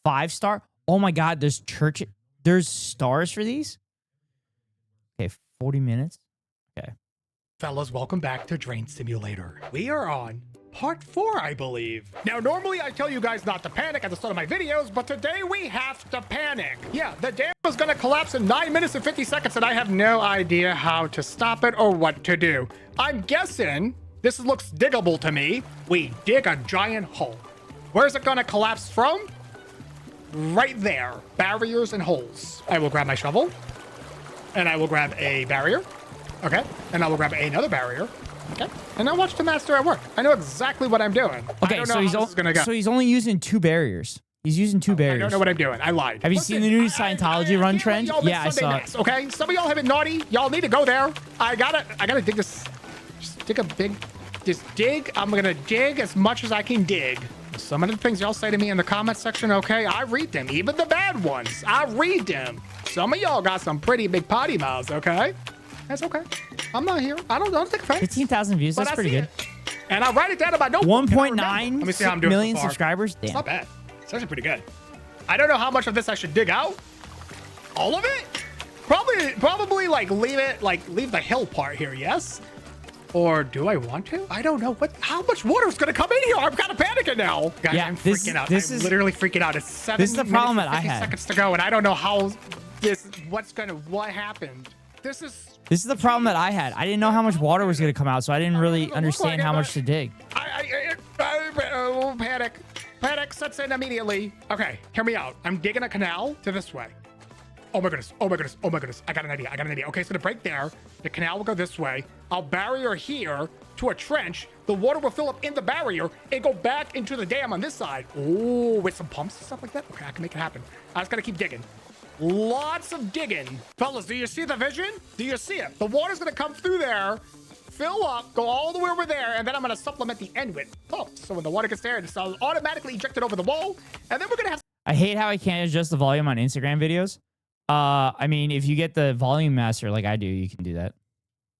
Five-star? Oh my God, there's stars for these? Okay, 40 minutes. Okay. Fellas, welcome back to Drain Simulator. We are on part 4, I believe. Now, normally I tell you guys not to panic at the start of my videos, but today we have to panic. Yeah, the dam is gonna collapse in 9 minutes and 50 seconds, and I have no idea how to stop it or what to do. I'm guessing this looks diggable to me. We dig a giant hole. Where's it gonna collapse from? Right there. Barriers and holes. I will grab my shovel. And I will grab a barrier. Okay. And I will grab another barrier. Okay. And I watched the master at work. I know exactly what I'm doing. Okay, I don't so know he's how this is gonna go. so he's only using 2 barriers. He's using 2 barriers. I don't know what I'm doing. I lied. Have you seen the new Scientology run trend? Yeah, I saw it. Okay, some of y'all have been naughty. Y'all need to go there. I gotta dig this. Just dig a big. Just dig. I'm gonna dig as much as I can dig. Some of the things y'all say to me in the comment section, okay, I read them. Even the bad ones, I read them. Some of y'all got some pretty big potty mouths, okay? That's okay. I'm not here. I don't take offense. 15,000 views. That's pretty good. And I write it down in my notebook. 1.9 million subscribers. Damn. It's not bad. It's actually pretty good. I don't know how much of this I should dig out. All of it? Probably like leave the hill part here, yes? Or do I want to? I don't know. How much water is going to come in here? I'm kind of panicking now. Guys, I'm freaking out. I'm literally freaking out. It's 7 This is the problem that I 50 had. seconds to go, and I don't know how what happened. This is the problem that I had. I didn't know how much water was going to come out, so I didn't really understand how much to dig. Panic sets in immediately. Okay, hear me out. I'm digging a canal to this way. Oh my goodness. Oh my goodness. Oh my goodness. I got an idea. Okay, so to break there, the canal will go this way. I'll barrier here to a trench. The water will fill up in the barrier and go back into the dam on this side. Oh, with some pumps and stuff like that. Okay, I can make it happen. I just gotta keep digging. Lots of digging. Fellas, do you see the vision? Do you see it? The water's gonna come through there, fill up, go all the way over there, and then I'm gonna supplement the end with pumps. So when the water gets there, it's automatically ejected over the wall, and then we're gonna have. I hate how I can't adjust the volume on Instagram videos. I mean, if you get the volume master like I do, you can do that.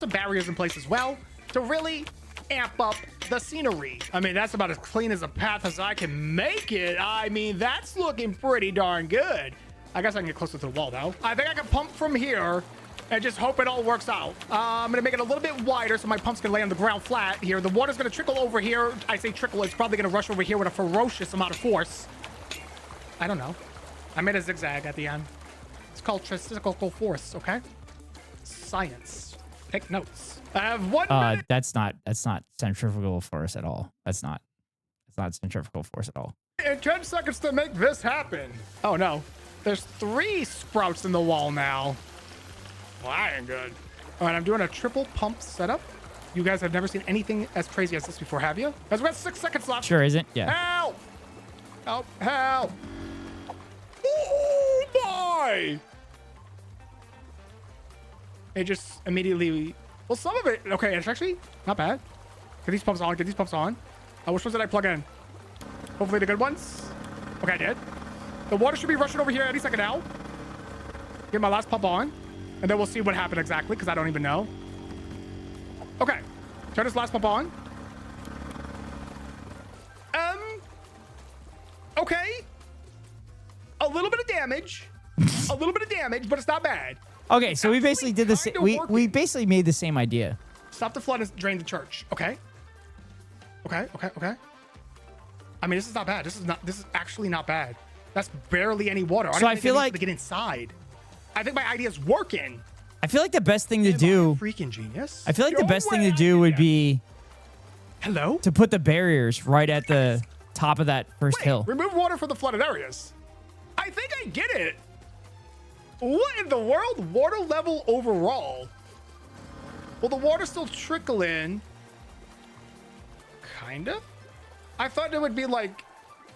Some barriers in place as well to really amp up the scenery. I mean, that's about as clean as a path as I can make it. I mean, that's looking pretty darn good. I guess I can get closer to the wall though. I think I can pump from here and just hope it all works out. I'm gonna make it a little bit wider so my pumps can lay on the ground flat here. The water's gonna trickle over here. I say trickle, it's probably gonna rush over here with a ferocious amount of force. I don't know. I made a zigzag at the end. It's called statistical force, okay? Science. Take notes. I have 1 minute. That's not centrifugal force at all. That's not centrifugal force at all. And 10 seconds to make this happen. Oh no. There's 3 sprouts in the wall now. Well, that ain't good. All right, I'm doing a triple pump setup. You guys have never seen anything as crazy as this before, have you? Guys, we got 6 seconds left. Sure isn't. Yeah. Help! Help! Help! Oh my! It just immediately. Well, some of it. Okay, it's actually not bad. Get these pumps on. Get these pumps on. Which ones did I plug in? Hopefully the good ones. Okay, I did. The water should be rushing over here any second now. Get my last pump on, and then we'll see what happened exactly because I don't even know. Okay, turn this last pump on. Okay. A little bit of damage. But it's not bad. Okay, so we basically did the same. We basically made the same idea. Stop the flood and drain the church. Okay. Okay. I mean, this is not bad. This is actually not bad. That's barely any water. So I feel like to get inside. I think my idea is working. I feel like the best thing to do. Freaking genius. I feel like the best thing to do would be. Hello. To put the barriers right at the top of that first hill. Remove water from the flooded areas. I think I get it. What in the world? Water level overall. Will the water still trickle in? Kind of. I thought it would be like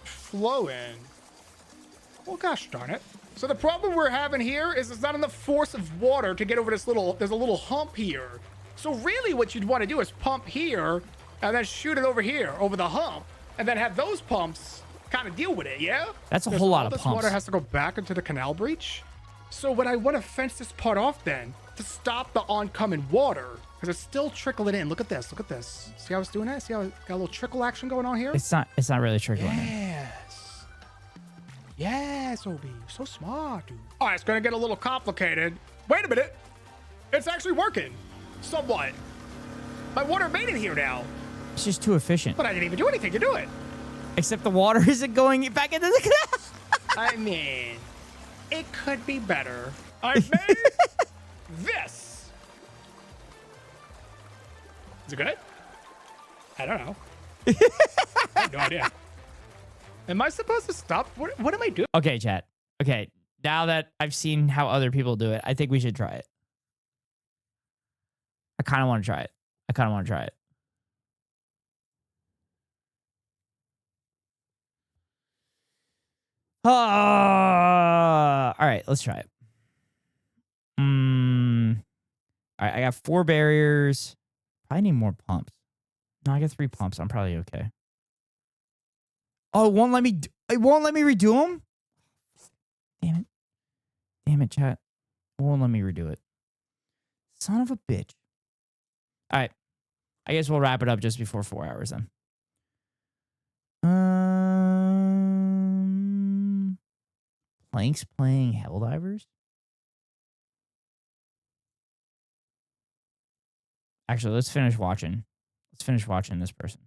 flowing. Well, gosh darn it. So the problem we're having here is it's not enough force of water to get over this there's a little hump here. So really what you'd want to do is pump here and then shoot it over here, over the hump, and then have those pumps kind of deal with it, yeah? That's a whole lot of this pumps. Water has to go back into the canal breach. So what I want to fence this part off then to stop the oncoming water because it's still trickling in. Look at this. Look at this. See how it's doing that? See how it got a little trickle action going on here? It's not really trickling in. Yes. Yes, Obi. So smart, dude. All right, it's going to get a little complicated. Wait a minute. It's actually working. Somewhat. My water made it here now. It's just too efficient. But I didn't even do anything to do it. Except the water isn't going back into the canal. I mean, it could be better. I made this. Is it good? I don't know. I have no idea. Am I supposed to stop? What am I doing? Okay, chat. Okay, now that I've seen how other people do it, I think we should try it. I kind of want to try it. All right, let's try it. All right, I got 4 barriers. I need more pumps. No, I got 3 pumps. I'm probably okay. Oh, it won't let me. It won't let me redo them. Damn it! Damn it, chat. It won't let me redo it. Son of a bitch. All right, I guess we'll wrap it up just before 4 hours then. Planks playing Helldivers? Actually, let's finish watching. Let's finish watching this person.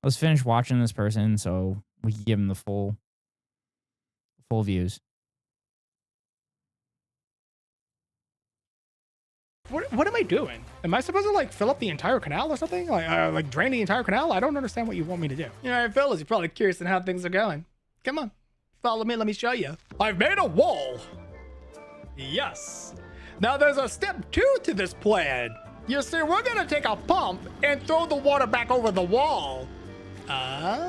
Let's finish watching this person so we can give him the full views. What am I doing? Am I supposed to like fill up the entire canal or something? Like drain the entire canal? I don't understand what you want me to do. All right, fellas, you're probably curious on how things are going. Come on, follow me. Let me show you. I've made a wall. Yes. Now there's a step 2 to this plan. You see, we're gonna take a pump and throw the water back over the wall.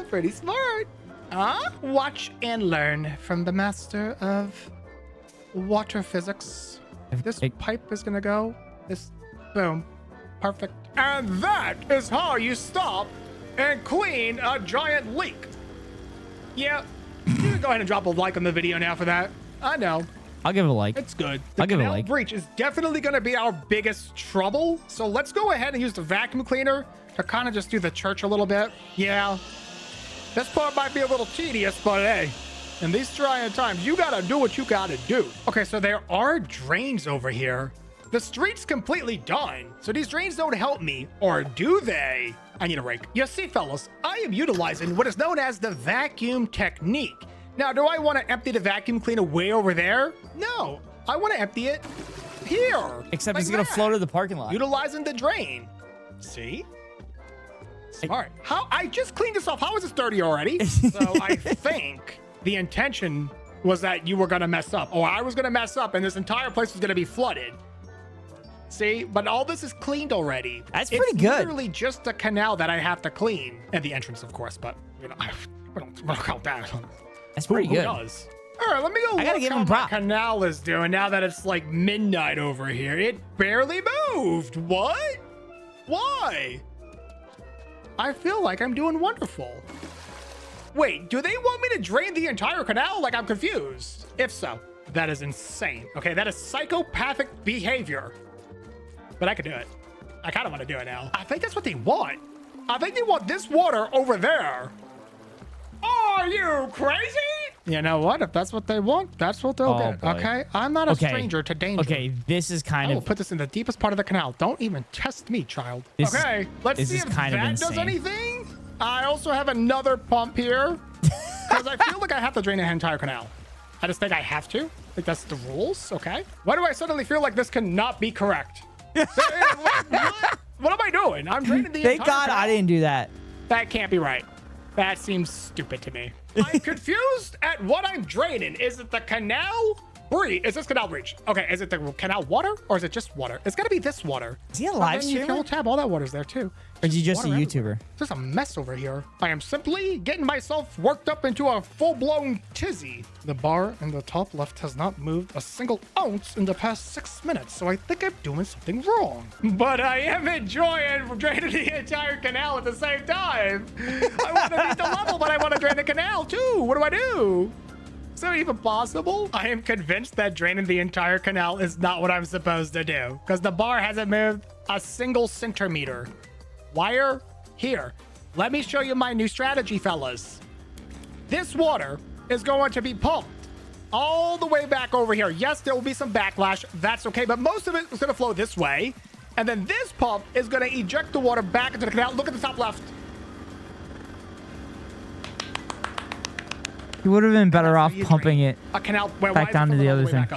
Pretty smart. Watch and learn from the master of water physics. This pipe is gonna go. This, boom, perfect. And that is how you stop and clean a giant leak. Yeah, you can go ahead and drop a like on the video now for that. I know. I'll give it a like. It's good. I'll give it a like. The breach is definitely going to be our biggest trouble. So let's go ahead and use the vacuum cleaner to kind of just do the church a little bit. Yeah, this part might be a little tedious, but hey, in these trying times, you got to do what you got to do. Okay, so there are drains over here. The street's completely done. So these drains don't help me, or do they? I need a rake. You see, fellas, I am utilizing what is known as the vacuum technique. Now, do I want to empty the vacuum cleaner way over there? No, I want to empty it here. Except like it's going to flow to the parking lot. Utilizing the drain. See? Smart. How? I just cleaned this off. How is this dirty already? So I think the intention was that you were going to mess up, or I was going to mess up, and this entire place was going to be flooded. See? But all this is cleaned already. That's pretty good. It's literally just a canal that I have to clean. And the entrance, of course, but we don't count that. That's pretty good. Who does? All right, let me go look how my canal is doing now that it's like midnight over here. It barely moved. What? Why? I feel like I'm doing wonderful. Wait, do they want me to drain the entire canal? Like, I'm confused. If so, that is insane. Okay, that is psychopathic behavior. But I could do it. I kind of want to do it now. I think that's what they want. I think they want this water over there. Are you crazy? You know what? If that's what they want, that's what they'll get. Boy. Okay? I'm not a stranger to danger. Okay, this is kind I of... will put this in the deepest part of the canal. Don't even test me, child. Okay, let's see if that does anything. I also have another pump here. Because I feel like I have to drain the entire canal. I just think I have to. Like, that's the rules. Okay. Why do I suddenly feel like this cannot be correct? What am I doing? I'm draining the entire Thank God canal. I didn't do that. That can't be right. That seems stupid to me. I'm confused at what I'm draining. Is it the canal breach? Is this canal breach? Okay, is it the canal water or is it just water? It's gotta be this water. Is he a live streamer? Tab, all that water's there too. Or is he just a Water YouTuber? everywhere. There's a mess over here. I am simply getting myself worked up into a full-blown tizzy. The bar in the top left has not moved a single ounce in the past 6 minutes, so I think I'm doing something wrong. But I am enjoying draining the entire canal at the same time. I want to beat the level, but I want to drain the canal too. What do I do? Is that even possible? I am convinced that draining the entire canal is not what I'm supposed to do, because the bar hasn't moved a single centimeter. Wire here. Let me show you my new strategy, fellas. This water is going to be pumped all the way back over here. Yes, there will be some backlash. That's okay, but most of it is going to flow this way. And then this pump is going to eject the water back into the canal. Look at the top left. You would have been better off pumping it a canal back down to the other thing.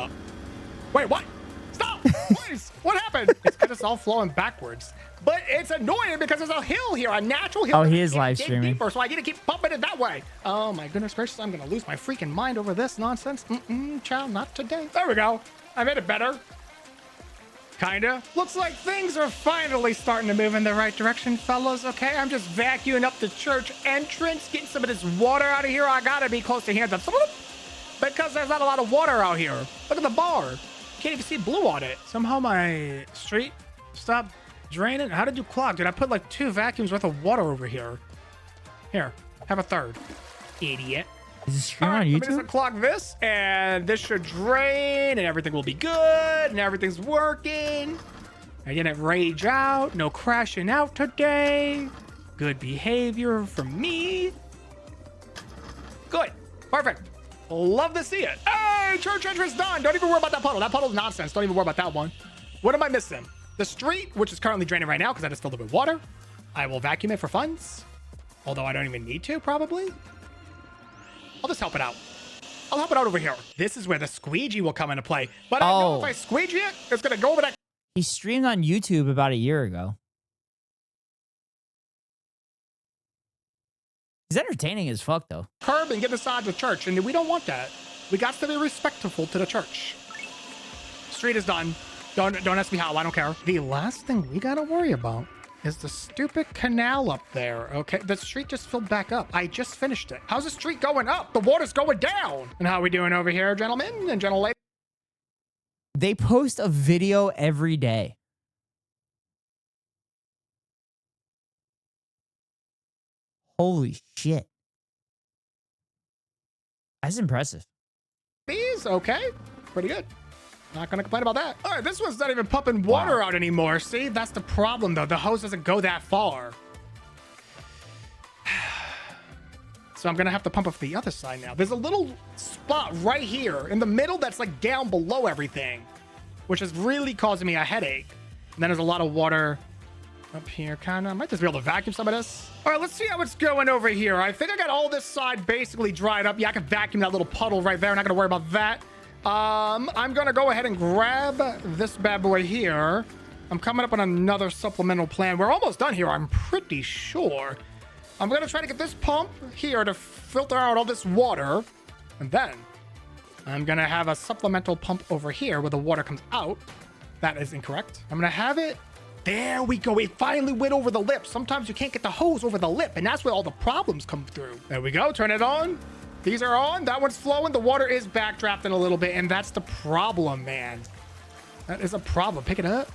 Wait, what? Stop! Please! What happened? It's because it's all flowing backwards. But it's annoying because there's a hill here, a natural hill. Oh, he is live streaming. Deeper, so I need to keep pumping it that way. Oh my goodness gracious, I'm gonna lose my freaking mind over this nonsense. Child, not today. There we go. I made it better. Kinda. Looks like things are finally starting to move in the right direction, fellas. Okay, I'm just vacuuming up the church entrance, getting some of this water out of here. I gotta be close to here because there's not a lot of water out here. Look at the bar. Can't even see blue on it. Somehow my street stopped draining. How did you clog? Did I put like 2 vacuums worth of water over here? Here, have a third. Idiot. Is this stream on Let me YouTube? just unclog this, and this should drain, and everything will be good, and everything's working. I didn't rage out. No crashing out today. Good behavior from me. Good. Perfect. Love to see it. Hey, church entrance done. Don't even worry about that puddle. That puddle's nonsense. Don't even worry about that one. What am I missing? The street, which is currently draining right now because I just filled it with water. I will vacuum it for funds. Although I don't even need to, probably. I'll just help it out. I'll help it out over here. This is where the squeegee will come into play. But I know if I squeegee it, it's going to go over that. He streamed on YouTube about a year ago. He's entertaining as fuck, though. Curb and get inside the church, and we don't want that. We got to be respectful to the church. Street is done. Don't ask me how. I don't care. The last thing we got to worry about is the stupid canal up there, okay? The street just filled back up. I just finished it. How's the street going up? The water's going down. And how are we doing over here, gentlemen and gentle ladies? They post a video every day. Holy shit. That's impressive. These, okay. Pretty good. Not gonna complain about that. All right, this one's not even pumping water out anymore. See, that's the problem though. The hose doesn't go that far. So I'm gonna have to pump off the other side now. There's a little spot right here in the middle that's like down below everything, which is really causing me a headache. And then there's a lot of water up here, kinda. I might just be able to vacuum some of this. All right, let's see how it's going over here. I think I got all this side basically dried up. Yeah, I can vacuum that little puddle right there. Not gonna worry about that. I'm gonna go ahead and grab this bad boy here. I'm coming up on another supplemental plan. We're almost done here, I'm pretty sure. I'm gonna try to get this pump here to filter out all this water. And then I'm gonna have a supplemental pump over here where the water comes out. That is incorrect. I'm gonna have it. There we go. It finally went over the lip. Sometimes you can't get the hose over the lip, and that's where all the problems come through. There we go. Turn it on. These are on. That one's flowing. The water is backdrafting a little bit, and that's the problem, man. That is a problem. Pick it up.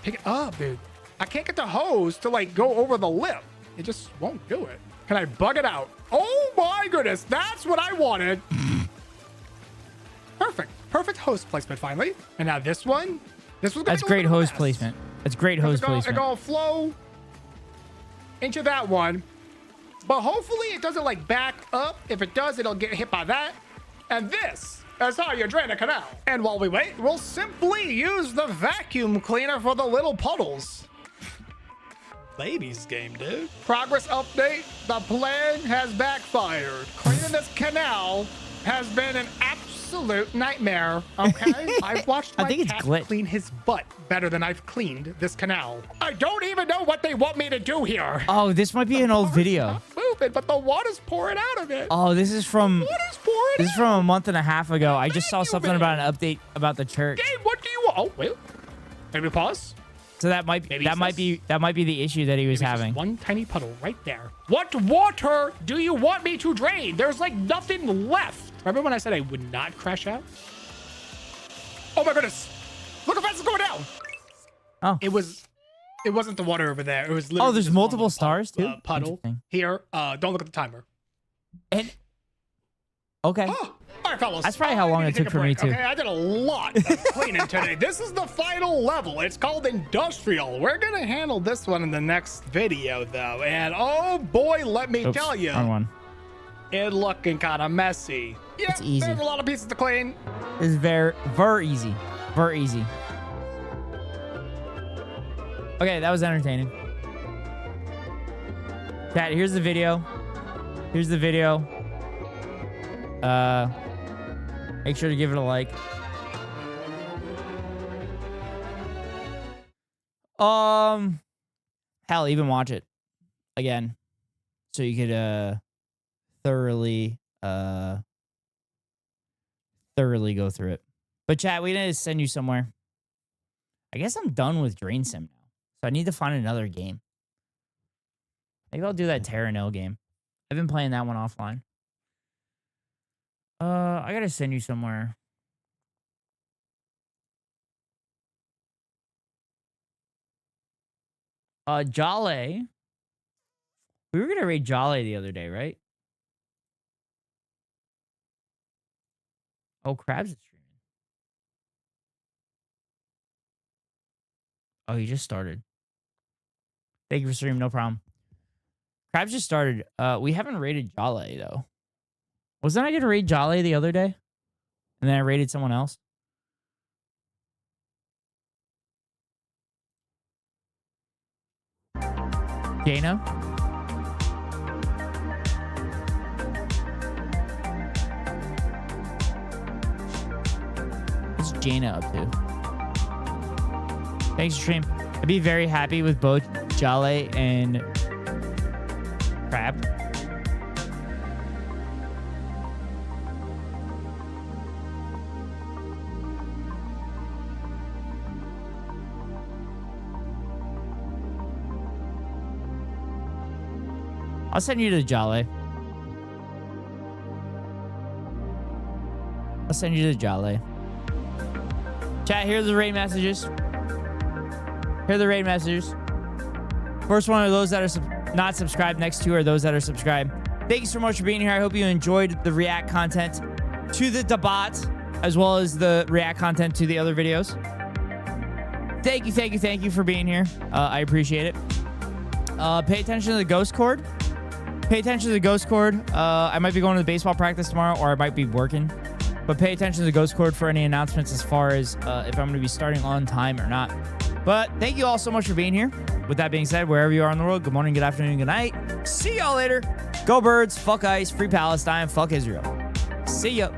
Pick it up, dude. I can't get the hose to, like, go over the lip. It just won't do it. Can I bug it out? Oh, my goodness. That's what I wanted. Perfect. Perfect hose placement, finally. And now this one. This was That's great hose placement. That's great hose placement. It's gonna flow into that one. But hopefully it doesn't like back up. If it does, it'll get hit by that. And this is how you drain a canal. And while we wait, we'll simply use the vacuum cleaner for the little puddles. Ladies game, dude. Progress update. The plan has backfired. Cleaning this canal has been an absolute nightmare. Okay? I've watched my cat clean his butt better than I've cleaned this canal. I don't even know what they want me to do here. Oh, this might be an old video. Moving, but the water's pouring out of it. Oh, this is from a month and a half ago. I just saw something about an update about the church. Dave, what do you want? Oh, wait. Maybe pause. So that might be the issue that he was having. One tiny puddle right there. What water do you want me to drain? There's like nothing left. Remember when I said I would not crash out? Oh my goodness. Look how fast it's going down. Oh. It wasn't the water over there. It was literally there's multiple stars too? Puddle. Here. Don't look at the timer. And okay. Oh, all right, fellas. That's probably how long it took for me too. Okay, I did a lot of cleaning today. This is the final level. It's called Industrial. We're going to handle this one in the next video, though. And oh boy, let me tell you. Wrong one. It's looking kind of messy. Yeah, it's easy. There's a lot of pieces to clean. It's very, very easy. Very easy. Okay, that was entertaining. Chat, here's the video. Here's the video. Make sure to give it a like. Hell, even watch it again, so you could thoroughly go through it. But chat, we need to send you somewhere. I guess I'm done with DrainSim now. So I need to find another game. Maybe I'll do that Terranil game. I've been playing that one offline. I gotta send you somewhere. Jolly. We were gonna raid Jolly the other day, right? Oh, Krabs is streaming. Oh, he just started. Thank you for streaming, no problem. Krabs just started. We haven't raided Jolly though. Wasn't I gonna raid Jolly the other day? And then I raided someone else? Jaina? What's Jaina up to? Thanks for stream. I'd be very happy with both Jolly and Crab. I'll send you to Jolly. I'll send you to Jolly. Chat, here are the raid messages. Here are the raid messages. First one are those that are not subscribed. Next two are those that are subscribed. Thank you so much for being here. I hope you enjoyed the React content to the debate, as well as the React content to the other videos. Thank you, thank you, thank you for being here. I appreciate it. Pay attention to the ghost cord. Pay attention to the ghost cord. I might be going to the baseball practice tomorrow, or I might be working. But pay attention to the ghost cord for any announcements as far as if I'm going to be starting on time or not. But thank you all so much for being here. With that being said, wherever you are in the world, good morning, good afternoon, good night. See y'all later. Go Birds, fuck ICE, free Palestine, fuck Israel. See ya.